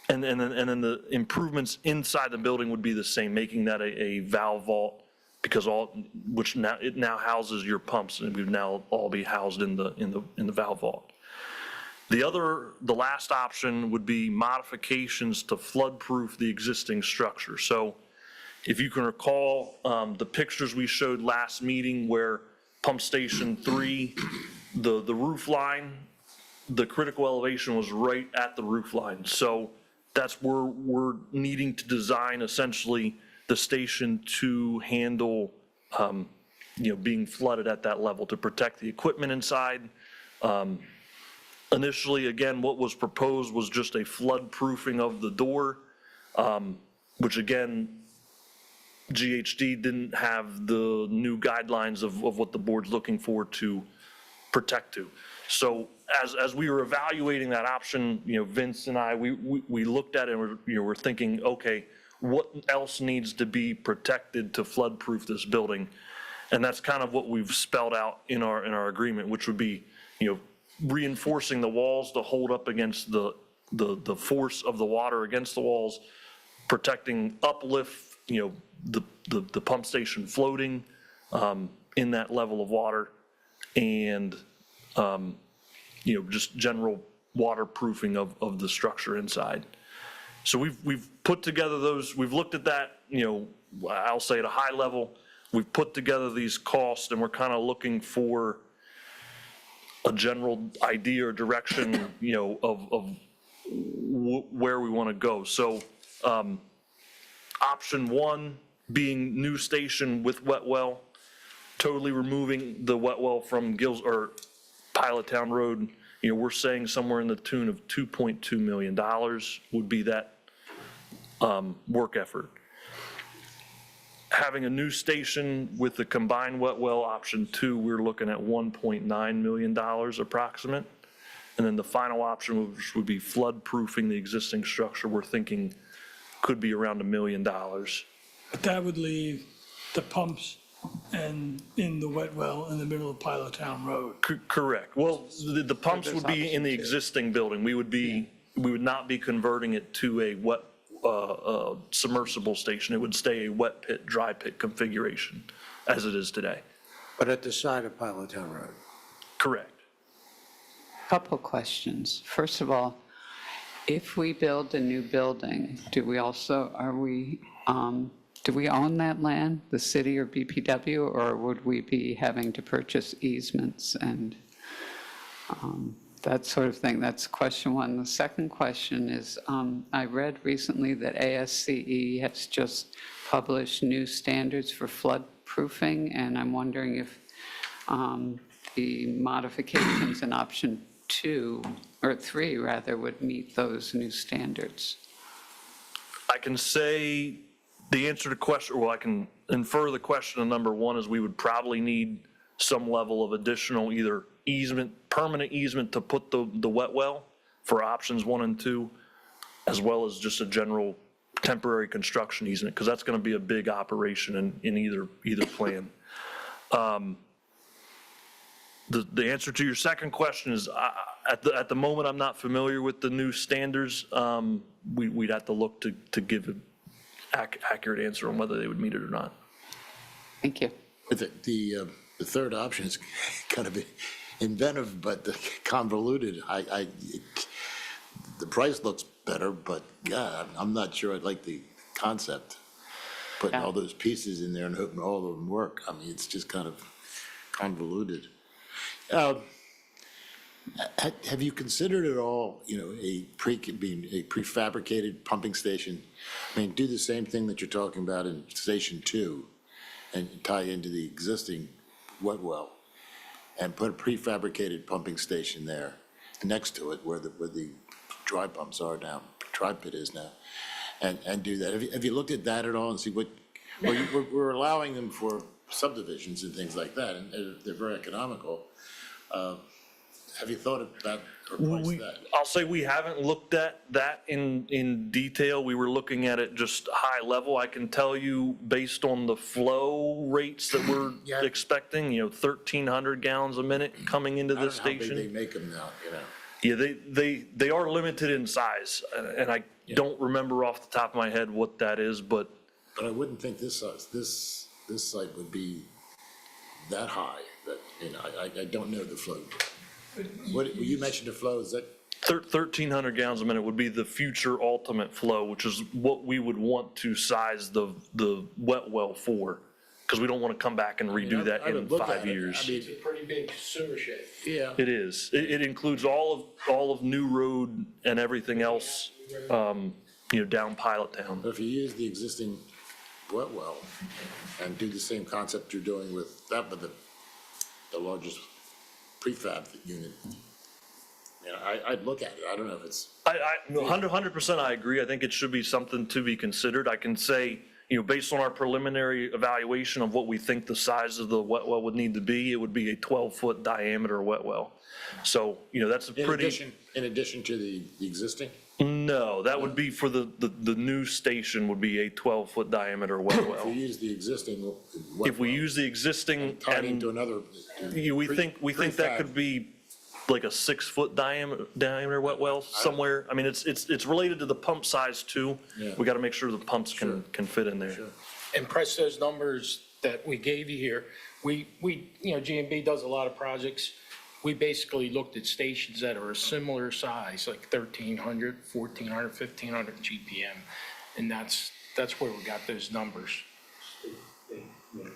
And then the improvements inside the building would be the same, making that a valve vault, because it now houses your pumps, and would now all be housed in the valve vault. The last option would be modifications to flood-proof the existing structure. So if you can recall the pictures we showed last meeting where Pump Station 3, the roof line, the critical elevation was right at the roof line. So that's where we're needing to design essentially the station to handle being flooded at that level, to protect the equipment inside, Initially, again, what was proposed was just a flood proofing of the door, which again, GHD didn't have the new guidelines of what the board's looking for to protect to. So as we were evaluating that option, Vince and I, we looked at it and we're thinking, okay, what else needs to be protected to flood-proof this building? And that's kind of what we've spelled out in our agreement, which would be, reinforcing the walls to hold up against the force of the water against the walls, protecting uplift, the pump station floating in that level of water, and just general waterproofing of the structure inside. So we've put together those, we've looked at that, I'll say at a high level, we've put together these costs, and we're kind of looking for a general idea or direction, of where we want to go. So option one being new station with wet well, totally removing the wet well from Pilot Town Road. We're saying somewhere in the tune of $2.2 million would be that work effort. Having a new station with the combined wet well option two, we're looking at $1.9 million approximate. And then the final option, which would be flood proofing the existing structure, we're thinking could be around $1 million. But that would leave the pumps and in the wet well in the middle of Pilot Town Road. Correct. Well, the pumps would be in the existing building. We would not be converting it to a wet submersible station. It would stay a wet pit, dry pit configuration as it is today. But at the side of Pilot Town Road. Correct. Couple questions. First of all, if we build a new building, do we own that land, the city or BPW, or would we be having to purchase easements and that sort of thing? That's question one. The second question is, I read recently that ASCE has just published new standards for flood proofing, and I'm wondering if the modifications in option 2, or 3 rather, would meet those new standards. I can say the answer to question, well, I can infer the question of number one is we would probably need some level of additional either easement, permanent easement to put the wet well for options 1 and 2, as well as just a general temporary construction easement, because that's going to be a big operation in either plan. The answer to your second question is, at the moment, I'm not familiar with the new standards. We'd have to look to give an accurate answer on whether they would meet it or not. Thank you. The third option is kind of inventive, but convoluted. The price looks better, but God, I'm not sure I'd like the concept. Putting all those pieces in there and hoping all of them work. I mean, it's just kind of convoluted. Have you considered at all, a prefabricated pumping station? I mean, do the same thing that you're talking about in Station 2 and tie into the existing wet well and put a prefabricated pumping station there next to it where the dry pumps are now, dry pit is now, and do that. Have you looked at that at all and see what, we're allowing them for subdivisions and things like that, and they're very economical. Have you thought of that or priced that? I'll say we haven't looked at that in detail. We were looking at it just high level. I can tell you, based on the flow rates that we're expecting, 1,300 gallons a minute coming into this station. I don't know how big they make them now, Yeah, they are limited in size, and I don't remember off the top of my head what that is, but. But I wouldn't think this site would be that high, that, I don't know the flow. You mentioned the flow, is that? 1,300 gallons a minute would be the future ultimate flow, which is what we would want to size the wet well for, because we don't want to come back and redo that in 5 years. It's a pretty big sewer shed. Yeah. It is. It includes all of New Road and everything else, down Pilot Town. But if you use the existing wet well and do the same concept you're doing with that, but the largest prefab unit, You know, I'd look at it. I don't know if it's, 100% I agree. I think it should be something to be considered. I can say, based on our preliminary evaluation of what we think the size of the wet well would need to be, it would be a 12-foot diameter wet well. So, that's a pretty. in addition to the existing? No, that would be for the new station would be a 12-foot diameter wet If well. we use the existing. If we use the existing Tied and into another. we think that could be like a 6-foot diameter wet well somewhere. I mean, it's related to the pump size too. Yeah. We got to make sure the pumps can fit in there. And press those numbers that we gave you here. We, G&B does a lot of projects. We basically looked at stations that are a similar size, like 1,300, 1,400, 1,500 GPM. And that's where we got those numbers.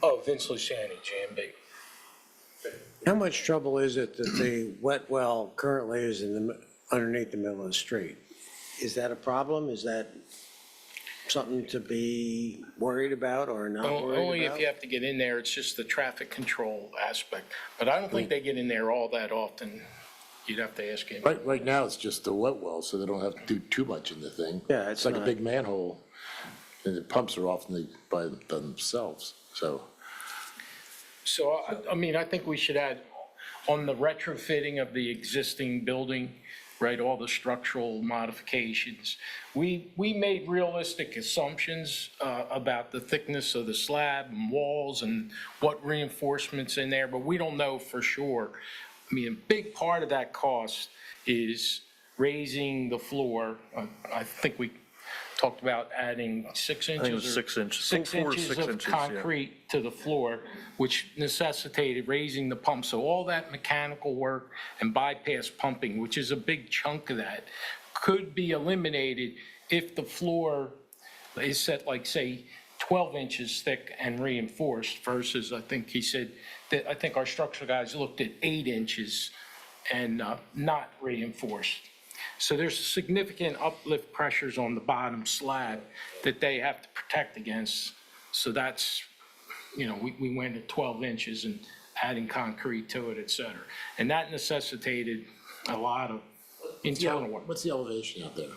Oh, Vince Luciani, G&B. How much trouble is it that the wet well currently is underneath the middle of the street? Is that a problem? Is that something to be worried about or not worried about? Only if you have to get in there, it's just the traffic control aspect. But I don't think they get in there all that often. You'd have to ask him. Right now, it's just the wet well, so they don't have to do too much in the thing. Yeah, It's like a big manhole, and the pumps are often by themselves, so. So, I mean, I think we should add on the retrofitting of the existing building, right, all the structural modifications. We made realistic assumptions about the thickness of the slab and walls and what reinforcements in there, but we don't know for sure. I mean, a big part of that cost is raising the floor. I think we talked about adding 6 inches. I think it was 6 inches. 6 4 to inches 6 of inches, yeah. concrete to the floor, which necessitated raising the pump. So all that mechanical work and bypass pumping, which is a big chunk of that, could be eliminated if the floor is set like, say, 12 inches thick and reinforced versus, I think he said, that I think our structural guys looked at 8 inches and not reinforced. So there's significant uplift pressures on the bottom slab that they have to protect against. So that's, we went at 12 inches and adding concrete to it, et cetera. And that necessitated a lot of internal work. What's the elevation out there?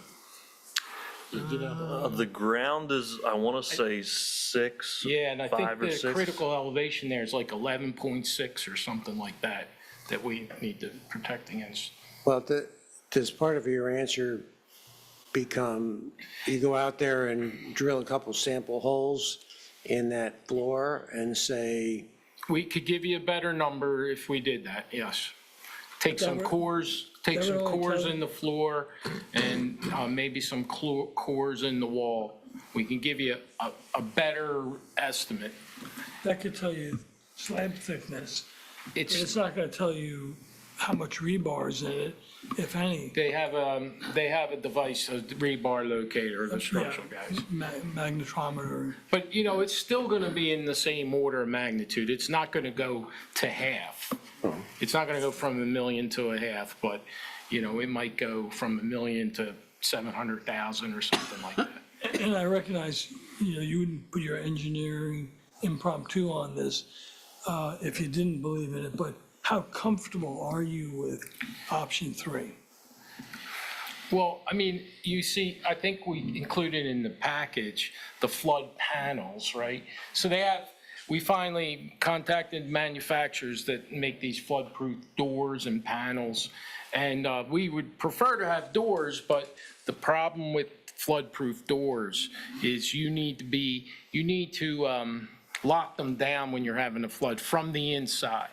Do you know? The ground is, I want to say 6, Yeah, and I think 5 or the 6. critical elevation there is like 11.6 or something like that, that we need to protect against. Well, does part of your answer become, you go out there and drill a couple sample holes in that floor and say, We could give you a better number if we did that, yes. Take some cores in the floor and maybe some cores in the wall. We can give you a better estimate. That could tell you slab thickness. It's, It's not gonna tell you how much rebar is in it, if any. they have a device, a rebar locator, the structural guys. Magnetometer. But, it's still gonna be in the same order of magnitude. It's not gonna go to half. It's not gonna go from 1 million to a half, but, it might go from 1 million to 700,000 or something like that. And I recognize, you wouldn't put your engineering impromptu on this if you didn't believe in it, but how comfortable are you with option 3? Well, I mean, you see, I think we included in the package the flood panels, right? So we finally contacted manufacturers that make these flood-proof doors and panels. And we would prefer to have doors, but the problem with flood-proof doors is you need to lock them down when you're having a flood from the inside.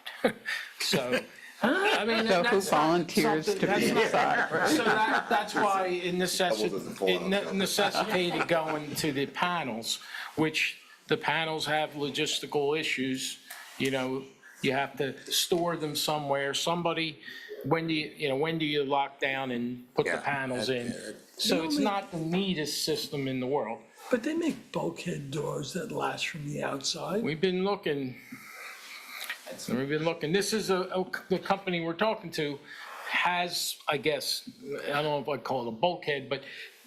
So, I mean. So who that's not volunteers to something- be inside? So that's why it necessitated going to the panels, which the panels have logistical issues. You have to store them somewhere. When do you lock down and put the panels in? So it's not the neatest system in the world. But they make bulkhead doors that last from the outside. We've been looking. This is the company we're talking to has, I guess, I don't know if I'd call it a bulkhead, but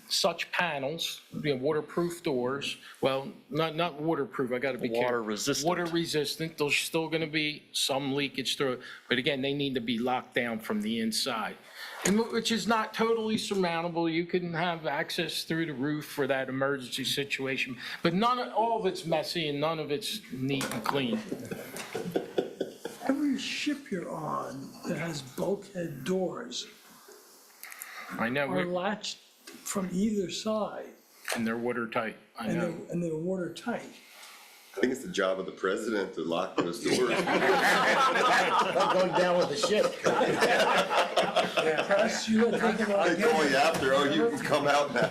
such panels, waterproof doors. Well, not waterproof, I gotta be careful. Water resistant. Water resistant, there's still gonna be some leakage through it, but again, they need to be locked down from the inside. Which is not totally surmountable. You can have access through the roof for that emergency situation, but all of it's messy and none of it's neat and clean. Every ship you're on that has bulkhead doors I know, are latched from either side, and they're watertight. I and know. they're watertight. I think it's the job of the president to lock those doors. I'm going down with the ship. Press, you had taken They call you after, oh, you can come out now.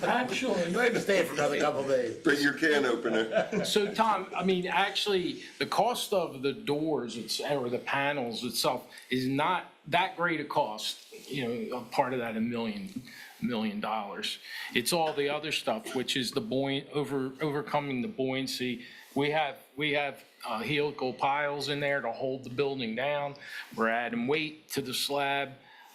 Actually, You might be staying for another couple days. Bring your can opener. So Tom, I mean, actually, the cost of the doors, or the panels itself, is not that great a cost. You know, a part of that, $1 million. It's all the other stuff, which is overcoming the buoyancy. We have helical piles in there to hold the building down. We're adding weight to the slab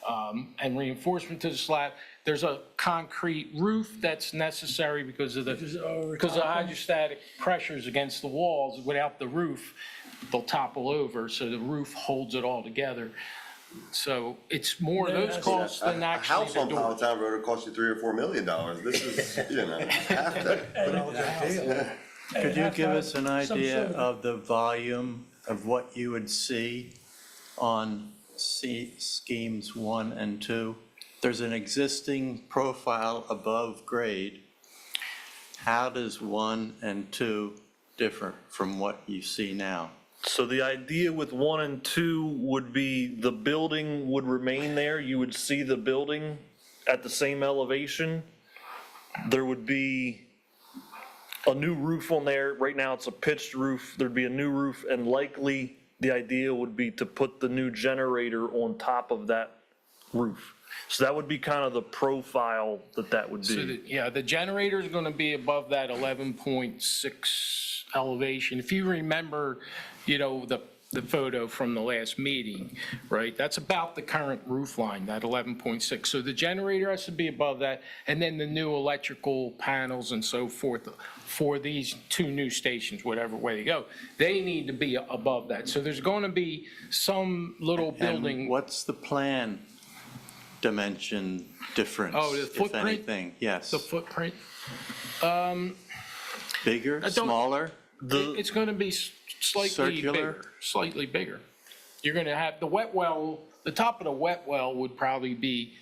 and reinforcement to the slab. There's a concrete roof that's necessary because of the hydrostatic pressures against the walls. Without the roof, they'll topple over, so the roof holds it all together. So it's more of those costs than A actually house the on door. Powelltown Road will cost you $3 or $4 million. This is, half that. Could you give us an some idea sort of- of the volume of what you would see on schemes 1 and 2? There's an existing profile above grade. How does 1 and 2 differ from what you see now? So the idea with 1 and 2 would be the building would remain there. You would see the building at the same elevation. There would be a new roof on there. Right now, it's a pitched roof. There'd be a new roof, and likely the idea would be to put the new generator on top of that roof. So that would be kind of the profile that would So be. the generator is going to be above that 11.6 elevation. If you remember, the photo from the last meeting, right? That's about the current roof line, that 11.6. So the generator has to be above that, and then the new electrical panels and so forth for these 2 new stations, whatever way they go, they need to be above that. So there's going to be some little building. And what's the plan dimension difference, Oh, the if footprint? anything? Yes. The footprint. Bigger, don't- smaller? It's going to be slightly Circular? bigger, slightly bigger. You're going to have the wet well, the top of the wet well would probably be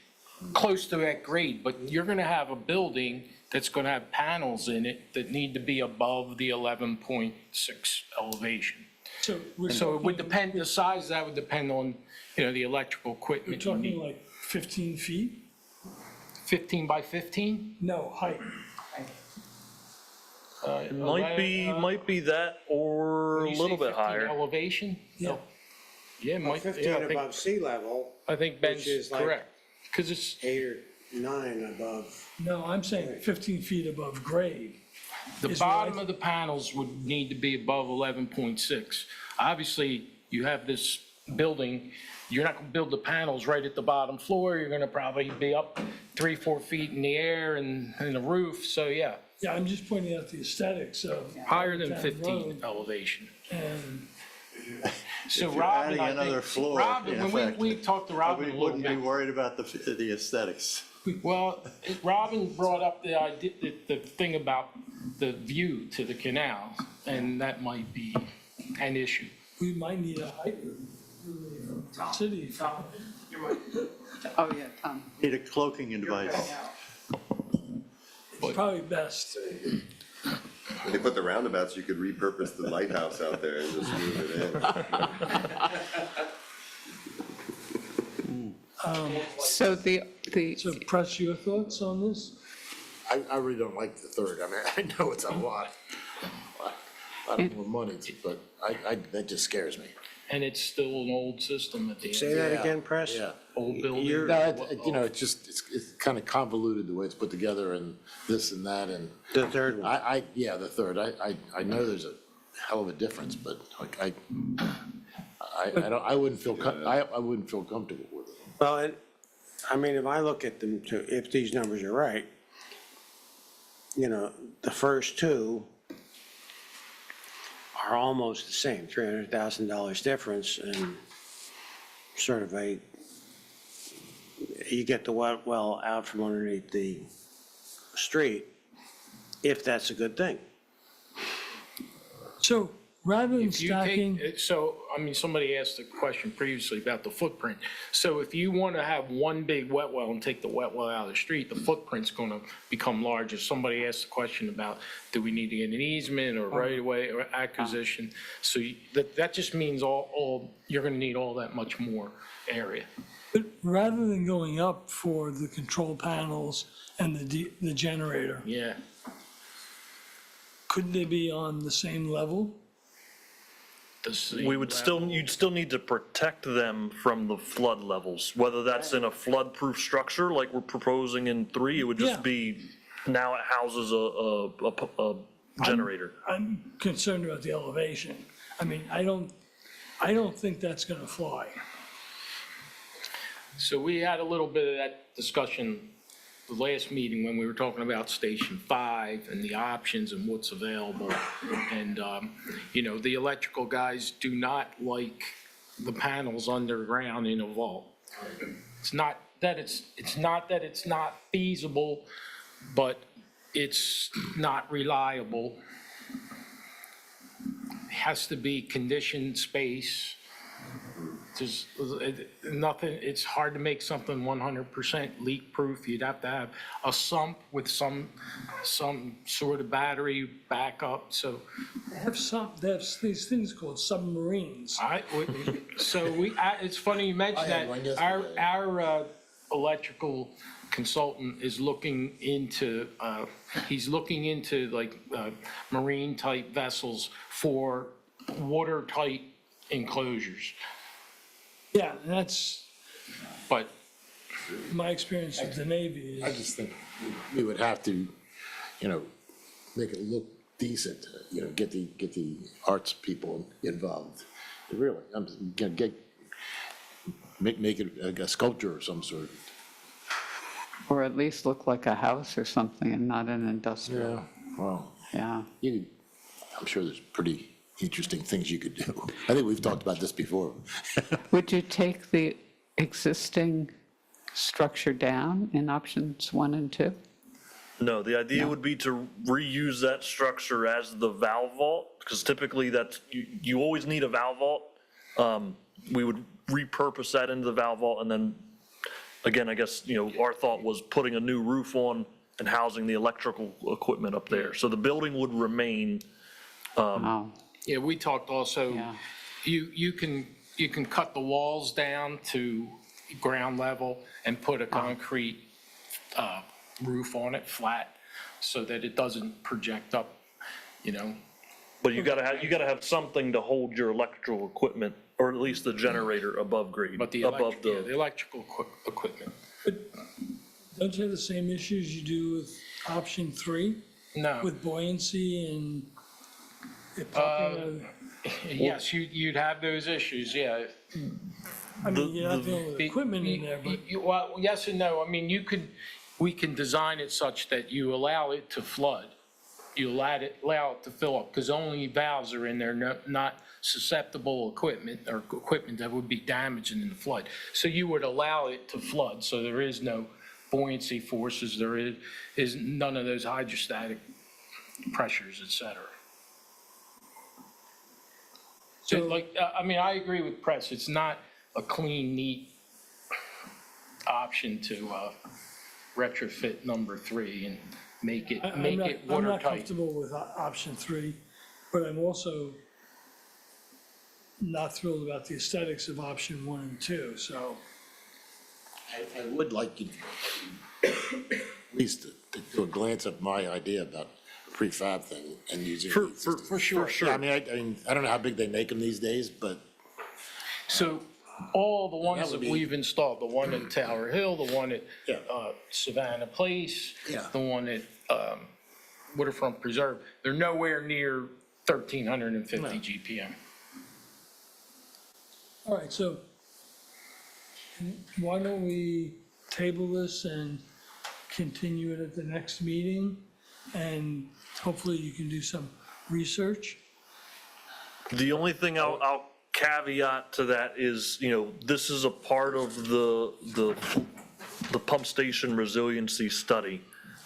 close to that grade, but you're going to have a building that's going to have panels in it that need to be above the 11.6 elevation. So we're So it would talking- depend, the size of that would depend on, the electrical We're equipment. you talking need. like 15 feet? 15 by 15? No, height. It might be that or a little bit higher. Elevation? Yeah. Yeah, might, 15 yeah, I think, above sea level, I think Ben's is like- correct. Because it's, 8 or 9 above. No, I'm saying 15 feet above grade. the is bottom right. of the panels would need to be above 11.6. Obviously, you have this building, you're not gonna build the panels right at the bottom floor, you're gonna probably be up 3-4 feet in the air and the roof, so yeah, Yeah, I'm just pointing out the aesthetics of. higher than Town 15 Road, elevation. And So If you're Robin, adding I another think, floor, Robin, in when effect, we talked to Robin we a little wouldn't be bit. worried about the aesthetics. Well, Robin brought up the idea, the thing about the view to the canal, and that might be an issue. we might need a height from the city. Oh, yeah, Tom. Need a cloaking device. It's probably best. When they put the roundabouts, you could repurpose the lighthouse out there and just move it in. So So press your thoughts on this? I really don't like the third. I mean, I know it's a lot more money, but that just scares me. And it's still an old system at the end. Say that again, Press? Yeah. Old building. No, it's just, it's kind of convoluted the way it's put together and this and that and. The third one. Yeah, the third. I know there's a hell of a difference, but like, I wouldn't feel, I wouldn't feel comfortable with it. Well, I mean, if I look at them, if these numbers are right, the first 2 are almost the same, $300,000 difference, and sort of you get the well out from underneath the street, if that's a good thing. So rather than If you stacking, take, so, I mean, somebody asked a question previously about the footprint. So if you want to have one big wet well and take the wet well out of the street, the footprint's going to become larger. Somebody asked a question about, do we need to get an easement or right-of-way or acquisition? So that just means you're going to need all that much more area. but rather than going up for the control panels and the generator, Yeah. couldn't they be on the same level? We would still, you'd still need to protect them from the flood levels, whether that's in a flood-proof structure like we're proposing in 3, it would Yeah. just be, now it houses a generator. I'm concerned about the elevation. I mean, I don't think that's gonna fly. So we had a little bit of that discussion the last meeting when we were talking about Station 5 and the options and what's available. And, the electrical guys do not like the panels underground in a vault. It's not that it's not feasible, but it's not reliable. It has to be conditioned space. There's nothing, it's hard to make something 100% leak-proof. You'd have to have a sump with some sort of battery backup, so. They have these things called submarines. It's funny you mentioned I had one that. yesterday. Our electrical consultant is looking into, marine-type vessels for watertight enclosures. Yeah, and that's But my experience with the Navy I is, just think we would have to, make it look decent, get the arts people involved. Really, make it a sculpture of some sort. Or at least look like a house or something and not an industrial. Well, Yeah. I'm sure there's pretty interesting things you could do. I think we've talked about this before. Would you take the existing structure down in options 1 and 2? No, the idea would be to reuse that structure as the valve vault, because typically that's, you always need a valve vault. We would repurpose that into the valve vault, and then, again, I guess, our thought was putting a new roof on and housing the electrical equipment up there. So the building would remain. Oh, yeah, we talked also, yeah. you can cut the walls down to ground level and put a concrete roof on it, flat, so that it doesn't project up, But you gotta have something to hold your electrical equipment, or at least the generator above grade, But the above electrical equipment. don't you have the same issues you do with option 3? No. With buoyancy and it popping out? Yes, you'd have those issues, yeah. I mean, you're not dealing with equipment in there, but Well, yes and no. I mean, we can design it such that you allow it to flood. You allow it to fill up, because only valves are in there, not susceptible equipment or equipment that would be damaged in the flood. So you would allow it to flood, so there is no buoyancy forces, there is none of those hydrostatic pressures, et cetera. So I agree with Press, it's not a clean, neat option to retrofit number 3 and make it I'm not watertight. comfortable with option 3, but I'm also not thrilled about the aesthetics of option 1 and 2, so. I would like you at least to do a glance at my idea about the prefab thing and using. For sure. Yeah, I mean, I don't know how big they make them these days, but So all the ones That that would be- we've installed, the one at Tower Hill, the one at Yeah. Savannah Place, Yeah. the one at Waterfront Preserve, they're nowhere near 1,350 GPM. All right, so why don't we table this and continue it at the next meeting? And hopefully you can do some research. The only thing I'll caveat to that is, this is a part of the Pump Station Resiliency Study,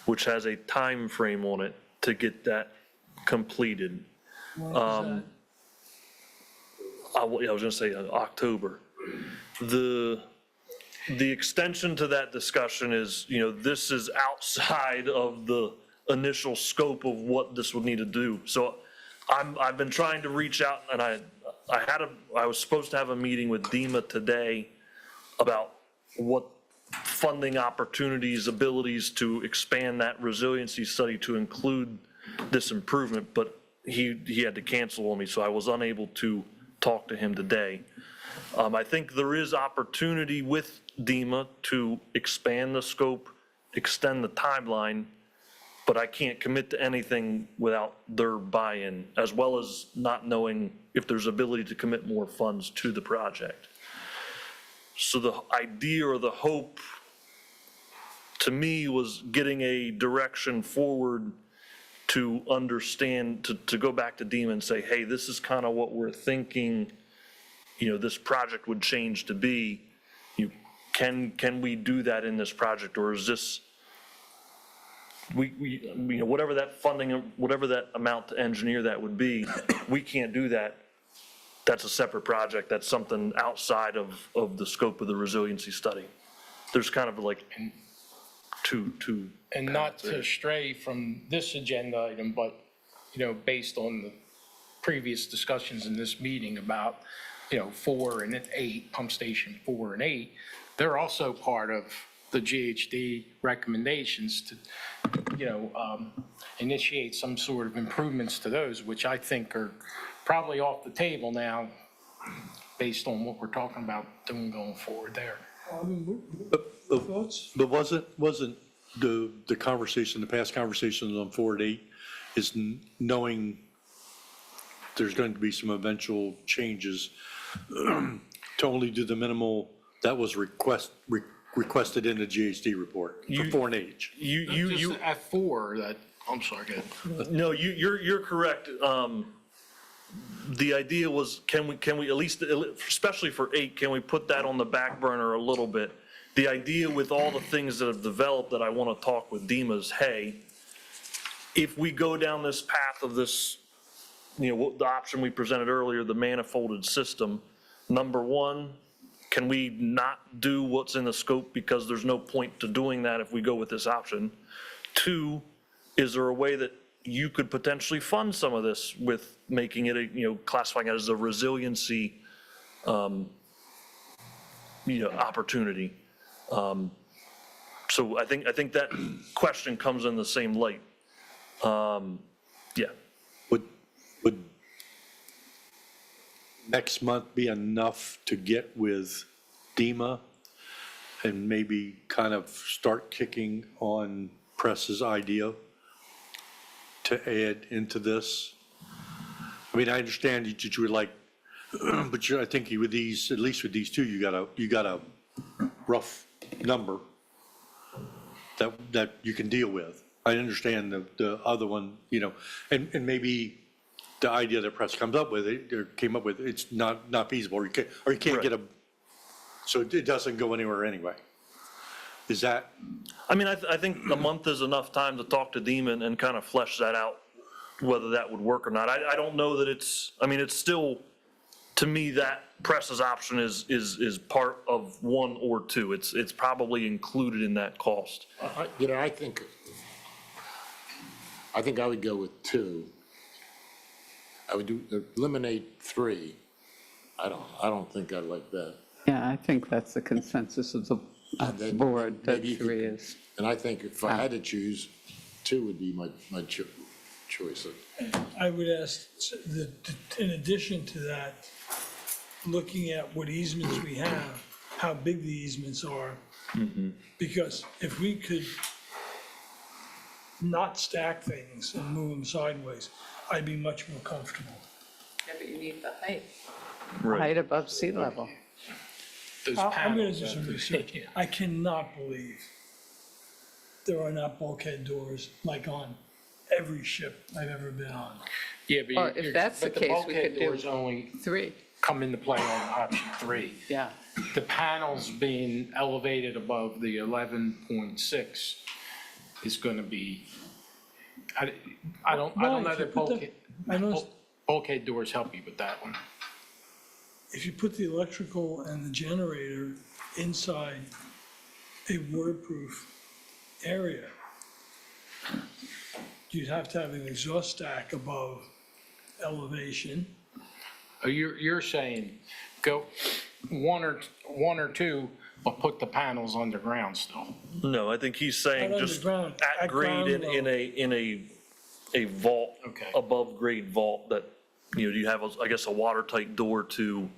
which has a time frame on it to get that completed. When was that? I was gonna say October. The extension to that discussion is, this is outside of the initial scope of what this would need to do. So I've been trying to reach out, and I was supposed to have a meeting with DEMA today about what funding opportunities, abilities to expand that resiliency study to include this improvement, but he had to cancel on me, so I was unable to talk to him today. I think there is opportunity with DEMA to expand the scope, extend the timeline, but I can't commit to anything without their buy-in, as well as not knowing if there's ability to commit more funds to the project. So the idea or the hope to me was getting a direction forward to understand, to go back to DEMA and say, hey, this is kind of what we're thinking, this project would change to be. Can we do that in this project, or is this, whatever that funding, whatever that amount to engineer that would be, we can't do that. That's a separate project. That's something outside of the scope of the resiliency study. There's kind of like two. And not to stray from this agenda item, but, based on the previous discussions in this meeting about, 4 and 8, Pump Station 4 and 8, they're also part of the GHD recommendations to, initiate some sort of improvements to those, which I think are probably off the table now, based on what we're talking about doing going forward there. Thoughts? But wasn't the conversation, the past conversations on 4 and 8 is knowing there's going to be some eventual changes to only do the minimal that was requested in the GHD report for 4 and 8. Just at 4, I'm sorry, go ahead. No, you're correct. The idea was, can we at least, especially for 8, can we put that on the back burner a little bit? The idea with all the things that have developed that I want to talk with DEMA is, hey, if we go down this path of this, the option we presented earlier, the manifolded system, number one, can we not do what's in the scope because there's no point to doing that if we go with this option? 2, is there a way that you could potentially fund some of this with making it, classifying it as a resiliency, opportunity? So I think that question comes in the same light. Yeah. Would next month be enough to get with DEMA and maybe kind of start kicking on Press's idea to add into this? I mean, I understand that you would like, but I think with these, at least with these two, you got a rough number that you can deal with. I understand the other one, and maybe the idea that Press comes up with, came up with, it's not feasible, or you can't get so it doesn't go anywhere anyway. Is that? I mean, I think a month is enough time to talk to DEMA and kind of flesh that out, whether that would work or not. I don't know that it's still, to me, that Press's option is part of 1 or 2. It's probably included in that cost. I think I would go with 2. I would eliminate 3. I don't think I like that. Yeah, I think that's the consensus of the board, that Maybe you 3 could- is. And I think if I had to choose, 2 would be my choice. I would ask that, in addition to that, looking at what easements we have, how big the easements are. Because if we could not stack things and move them sideways, I'd be much more comfortable. Yeah, but you need the height. Height above sea level. Those I'm going panels. to do some research. I cannot believe there are not bulkhead doors like on every ship I've ever been on. Yeah, but Or if that's the case, we could bulkhead do door's only 3. come into play on option 3. Yeah. The panels being elevated above the 11.6 is going to be, I don't Well, know if you that put the- bulkhead doors help you with that one. If you put the electrical and the generator inside a waterproof area, you'd have to have an exhaust stack above elevation. Oh, you're saying go one or two, but put the panels underground still. No, I think he's saying Not just underground, at at grade ground in a vault, Okay. above grade vault that, you have, I guess, a watertight door to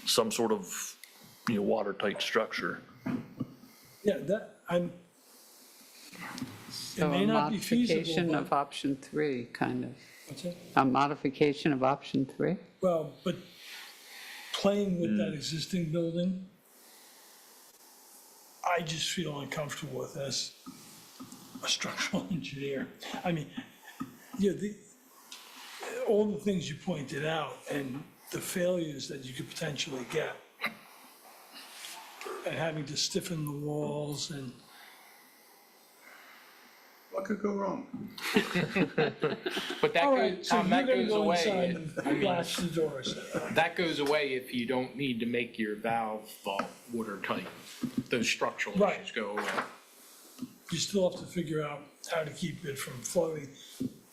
some sort of, watertight structure. Yeah, that, it So may a not be feasible, modification but, of option 3, kind of. what's that? A modification of option 3? Well, but playing with that existing building, I just feel uncomfortable with as a structural engineer. I mean, all the things you pointed out and the failures that you could potentially get, and having to stiffen the walls and. What could go wrong? But that All right, goes, so Tom, you're that gonna goes go away. inside and blast the doors. That goes away if you don't need to make your valve vault watertight. Those structural Right. issues go away. You still have to figure out how to keep it from flooding.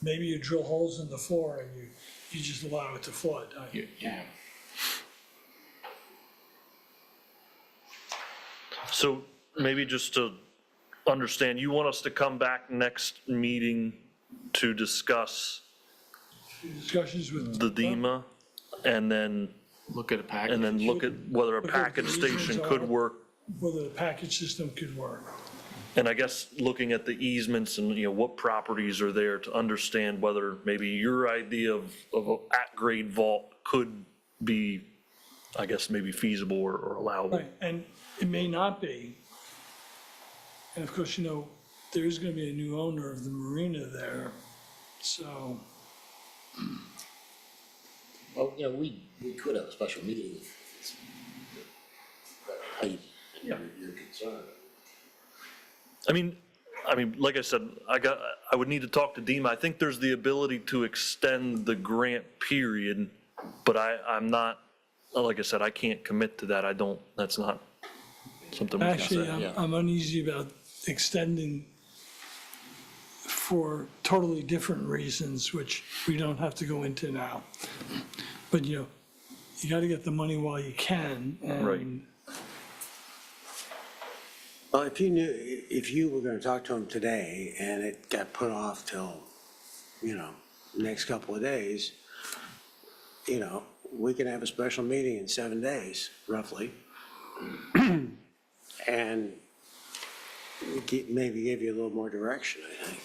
Maybe you drill holes in the floor and you just allow it to flood. Yeah. So maybe just to understand, you want us to come back next meeting to discuss Discussions with. the DEMA and then Look at a package. And then look at whether a Look at package the reasons station could are- work. Whether the package system could work. And I guess looking at the easements and, what properties are there to understand whether maybe your idea of an at-grade vault could be, I guess, maybe feasible or allowable. Right, and it may not be. And of course, there's gonna be a new owner of the marina there, so. Well, we could have a special meeting if you're concerned. I mean, like I said, I would need to talk to DEMA. I think there's the ability to extend the grant period, but I'm not, like I said, I can't commit to that. That's not something we can Actually, say. I'm uneasy about extending for totally different reasons, which we don't have to go into now. But, you gotta get the money while you can, Right. and Well, if you were gonna talk to him today and it got put off till, next couple of days, we can have a special meeting in 7 days, roughly. And maybe give you a little more direction, I think,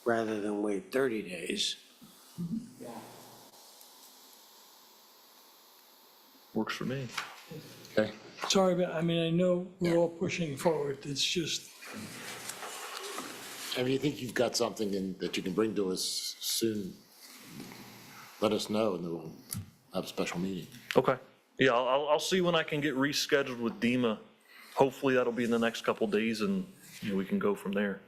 rather than wait 30 days. Works for me. Okay. sorry, but, I know we're all pushing forward, it's just, If you think you've got something that you can bring to us soon, let us know and then we'll have a special meeting. Okay. Yeah, I'll see when I can get rescheduled with DEMA. Hopefully that'll be in the next couple days and we can go from there.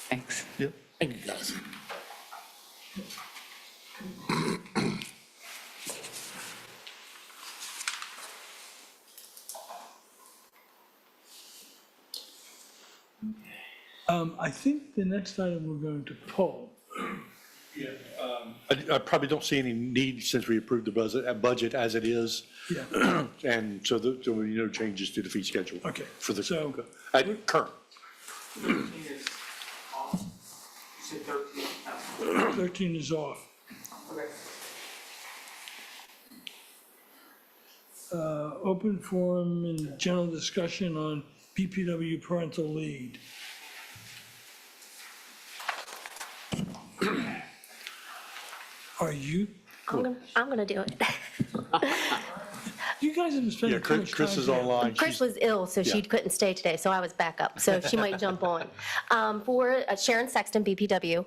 Thanks. Yep. Thank you, guys. I think the next item we're going to pull. I probably don't see any need since we approved the budget as it is. Yeah, And so there will be no changes to the fee schedule. Okay, For the, so- current. 13 is off. Open forum and general discussion on BPW parental lead. Are you? I'm gonna do it. You guys have been Yeah, spending too much time. Chris is here. online. Chris was ill, so she Yeah. couldn't stay today, so I was back up, so she might jump on. For Sharon Sexton, BPW,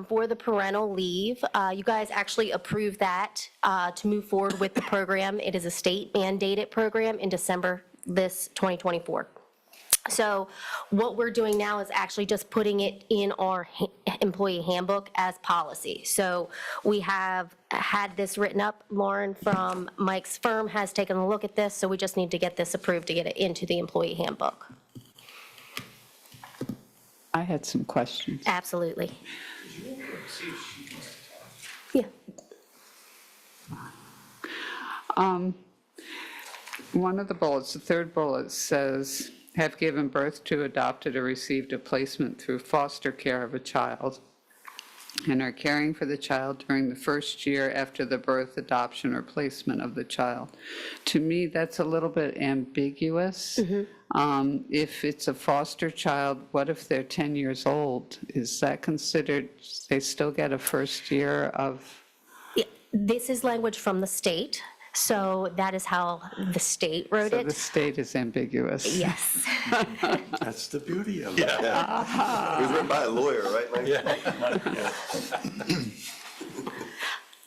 for the parental leave, you guys actually approved that to move forward with the program. It is a state mandated program in December this 2024. So what we're doing now is actually just putting it in our employee handbook as policy. So we have had this written up. Lauren from Mike's firm has taken a look at this, so we just need to get this approved to get it into the employee handbook. I had some questions. Absolutely. Yeah. One of the bullets, the third bullet says, have given birth to, adopted, or received a placement through foster care of a child and are caring for the child during the first year after the birth, adoption, or placement of the child. To me, that's a little bit ambiguous. If it's a foster child, what if they're 10 years old? Is that considered, they still get a first year of? Yeah, this is language from the state, so that is how the state wrote So the it. state is ambiguous. Yes. That's the beauty of it. Yeah. It was written by a lawyer, right, Mike? Yeah.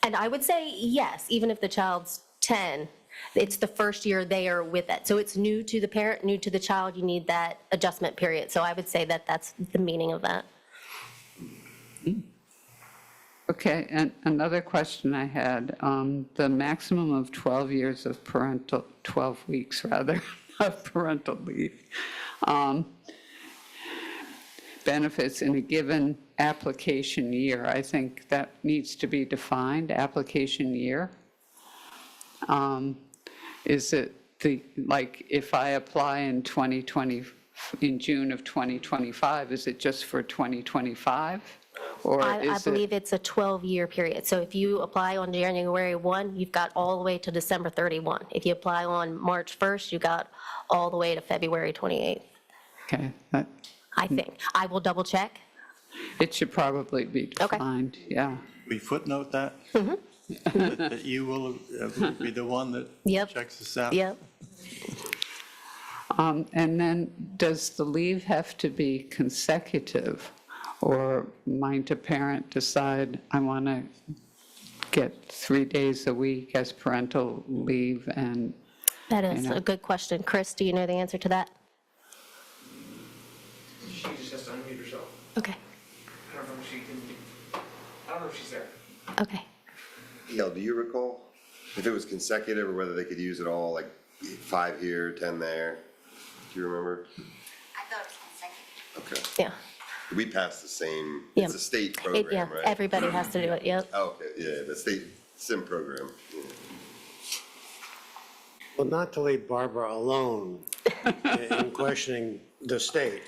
And I would say yes, even if the child's 10, it's the first year they are with it. So it's new to the parent, new to the child, you need that adjustment period. So I would say that that's the meaning of that. Okay, and another question I had, the maximum of 12 years of parental, 12 weeks rather, of parental leave, benefits in a given application year, I think that needs to be defined, application year. Is it like if I apply in 2020, in June of 2025, is it just for 2025? Or I is it? believe it's a 12-year period. So if you apply on January 1, you've got all the way to December 31. If you apply on March 1st, you got all the way to February 28th, Okay, I think. I will double check. it should probably be Okay. defined, yeah. We footnote that? That you will be the one that Yep. checks this out? Yep. And then, does the leave have to be consecutive? Or might a parent decide, I want to get 3 days a week as parental leave and, That is You know. a good question. Chris, do you know the answer to that? She just has to unmute herself. Okay, I don't know if she can, I don't know if she's there. okay. Gail, do you recall if it was consecutive or whether they could use it all, like 5 here, 10 there? Do you remember? I thought it was consecutive. Okay. Yeah. We passed the same, Yeah. it's a state Yeah, program, right? everybody has to do it, yep. Oh, okay, yeah, the state sim program. Yeah. Well, not to leave Barbara alone in questioning the state,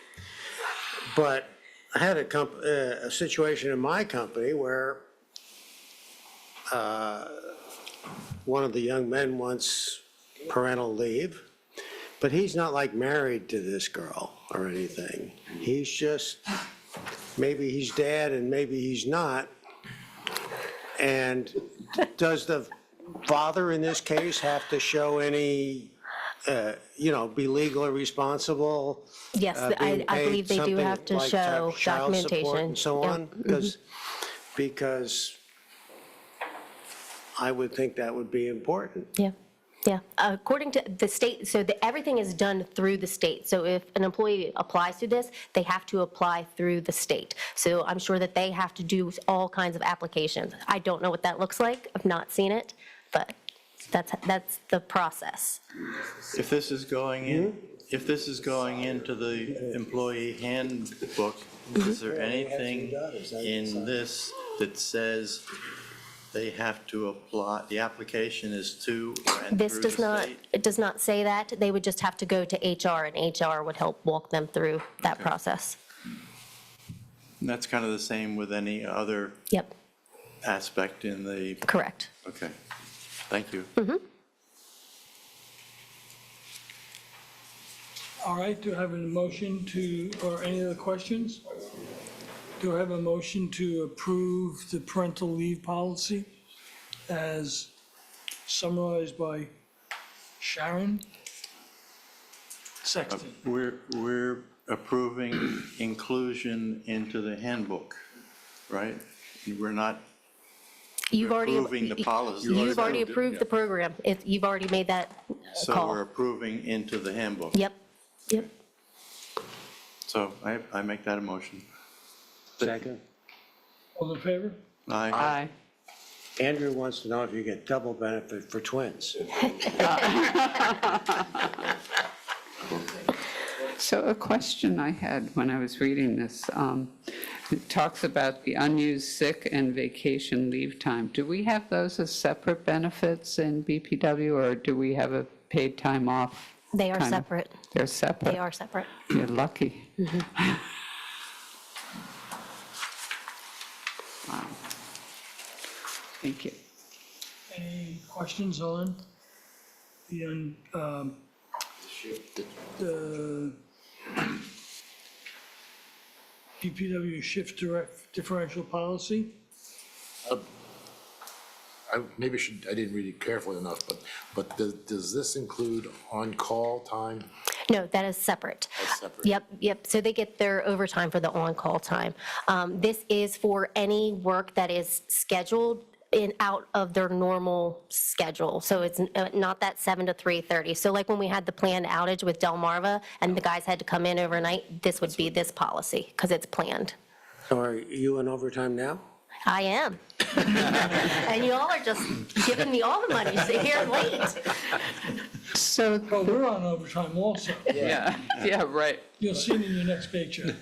but I had a situation in my company where one of the young men wants parental leave, but he's not like married to this girl or anything. He's just, maybe he's dad and maybe he's not. And does the father in this case have to show any, be legally responsible? Yes, being I paid believe they do something have to like show child support documentation. and so Yep. on? Because I would think that would be important. Yeah, yeah. According to the state, so everything is done through the state. So if an employee applies to this, they have to apply through the state. So I'm sure that they have to do all kinds of applications. I don't know what that looks like. I've not seen it, but that's the process. If this is going in, if this is going into the employee handbook, is there anything in this that says they have to apply, the application is to and This through does the not, state? it does not say that. They would just have to go to HR, and HR would help walk them through that Okay. process. And that's kind of the same with any other Yep, aspect in the, correct. okay, thank you. All right, do I have a motion to, or any other questions? Do I have a motion to approve the parental leave policy as summarized by Sharon Sexton. We're approving inclusion into the handbook, right? We're not You've already, approving the policy. you've already approved the program. You've already made that So we're call. approving into the handbook. Yep, yep. So I make that a motion. Second. All in favor? Aye. Aye. Andrew wants to know if you get double benefit for twins. So a question I had when I was reading this, it talks about the unused sick and vacation leave time. Do we have those as separate benefits in BPW, or do we have a paid time off? They are kind of- separate. They're separate? They are separate. You're lucky. Wow. Thank you. Any questions on the, the BPW shift differential policy? I didn't read it carefully enough, but does this include on-call time? No, that is separate. That's separate. Yep. So they get their overtime for the on-call time. This is for any work that is scheduled out of their normal schedule. So it's not that 7 to 3:30. So like when we had the planned outage with Delmarva and the guys had to come in overnight, this would be this policy because it's planned. So are you in overtime now? I am. And you all are just giving me all the money, so here late. So, Oh, we're on overtime also. yeah, right. You'll see it in your next paycheck.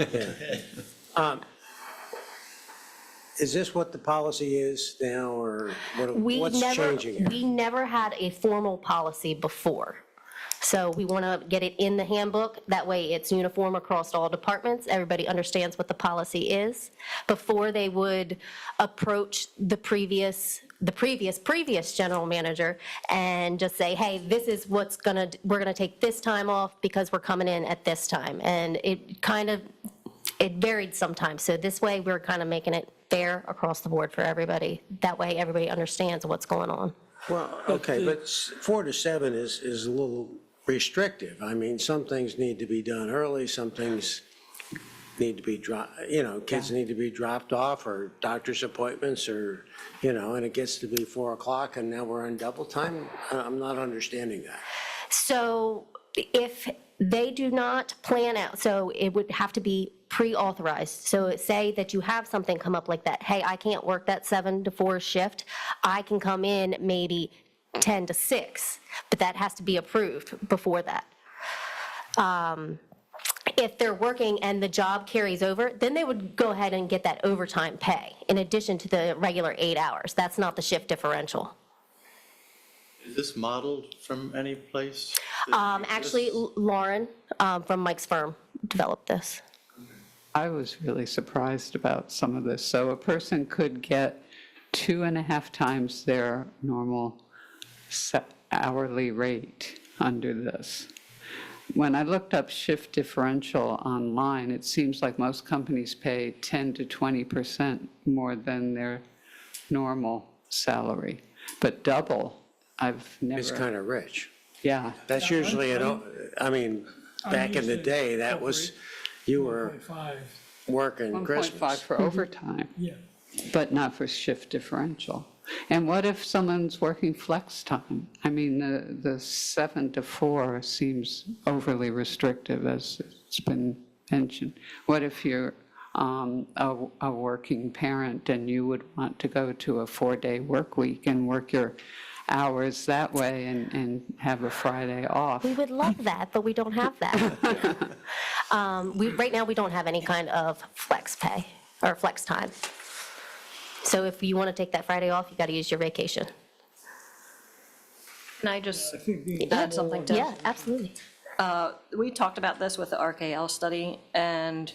Is this what the policy is now, or what's changing here? We never had a formal policy before. So we want to get it in the handbook. That way it's uniform across all departments. Everybody understands what the policy is. Before they would approach the previous general manager and just say, hey, this is we're going to take this time off because we're coming in at this time. And it varied sometimes. So this way we're kind of making it fair across the board for everybody. That way everybody understands what's going on. Well, okay, but 4 to 7 is a little restrictive. I mean, some things need to be done early, some things need to be kids need to be dropped off, or doctor's appointments, or, and it gets to be 4 o'clock and now we're on double time. I'm not understanding that. So if they do not plan out, so it would have to be pre-authorized. So say that you have something come up like that. Hey, I can't work that 7 to 4 shift. I can come in maybe 10 to 6, but that has to be approved before that. If they're working and the job carries over, then they would go ahead and get that overtime pay in addition to the regular 8 hours. That's not the shift differential. Is this modeled from any place? Actually, Lauren from Mike's firm developed this. I was really surprised about some of this. So a person could get 2.5 times their normal hourly rate under this. When I looked up shift differential online, it seems like most companies pay 10 to 20% more than their normal salary. But double, I've never. It's kind of rich. Yeah. That's usually, back in the day, that was, you were 1.5. working Christmas. 1.5 for overtime. Yeah. But not for shift differential. And what if someone's working flex time? I mean, the 7 to 4 seems overly restrictive, as it's been mentioned. What if you're a working parent and you would want to go to a 4-day work week and work your hours that way and have a Friday off? We would love that, but we don't have that. Right now, we don't have any kind of flex pay or flex time. So if you want to take that Friday off, you got to use your vacation. Can I just I think the add something to? Yeah, absolutely. We talked about this with the RKL study, and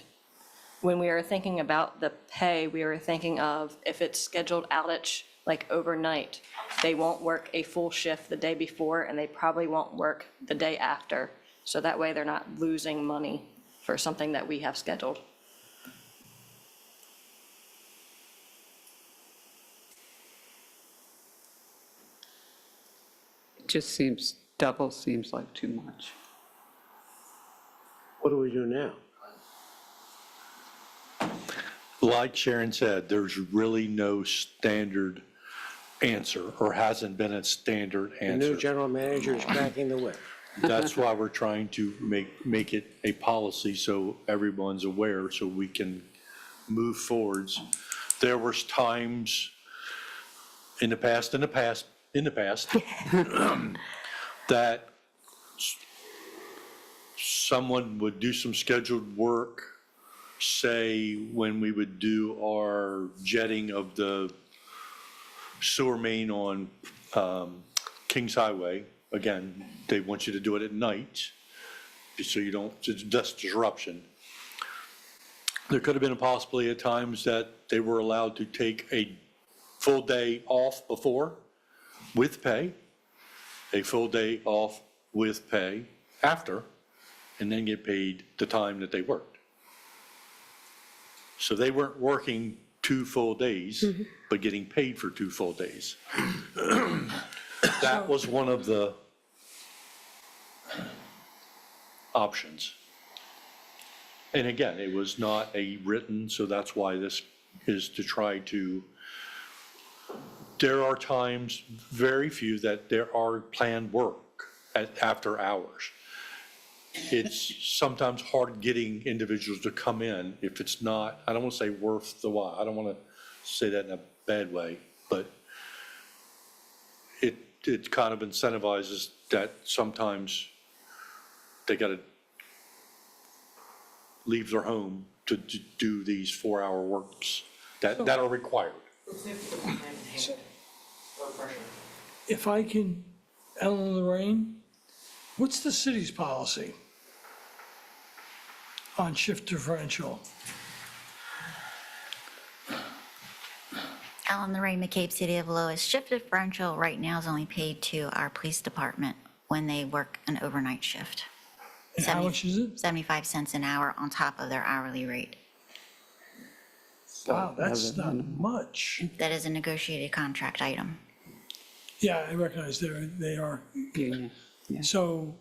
when we were thinking about the pay, we were thinking of if it's scheduled outage, like overnight, they won't work a full shift the day before, and they probably won't work the day after. So that way, they're not losing money for something that we have scheduled. It just seems double seems like too much. What do we do now? Like Sharon said, there's really no standard answer, or hasn't been a standard The new answer. general manager is cracking the whip. That's why we're trying to make it a policy so everyone's aware, so we can move forwards. There was times in the past, that someone would do some scheduled work, say when we would do our jetting of the sewer main on Kings Highway. Again, they want you to do it at night, so you don't, it's just disruption. There could have been a possibility at times that they were allowed to take a full day off before with pay, a full day off with pay after, and then get paid the time that they worked. So they weren't working 2 full days, but getting paid for 2 full days. That was one of the options. And again, it was not a written, so that's why this is to try to, there are times, very few, that there are planned work after hours. It's sometimes hard getting individuals to come in if it's not, I don't want to say worth the while, I don't want to say that in a bad way, but it kind of incentivizes that sometimes they got to leave their home to do these 4-hour works that are required. If I can, Ellen and Lorraine, what's the city's policy on shift differential? Alan Lorraine, McCabe, City of Lewes. Shift differential right now is only paid to our police department when they work an overnight shift. And how much is it? 75 cents an hour on top of their hourly rate. Wow, that's not much. That is a negotiated contract item. Yeah, I recognize they are. Union. So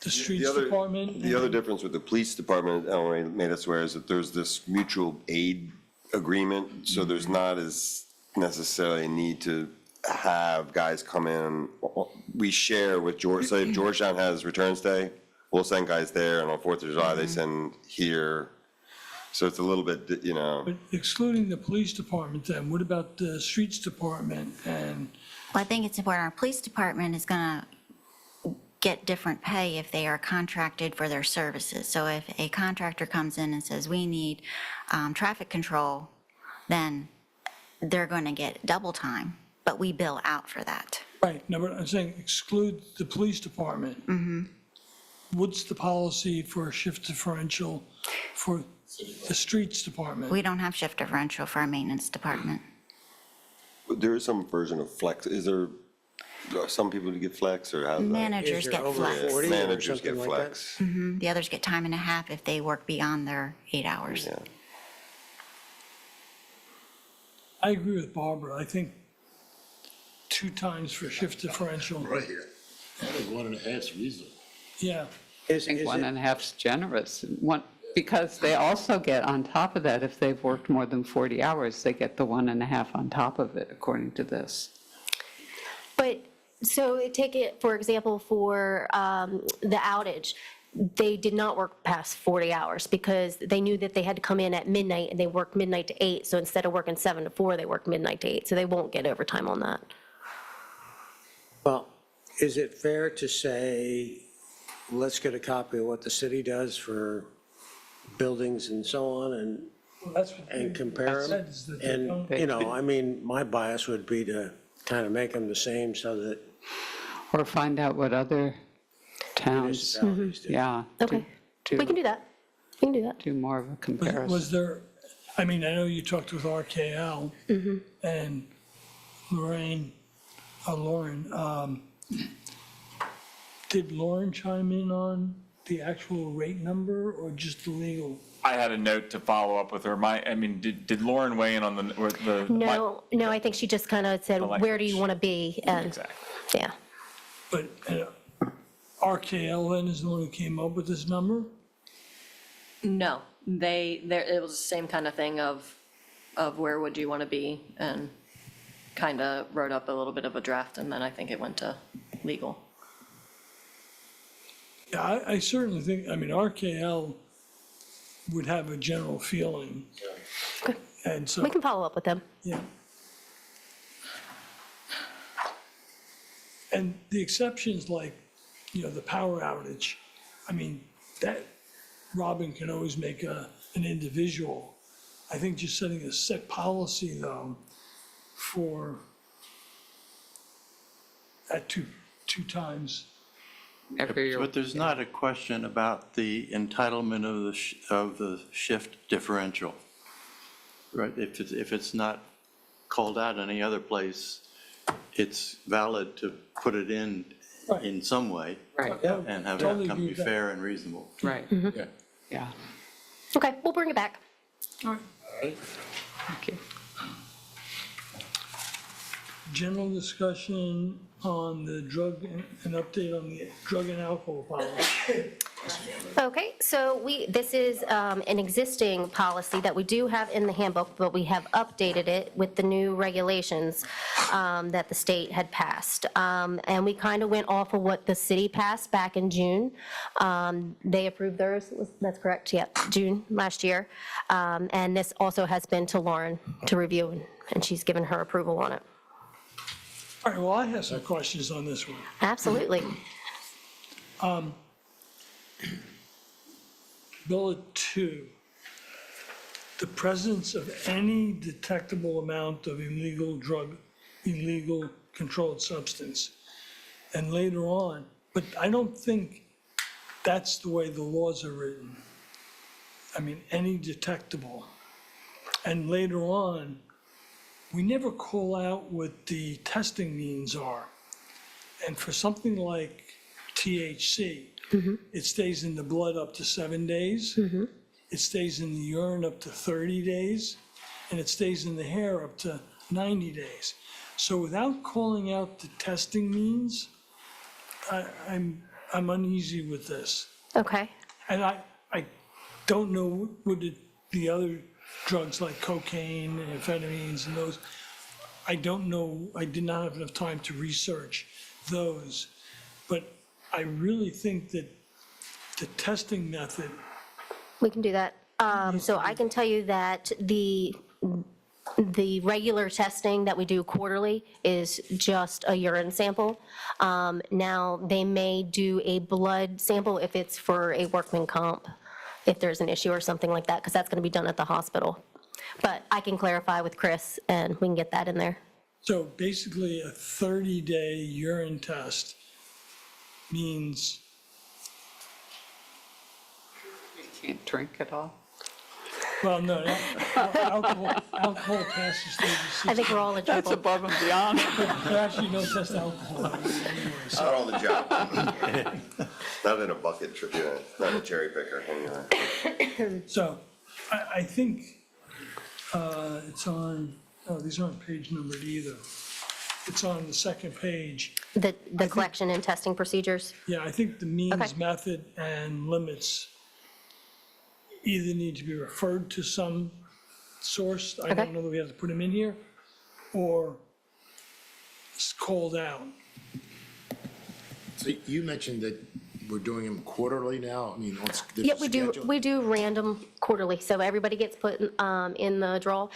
the streets other- department. The other difference with the police department, Ellen made us aware, is that there's this mutual aid agreement, so there's not as necessarily a need to have guys come in. We share with George, so if Georgetown has Returns Day, we'll send guys there, and on 4th of July, they send here. So it's a little bit, you know. But excluding the police department then, what about the streets department and? Well, I think it's important. Our police department is going to get different pay if they are contracted for their services. So if a contractor comes in and says, we need traffic control, then they're going to get double time, but we bill out for that. Right, no, but I'm saying exclude the police department. What's the policy for a shift differential for the streets department? We don't have shift differential for our maintenance department. There is some version of flex. Is there, are some people who get flex, or how's that? Managers get flex. Managers get flex. The others get time and a half if they work beyond their 8 hours. Yeah. I agree with Barbara. I think 2 times for shift differential. Right here. I think 1.5 is reasonable. Yeah. I think 1.5 is generous. Because they also get on top of that, if they've worked more than 40 hours, they get the 1.5 on top of it, according to this. But, so take it, for example, for the outage, they did not work past 40 hours because they knew that they had to come in at midnight and they worked midnight to 8. So instead of working 7 to 4, they worked midnight to 8. So they won't get overtime on that. Well, is it fair to say, let's get a copy of what the city does for buildings and so on, and compare them? And, you know, I mean, my bias would be to kind of make them the same so that. Or find out what other towns, yeah. Okay, we can do that. We can do that. Do more of a comparison. Was there, I mean, I know you talked with RKL and Lauren, did Lauren chime in on the actual rate number or just the legal? I had a note to follow up with her. Did Lauren weigh in on the? No, I think she just kind of said, where do you want to be? And Exactly. yeah. But RKL then is the one who came up with this number? No, it was the same kind of thing of where would you want to be, and kind of wrote up a little bit of a draft, and then I think it went to legal. Yeah, I certainly think, I mean, RKL would have a general feeling. Okay. And so, We can follow up with them. yeah. And the exceptions like, the power outage, I mean, that Robin can always make an individual. I think just setting a set policy though for at two times. Every year. But there's not a question about the entitlement of the shift differential, right? If it's not called out any other place, it's valid to put it in some way. Right. And have Totally it come agree be with that. fair and reasonable. Right, Yeah. yeah. Okay, we'll bring it back. All right. Thank you. General discussion on the drug, an update on the drug and alcohol policy. Okay, so this is an existing policy that we do have in the handbook, but we have updated it with the new regulations that the state had passed. And we kind of went off of what the city passed back in June. They approved theirs, that's correct, yep, June last year. And this also has been to Lauren to review, and she's given her approval on it. All right, well, I have some questions on this one. Absolutely. Bullet 2, the presence of any detectable amount of illegal drug, illegal controlled substance. And later on, but I don't think that's the way the laws are written. I mean, any detectable. And later on, we never call out what the testing means are. And for something like THC, it stays in the blood up to 7 days. It stays in the urine up to 30 days. And it stays in the hair up to 90 days. So without calling out the testing means, I'm uneasy with this. Okay. And I don't know what the other drugs like cocaine, amphetamines, and those, I don't know, I did not have enough time to research those. But I really think that the testing method. We can do that. So I can tell you that the regular testing that we do quarterly is just a urine sample. Now, they may do a blood sample if it's for a workman comp, if there's an issue or something like that, because that's going to be done at the hospital. But I can clarify with Chris, and we can get that in there. So basically, a 30-day urine test means, You can't drink at all? well, no, alcohol passes through the system. I think we're all in trouble. That's above and beyond. They actually don't test alcohol anyway, so. Not on the job. Not in a bucket, not a cherry picker, anyway. So I think it's on, oh, these aren't page numbered either. It's on the second page. The collection and testing procedures? Yeah, I think the means, Okay. method, and limits either need to be referred to some source, I Okay. don't know that we have to put them in here, or it's called out. So you mentioned that we're doing them quarterly now? I mean, there's Yeah, a we do, schedule? we do random quarterly, so everybody gets put in the draw.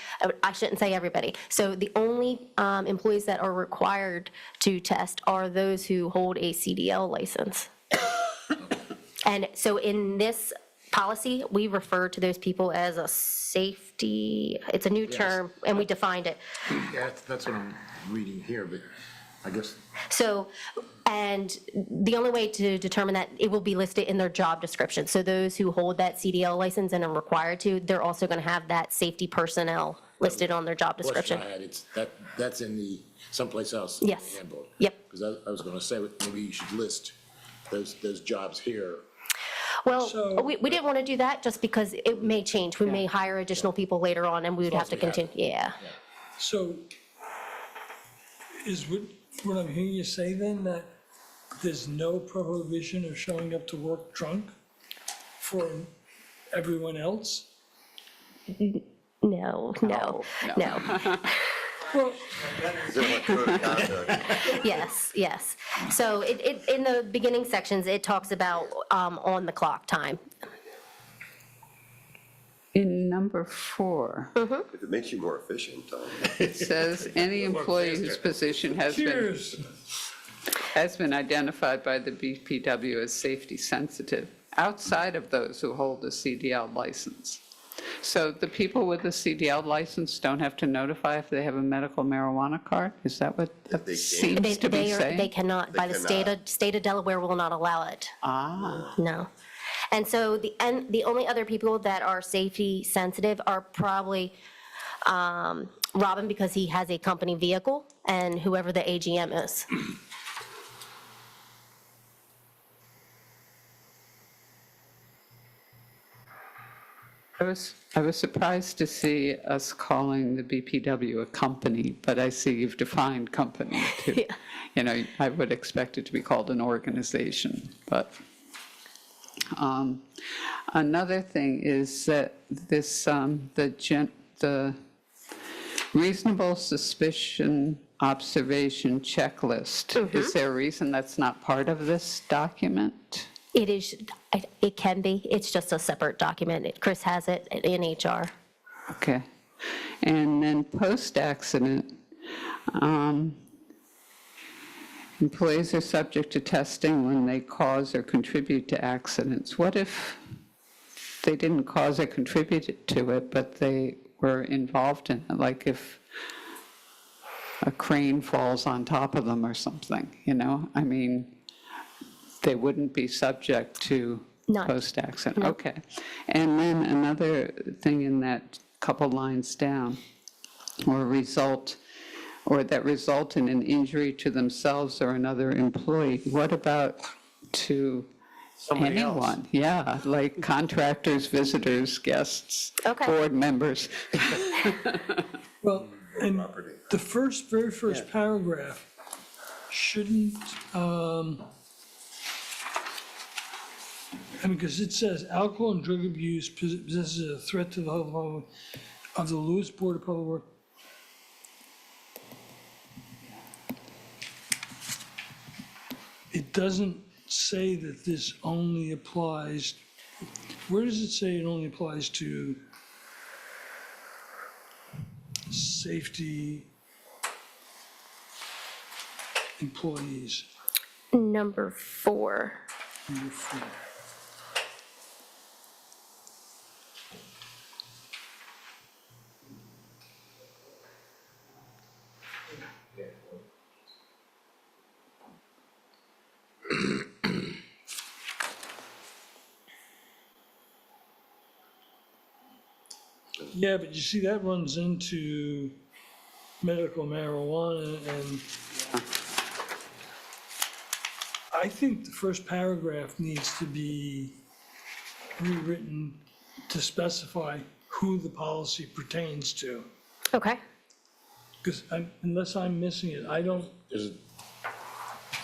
I shouldn't say everybody. So the only employees that are required to test are those who hold a CDL license. And so in this policy, we refer to those people as a safety, it's a new term, and we defined it. Yeah, that's what I'm reading here, but I guess, So, and the only way to determine that, it will be listed in their job description. So those who hold that CDL license and are required to, they're also going to have that safety personnel listed on their job description. question I had, that's in the, someplace else. Yes. Handbook. Yep. Because I was gonna say, maybe you should list those jobs here. Well, So- we didn't want to do that just because it may change. We may hire additional people later on and we would have to As long as we have continue, yeah. So is what I'm hearing you say then, that there's no prohibition of showing up to work drunk for everyone else? No. Well, Is there like code of conduct? Yes. So it, in the beginning sections, it talks about on the clock time. In number 4, If it makes you more efficient, it says, any employee whose position cheers. has been identified by the BPW as safety sensitive, outside of those who hold a CDL license. So the people with a CDL license don't have to notify if they have a medical marijuana card? Is that what that seems to be saying? They cannot, by the state of Delaware will not allow it. No. And so the only other people that are safety sensitive are probably Robin, because he has a company vehicle, and whoever the AGM is. I was surprised to see us calling the BPW a company, but I see you've defined company too. Yeah. You know, I would expect it to be called an organization, but another thing is that this, the reasonable suspicion observation checklist, is there a reason that's not part of this document? It is, it can be, it's just a separate document. Chris has it in HR. Okay. And then post-accident, employees are subject to testing when they cause or contribute to accidents. What if they didn't cause or contribute to it, but they were involved in it? Like if a crane falls on top of them or something, you know? I mean, they wouldn't be subject to post-accident. No. Okay. And then another thing in that couple lines down, or that result in an injury to themselves or another employee. What about to Somebody else. anyone? Yeah, like contractors, visitors, guests, board members. Well, and the very first paragraph shouldn't, because it says alcohol and drug abuse possesses a threat to the health of the Lewes Board of Public Works. It doesn't say that this only applies, where does it say it only applies to safety employees? Number 4. Number 4. Yeah, but you see, that runs into medical marijuana, and I think the first paragraph needs to be rewritten to specify who the policy pertains to. Okay. Because unless I'm missing it, I don't, There's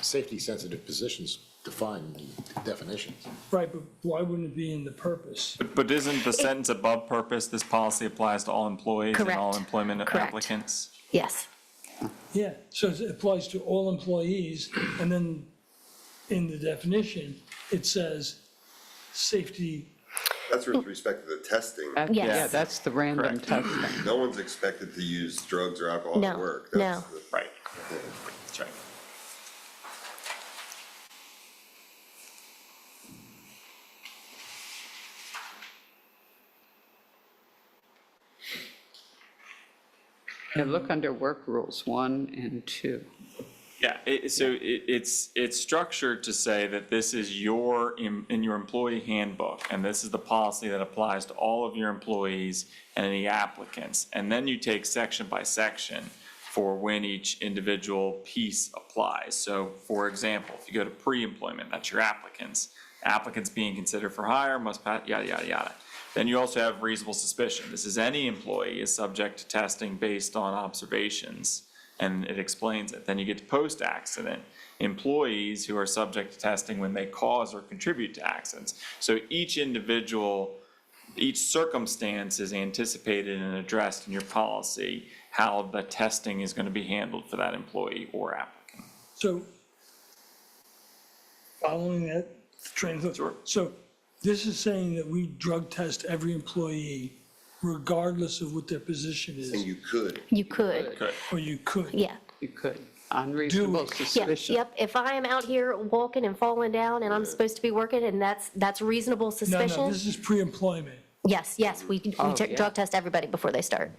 safety-sensitive positions defined in the definitions. right, but why wouldn't it be in the purpose? But isn't the sentence above purpose, this policy applies to all employees and all Correct. employment Correct. applicants? Yes. Yeah, so it applies to all employees, and then in the definition, it says safety. That's with respect to the testing. Yes. Yeah, that's the random testing. No one's expected to use drugs or alcohol No, at work. no. That's the- Right, that's right. Yeah, look under work rules 1 and 2. Yeah, it's structured to say that this is in your employee handbook, and this is the policy that applies to all of your employees and any applicants. And then you take section by section for when each individual piece applies. So, for example, if you go to pre-employment, that's your applicants. Applicants being considered for hire must pass, yada, yada, yada. Then you also have reasonable suspicion. This is any employee is subject to testing based on observations. and it explains it. Then you get to post-accident, employees who are subject to testing when they cause or contribute to accidents. So each individual, each circumstance is anticipated and addressed in your policy, how the testing is going to be handled for that employee or applicant. So, following that train of thought, so this is saying that we drug test every employee regardless of what their position is, And you could. You could, or you could. yeah. You could, on reasonable Yeah, suspicion. yep, if I am out here walking and falling down and I'm supposed to be working and that's reasonable No, suspicion. this is pre-employment. Yes, we Oh, yeah. drug test everybody before they start.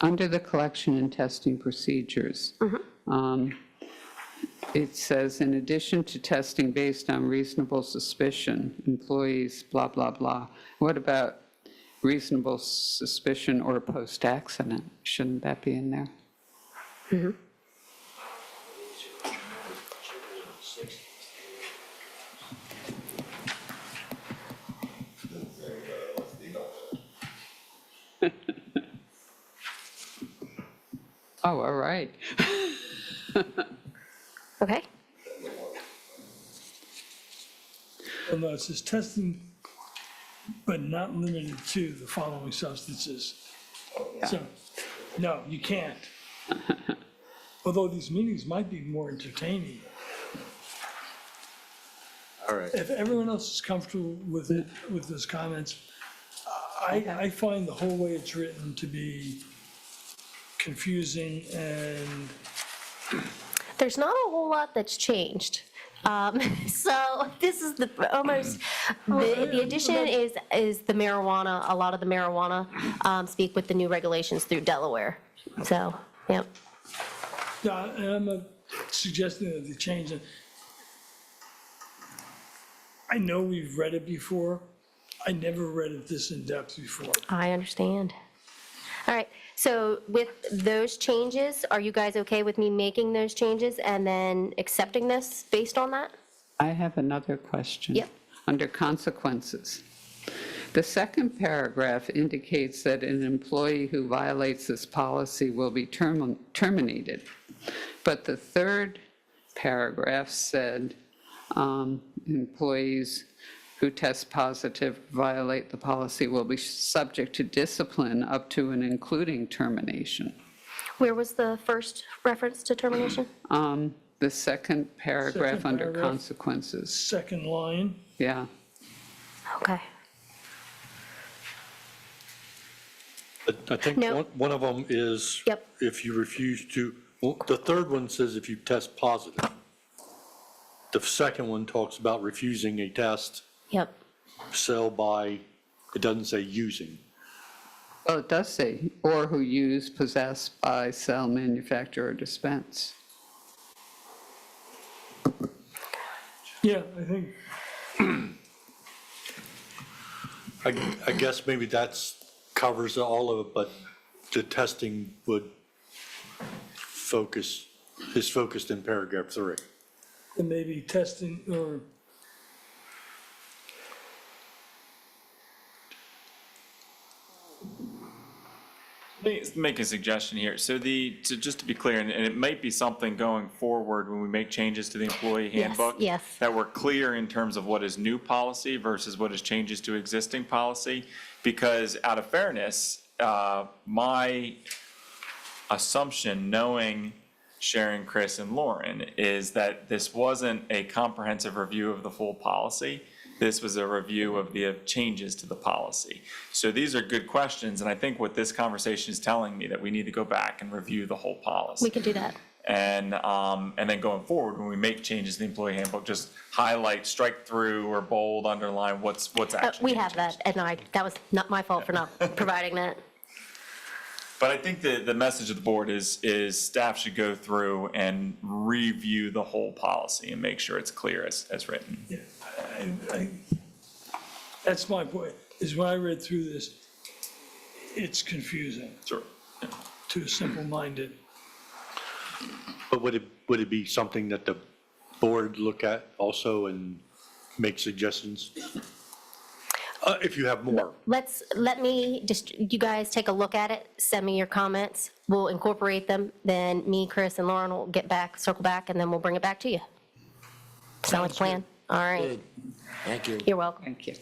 Under the collection and testing procedures, it says, in addition to testing based on reasonable suspicion, employees, blah, blah, blah. What about reasonable suspicion or post-accident? Shouldn't that be in there? Oh, all right. Okay, Well, no, it says testing, but not limited to the following substances. So, no, you can't. Although these meetings might be more entertaining. All right. If everyone else is comfortable with it, with those comments, I find the whole way it's written to be confusing and there's not a whole lot that's changed. So this is the addition is the marijuana, a lot of the marijuana, speak with the new regulations through Delaware. So, yep. yeah, and I'm not suggesting that they change it. I know we've read it before. I never read it this in-depth before. I understand. All right, so with those changes, are you guys okay with me making those changes and then accepting this based on that? I have another question. Yep. Under consequences. The second paragraph indicates that an employee who violates this policy will be terminated. But the third paragraph said employees who test positive, violate the policy, will be subject to discipline up to and including termination. Where was the first reference to termination? The second paragraph Second under paragraph. consequences. Second line, Yeah. Okay. I think No. one of them is Yep. if you refuse to, well, the third one says if you test positive. The second one talks about refusing a test, Yep. sell by, it doesn't say using. Well, it does say, or who use, possess, buy, sell, manufacture, or dispense. yeah, I think, I guess maybe that's covers all of it, but the testing would is focused in paragraph 3. and maybe testing or Let me make a suggestion here. So just to be clear, and it might be something going forward when we make changes to the employee Yes, handbook. yes. That we're clear in terms of what is new policy versus what is changes to existing policy. Because out of fairness, my assumption, knowing Sharon, Chris, and Lauren, is that this wasn't a comprehensive review of the full policy. This was a review of the changes to the policy. So these are good questions, and I think what this conversation is telling me, that we need to go back and review the whole policy. We can do that. And then going forward, when we make changes to the employee handbook, just highlight, strike through, or bold, underline what's actually. We have that, and that was not my fault for not providing that. But I think the message of the board is staff should go through and review the whole policy and make sure it's clear as written. yeah, that's my point, is when I read through this, it's confusing Sure. to a simple-minded. But would it be something that the board look at also and make suggestions? If you have more. Let me just, you guys take a look at it, send me your comments, we'll incorporate them, then me, Chris, and Lauren will get back, circle back, and then we'll bring it back to you. Sound like a plan? All right. Good. Thank you. You're welcome. Thank you.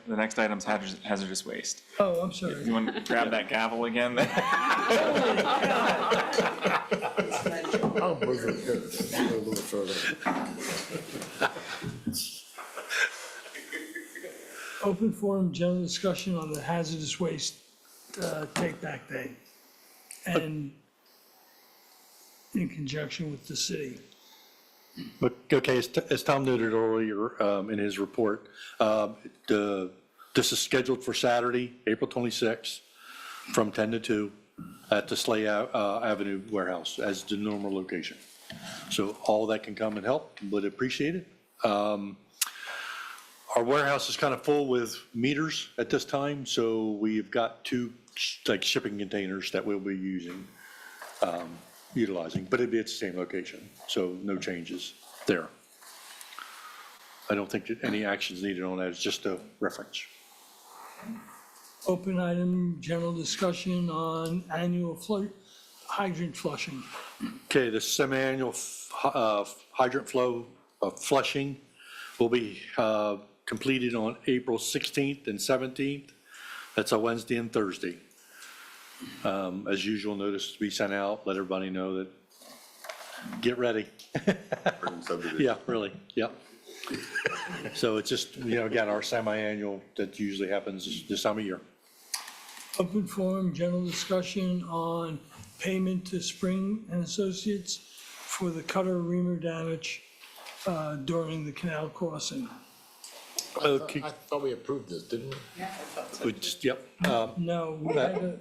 The next item's hazardous waste. Oh, I'm sorry. You want to grab that gavel again? I'll move it, good. Go a little further. Open forum, general discussion on the hazardous waste take-back day. And in conjunction with the city. But, okay, as Tom noted earlier in his report, this is scheduled for Saturday, April 26th, from 10 to 2 at the Slay Avenue warehouse as the normal location. So all that can come and help, would appreciate it. Our warehouse is kind of full with meters at this time, so we've got 2 like shipping containers that we'll be utilizing, but it'd be at the same location, so no changes there. I don't think that any action's needed on that, it's just a reference. Open item, general discussion on annual hydrant flushing. Okay, the semi-annual hydrant flow flushing will be completed on April 16th and 17th. That's a Wednesday and Thursday. As usual, notice to be sent out, let everybody know that, get ready. Yeah, really, yeah. So it's just, again, our semi-annual that usually happens this time of year. Open forum, general discussion on payment to Spring and Associates for the cutter reamer damage during the canal crossing. Okay. I thought we approved this, didn't we? We just, yep. No, we had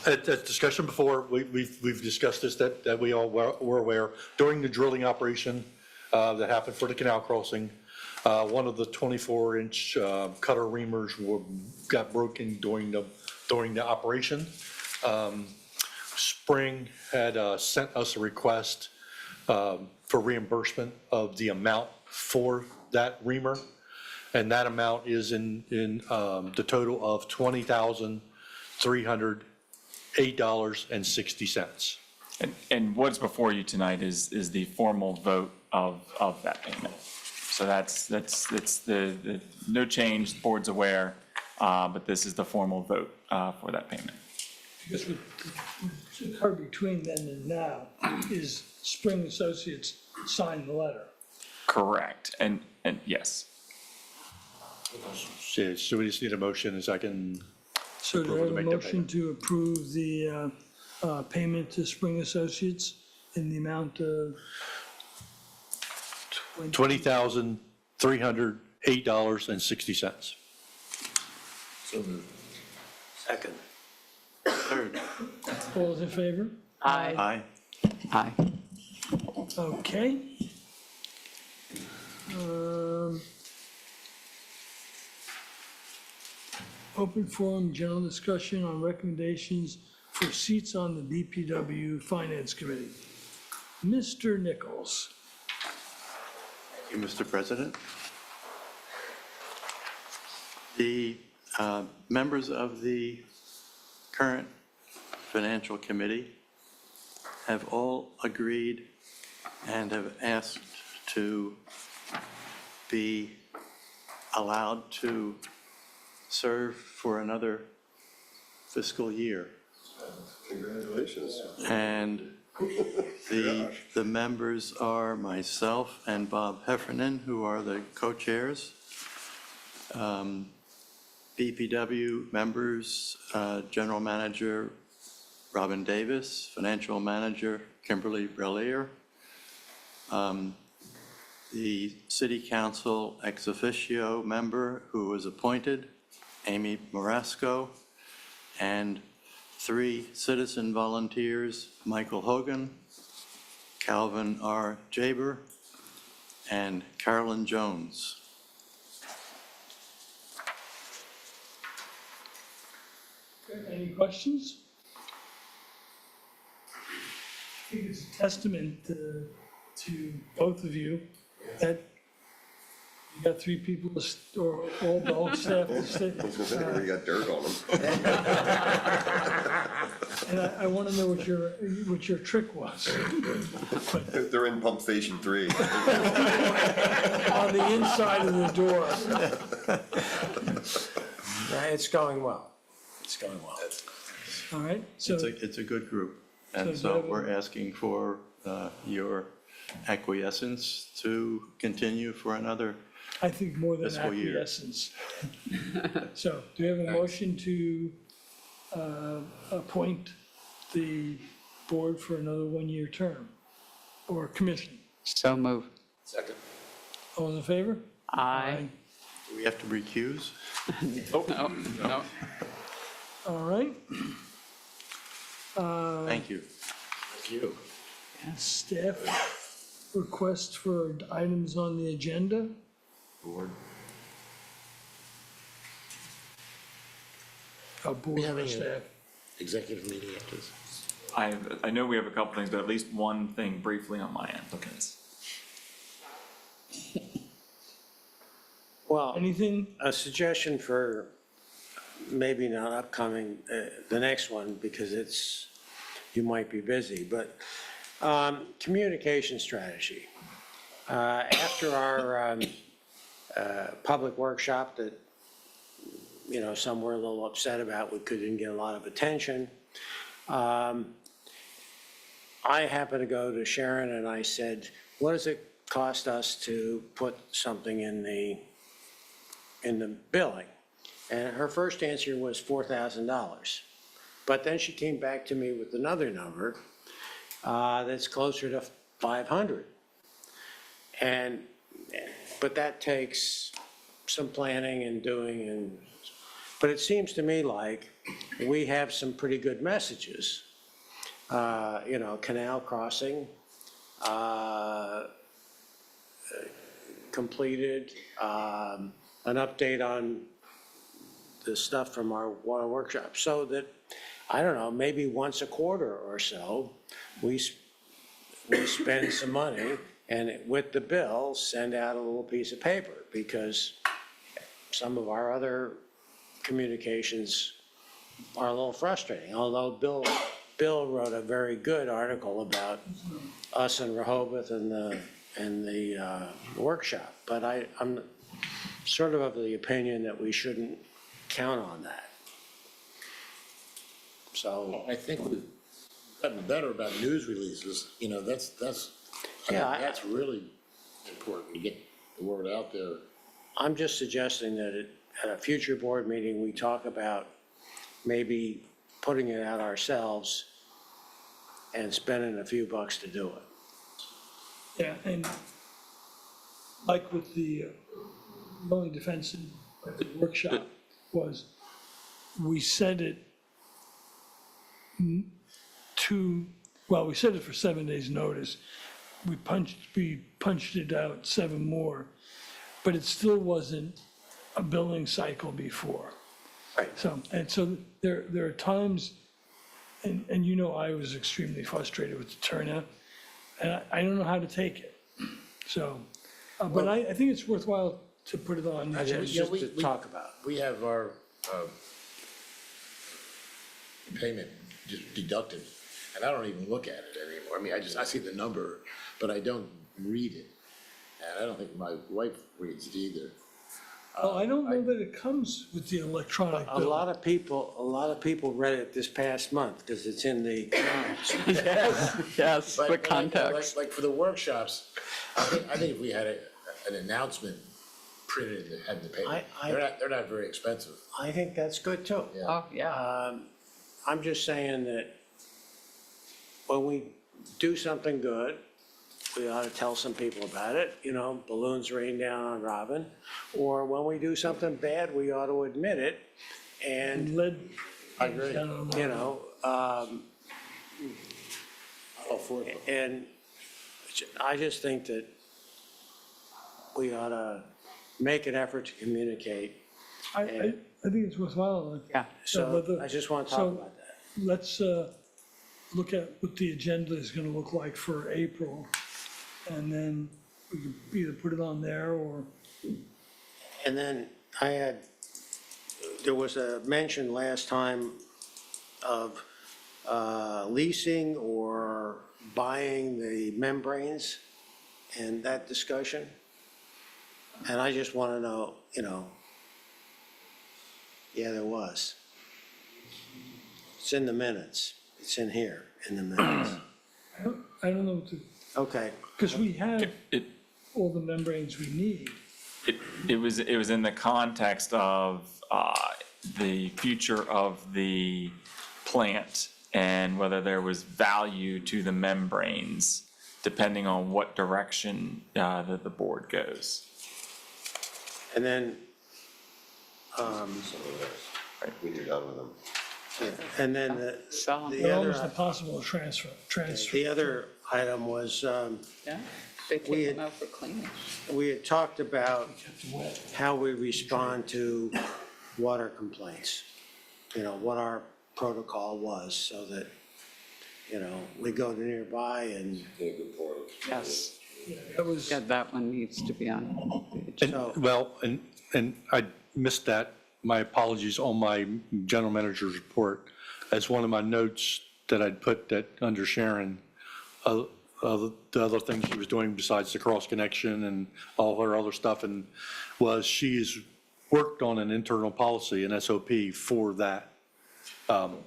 At discussion before, we've discussed this, that we all were aware, during the drilling operation that happened for the canal crossing, one of the 24-inch cutter reamers got broken during the operation. Spring had sent us a request for reimbursement of the amount for that reamer, and that amount is in the total of $20,308.60. And what's before you tonight is the formal vote of that payment. So that's the no change, the board's aware, but this is the formal vote for that payment. Because what occurred between then and now is Spring Associates signed the letter. Correct, and yes. So we just need a motion, as I can. So do I have a motion to approve the payment to Spring Associates in the amount of $20,308.60. So moved. Second. Third. All those in favor? Aye. Aye. Okay. Open forum, general discussion on recommendations for seats on the BPW Finance Committee. Mr. Nichols. Thank you, Mr. President. The members of the current Financial Committee have all agreed and have asked to be allowed to serve for another fiscal year. Congratulations. And the members are myself and Bob Heffernan, who are the co-chairs. BPW members, General Manager Robin Davis, Financial Manager Kimberly Brellier, the City Council ex officio member who was appointed, Amy Marasco, and 3 citizen volunteers, Michael Hogan, Calvin R. Jaber, and Carolyn Jones. Any questions? I think it's a testament to both of you that you got 3 people, or all staff. We got dirt on them. And I want to know what your trick was. They're in Pump Station 3. On the inside of the door. It's going well. It's going well. All right, so, It's a good group, and So so do- we're asking for your acquiescence to continue for another. I think more than Fiscal year. acquiescence. So, do we have a motion to appoint the board for another 1-year term? Or commission? So move. Second. All in favor? Aye. Do we have to recuse? No, no. All right. Thank you. Thank you. Staff requests for items on the agenda. Board. Board or having a- staff. Executive meeting after this. I know we have a couple things, but at least one thing briefly on my end. Okay. Well, Anything? a suggestion for maybe not upcoming, the next one, because you might be busy, but communication strategy. After our public workshop that, some were a little upset about, we couldn't get a lot of attention. I happened to go to Sharon and I said, what does it cost us to put something in the billing? And her first answer was $4,000. But then she came back to me with another number that's closer to 500. But that takes some planning and doing, but it seems to me like we have some pretty good messages. Canal crossing, completed, an update on the stuff from our water workshop, so that, I don't know, maybe once a quarter or so, we spend some money and with the bill, send out a little piece of paper, because some of our other communications are a little frustrating, although Bill wrote a very good article about us in Rehoboth and the workshop, but I'm sort of the opinion that we shouldn't count on that. So, I think we've gotten better about news releases, that's really important to get the word out there. I'm just suggesting that at a future board meeting, we talk about maybe putting it out ourselves and spending a few bucks to do it. Yeah, and like with the only defense in the workshop was, we said it we said it for 7 days' notice. We punched it out 7 more, but it still wasn't a billing cycle before. Right. So there are times, and I was extremely frustrated with the turnout, and I don't know how to take it. So, but I think it's worthwhile to put it on. the agenda. Just to talk about. We have our payment just deducted, and I don't even look at it anymore. I mean, I see the number, but I don't read it. And I don't think my wife reads it either. Oh, I don't know that it comes with the electronic A bill. lot of people read it this past month, because it's in the comments. Yes, But with context. like for the workshops, I think if we had an announcement printed and had the paper, they're not very expensive. I think that's good too. Oh, yeah. I'm just saying that when we do something good, we ought to tell some people about it, balloons rain down on Robin. Or when we do something bad, we ought to admit it. And, Lead. I agree. All four of them. and I just think that we ought to make an effort to communicate. I think it's worthwhile. Yeah. So I just want to talk about that. Let's look at what the agenda is going to look like for April, and then we can either put it on there or, And then there was a mention last time of leasing or buying the membranes and that discussion. And I just want to know, yeah, there was. It's in the minutes. It's in here, in the minutes. I don't know what to, Okay. because we have all the membranes we need. It was in the context of the future of the plant and whether there was value to the membranes, depending on what direction that the board goes. And then, When you're done with them. and then the But almost other, impossible to transfer. the other item was, Yeah, they We take had- them out for cleaning. we had talked about how we respond to water complaints. What our protocol was, so that, we go to nearby and, Yes, That was, yeah, that one needs to be on the agenda. And, and I missed that. My apologies on my general manager's report. As one of my notes that I'd put that under Sharon, the other thing she was doing besides the cross connection and all her other stuff, and was she's worked on an internal policy, an SOP for that. How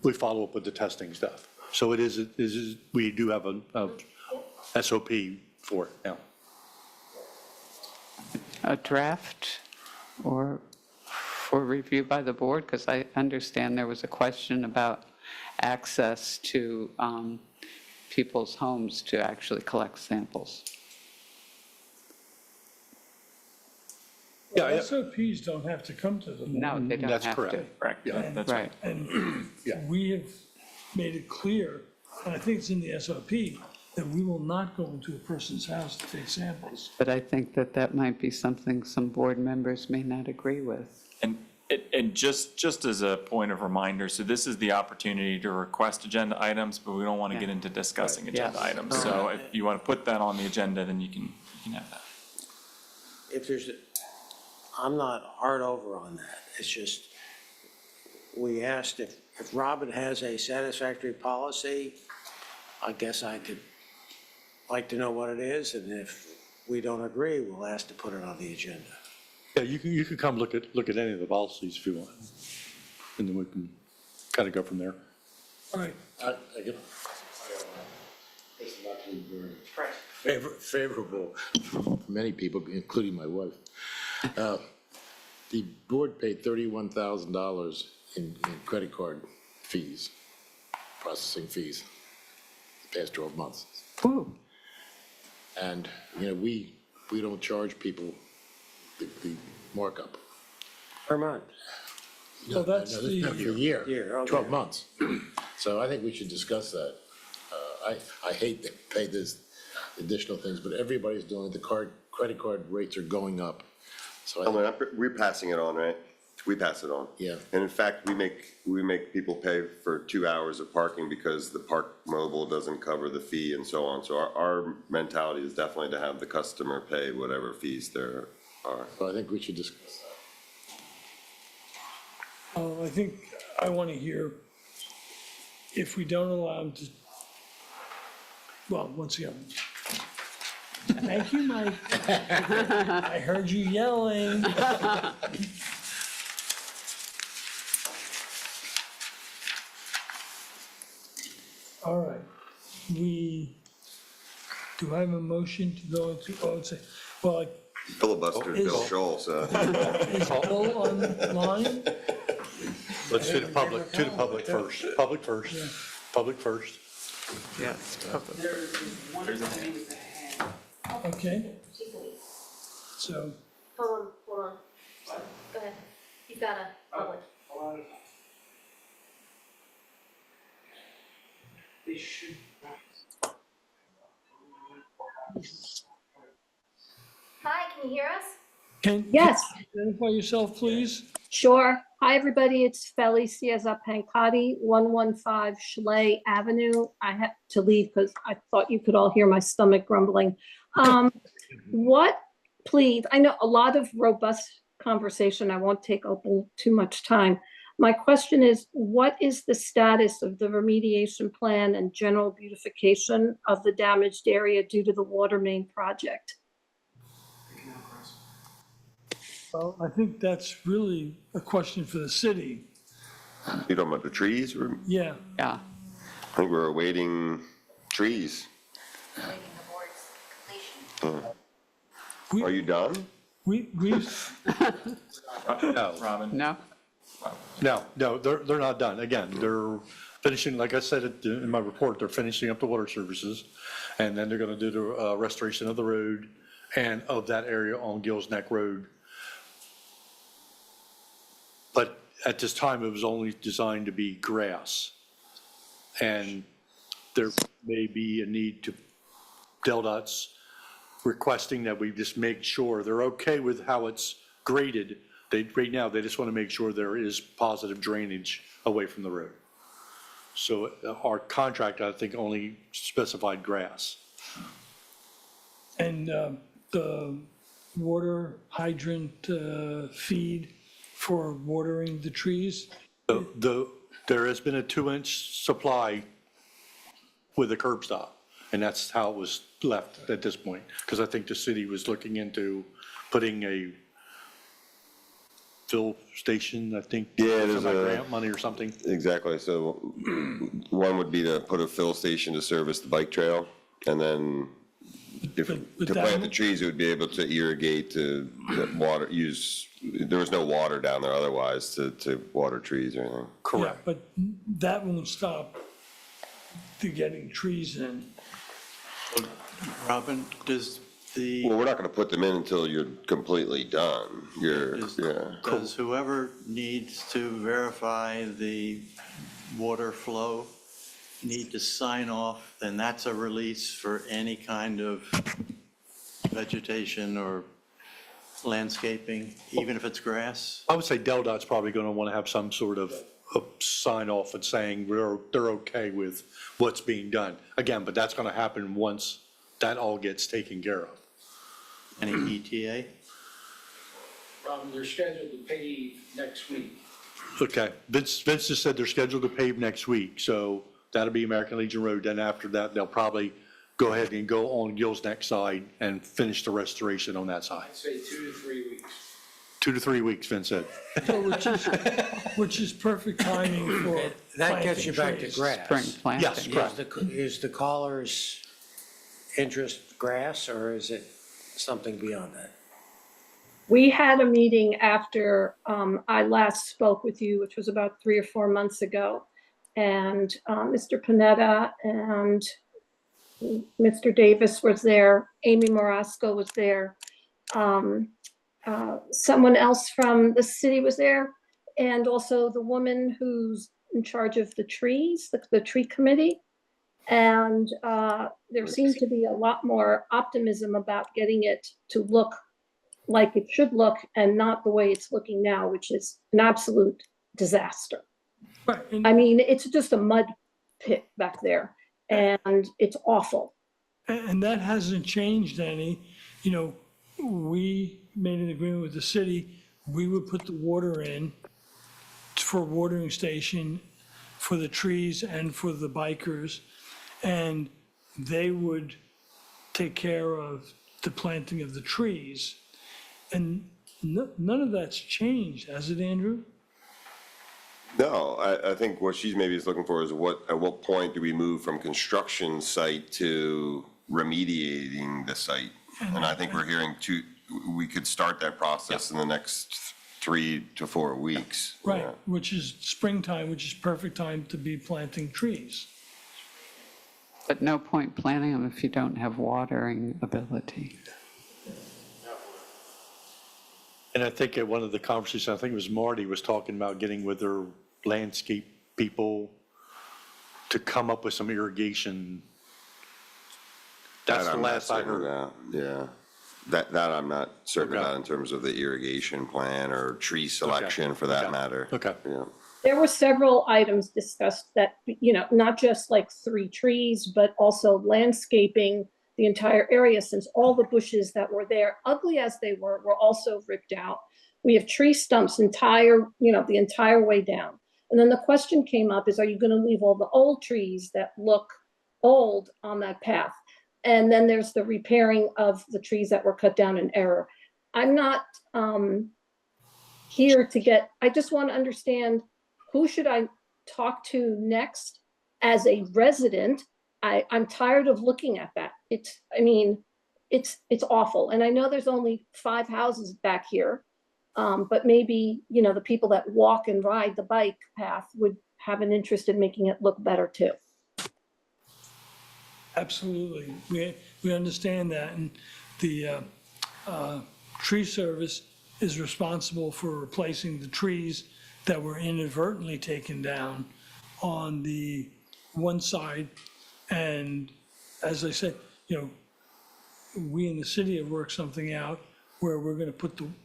we follow up with the testing stuff. So we do have a SOP for it now. A draft or for review by the board? Because I understand there was a question about access to people's homes to actually collect samples. Yeah, SOPs don't have to come to the board. No, they don't That's have to. correct. Correct. Yeah. That's right. And Yeah. we have made it clear, and I think it's in the SOP, that we will not go into a person's house to take samples. But I think that that might be something some board members may not agree with. And just as a point of reminder, so this is the opportunity to request agenda items, but we don't want to get into discussing agenda Yes. items. So if you want to put that on the agenda, then you can have that. if there's, I'm not hard over on that. It's just, we asked if Robin has a satisfactory policy, I guess I could like to know what it is, and if we don't agree, we'll ask to put it on the agenda. Yeah, you can come look at any of the policies if you want. And then we can kind of go from there. All right, I get, it's not really very favorable for many people, including my wife. The board paid $31,000 in credit card fees, processing fees, the past 12 months. Ooh, And, we don't charge people the markup. Per month. well, that's No, this is the, for a year. Year, okay. 12 months. So I think we should discuss that. I hate to pay this additional things, but everybody's doing it. The credit card rates are going up. So I think, We're passing it on, right? We pass it on. Yeah. And in fact, we make people pay for 2 hours of parking because the Park Mobile doesn't cover the fee and so on. So our mentality is definitely to have the customer pay whatever fees there are. so I think we should discuss that. I think I want to hear if we don't allow them to, well, once again. Thank you, Mike. I heard you yelling. All right, do I have a motion to go into, well, Filibuster Bill Scholl, so. is Bill online? Let's do the public first. Public first. Public first. Okay. So, Hold on. Go ahead. You've got a public. They should. Hi, can you hear us? Yes. Identify yourself, please. Sure. Hi, everybody. It's Felicia Pancati, 115 Schley Avenue. I had to leave because I thought you could all hear my stomach grumbling. Please, I know a lot of robust conversation. I won't take up too much time. My question is, what is the status of the remediation plan and general beautification of the damaged area due to the water main project? Well, I think that's really a question for the city. You talking about the trees? Yeah. Yeah. I think we're awaiting trees. Are you done? We've, No, Robin? No? no, they're not done. Again, they're finishing, like I said in my report, they're finishing up the water services, and then they're gonna do the restoration of the road and of that area on Gills Neck Road. But at this time, it was only designed to be grass. And there may be a need to, DelDOT's requesting that we just make sure they're okay with how it's graded. Right now, they just want to make sure there is positive drainage away from the road. So our contract, I think, only specified grass. and the water hydrant feed for watering the trees. There has been a 2-inch supply with a curb stop, and that's how it was left at this point. Because I think the city was looking into putting a fill station, I think. Yeah, there's some a- grant money or something. Exactly, so one would be to put a fill station to service the bike trail, and then if, But to that plant the would- trees, it would be able to irrigate to water, there was no water down there otherwise to water trees or anything. Yeah, but that won't stop the getting trees in. Robin, does the, Well, we're not gonna put them in until you're completely done, does whoever needs to verify the water flow need to sign off, then that's a release for any kind of vegetation or landscaping, even if it's grass? I would say DelDOT's probably going to want to have some sort of sign off and saying they're okay with what's being done. Again, but that's going to happen once that all gets taken care of. Any ETA? They're scheduled to pave next week. Okay, Vince just said they're scheduled to pave next week, so that'll be American Legion Road. Then after that, they'll probably go ahead and go on Gills Neck side and finish the restoration on that side. I'd say 2 to 3 weeks. 2 to 3 weeks, Vince said. So which is perfect timing for That gets you back to planting grass. Spring planting. Yes, correct. Is the caller's interest grass, or is it something beyond that? We had a meeting after I last spoke with you, which was about 3 or 4 months ago. And Mr. Panetta and Mr. Davis was there. Amy Morasco was there. Someone else from the city was there. And also the woman who's in charge of the trees, the tree committee. And there seemed to be a lot more optimism about getting it to look like it should look and not the way it's looking now, which is an absolute disaster. Right, and- I mean, it's just a mud pit back there and it's awful. And that hasn't changed any. You know, we made an agreement with the city, we would put the water in for a watering station for the trees and for the bikers, and they would take care of the planting of the trees. And none of that's changed, has it, Andrew? No, I think what she's maybe is looking for is at what point do we move from construction site to remediating the site? And I think we're hearing we could start that process in the next 3 to 4 weeks. Right, Yeah. which is springtime, which is perfect time to be planting trees. But no point planting them if you don't have watering ability. And I think at one of the conversations, I think it was Marty was talking about getting with their landscape people to come up with some irrigation. That's the That I'm not last I certain heard. about. Yeah. That I'm not certain Okay. about in terms of the irrigation plan or tree selection for that Okay. matter. Okay. Yeah. There were several items discussed that, not just like 3 trees, but also landscaping the entire area, since all the bushes that were there, ugly as they were also ripped out. We have tree stumps the entire way down. And then the question came up is, are you gonna leave all the old trees that look old on that path? And then there's the repairing of the trees that were cut down in error. I'm not here to I just want to understand, who should I talk to next as a resident? I'm tired of looking at that. It's awful. And I know there's only 5 houses back here, but maybe, the people that walk and ride the bike path would have an interest in making it look better too. Absolutely. We understand that, and the tree service is responsible for replacing the trees that were inadvertently taken down on the one side. And as I said, we in the city have worked something out where we're gonna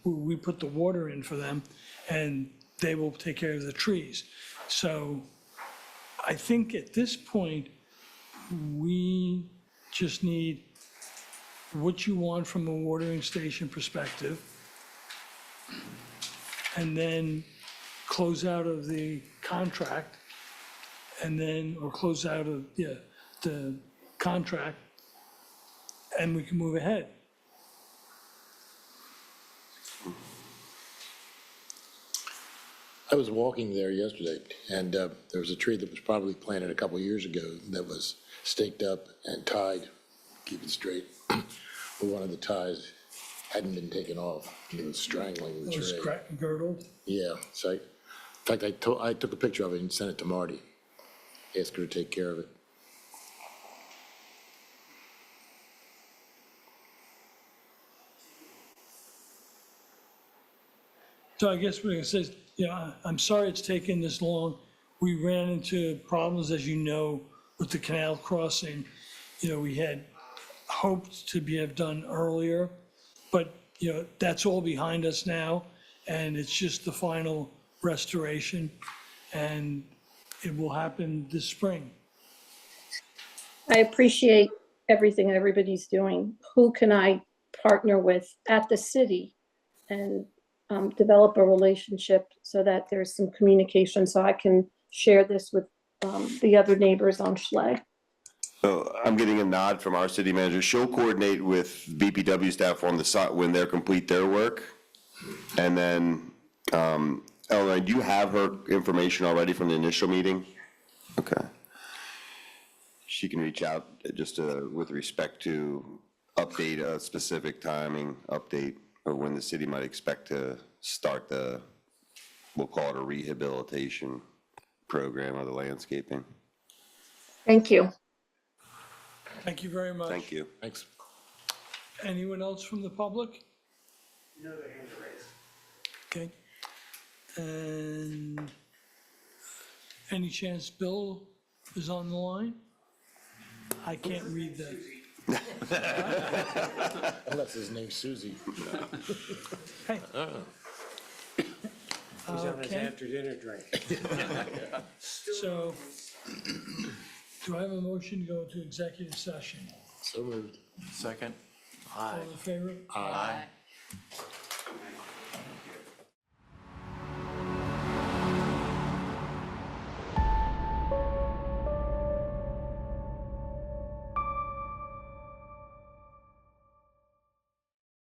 we put the water in for them, and they will take care of the trees. So I think at this point, we just need what you want from a watering station perspective, and then close out of the contract, or close out of, the contract, and we can move ahead. I was walking there yesterday, and there was a tree that was probably planted a couple years ago that was staked up and tied, keep it straight. But one of the ties hadn't been taken off. It was strangling the It was tree. girdled. Yeah, so in fact, I took a picture of it and sent it to Marty. Asked her to take care of it. So I guess we're gonna say, I'm sorry it's taken this long. We ran into problems, as you know, with the canal crossing. We had hoped to have done earlier, but, that's all behind us now, and it's just the final restoration, and it will happen this spring. I appreciate everything everybody's doing. Who can I partner with at the city and develop a relationship so that there's some communication, so I can share this with the other neighbors on Schley? So I'm getting a nod from our city manager. She'll coordinate with BPW staff on the site when they're complete their work. And then, Eleanor, do you have her information already from the initial meeting? Okay. She can reach out just with respect to update a specific timing, update, or when the city might expect to start we'll call it a rehabilitation program of the landscaping. Thank you. Thank you very much. Thank you. Thanks. Anyone else from the public? No, their hands are raised. Okay. And any chance Bill is on the line? I can't read that. Unless his name's Susie. Hey. He's on his Okay. after-dinner drink. So, do I have a motion to go into executive session? So moved. Second? All in favor? Aye.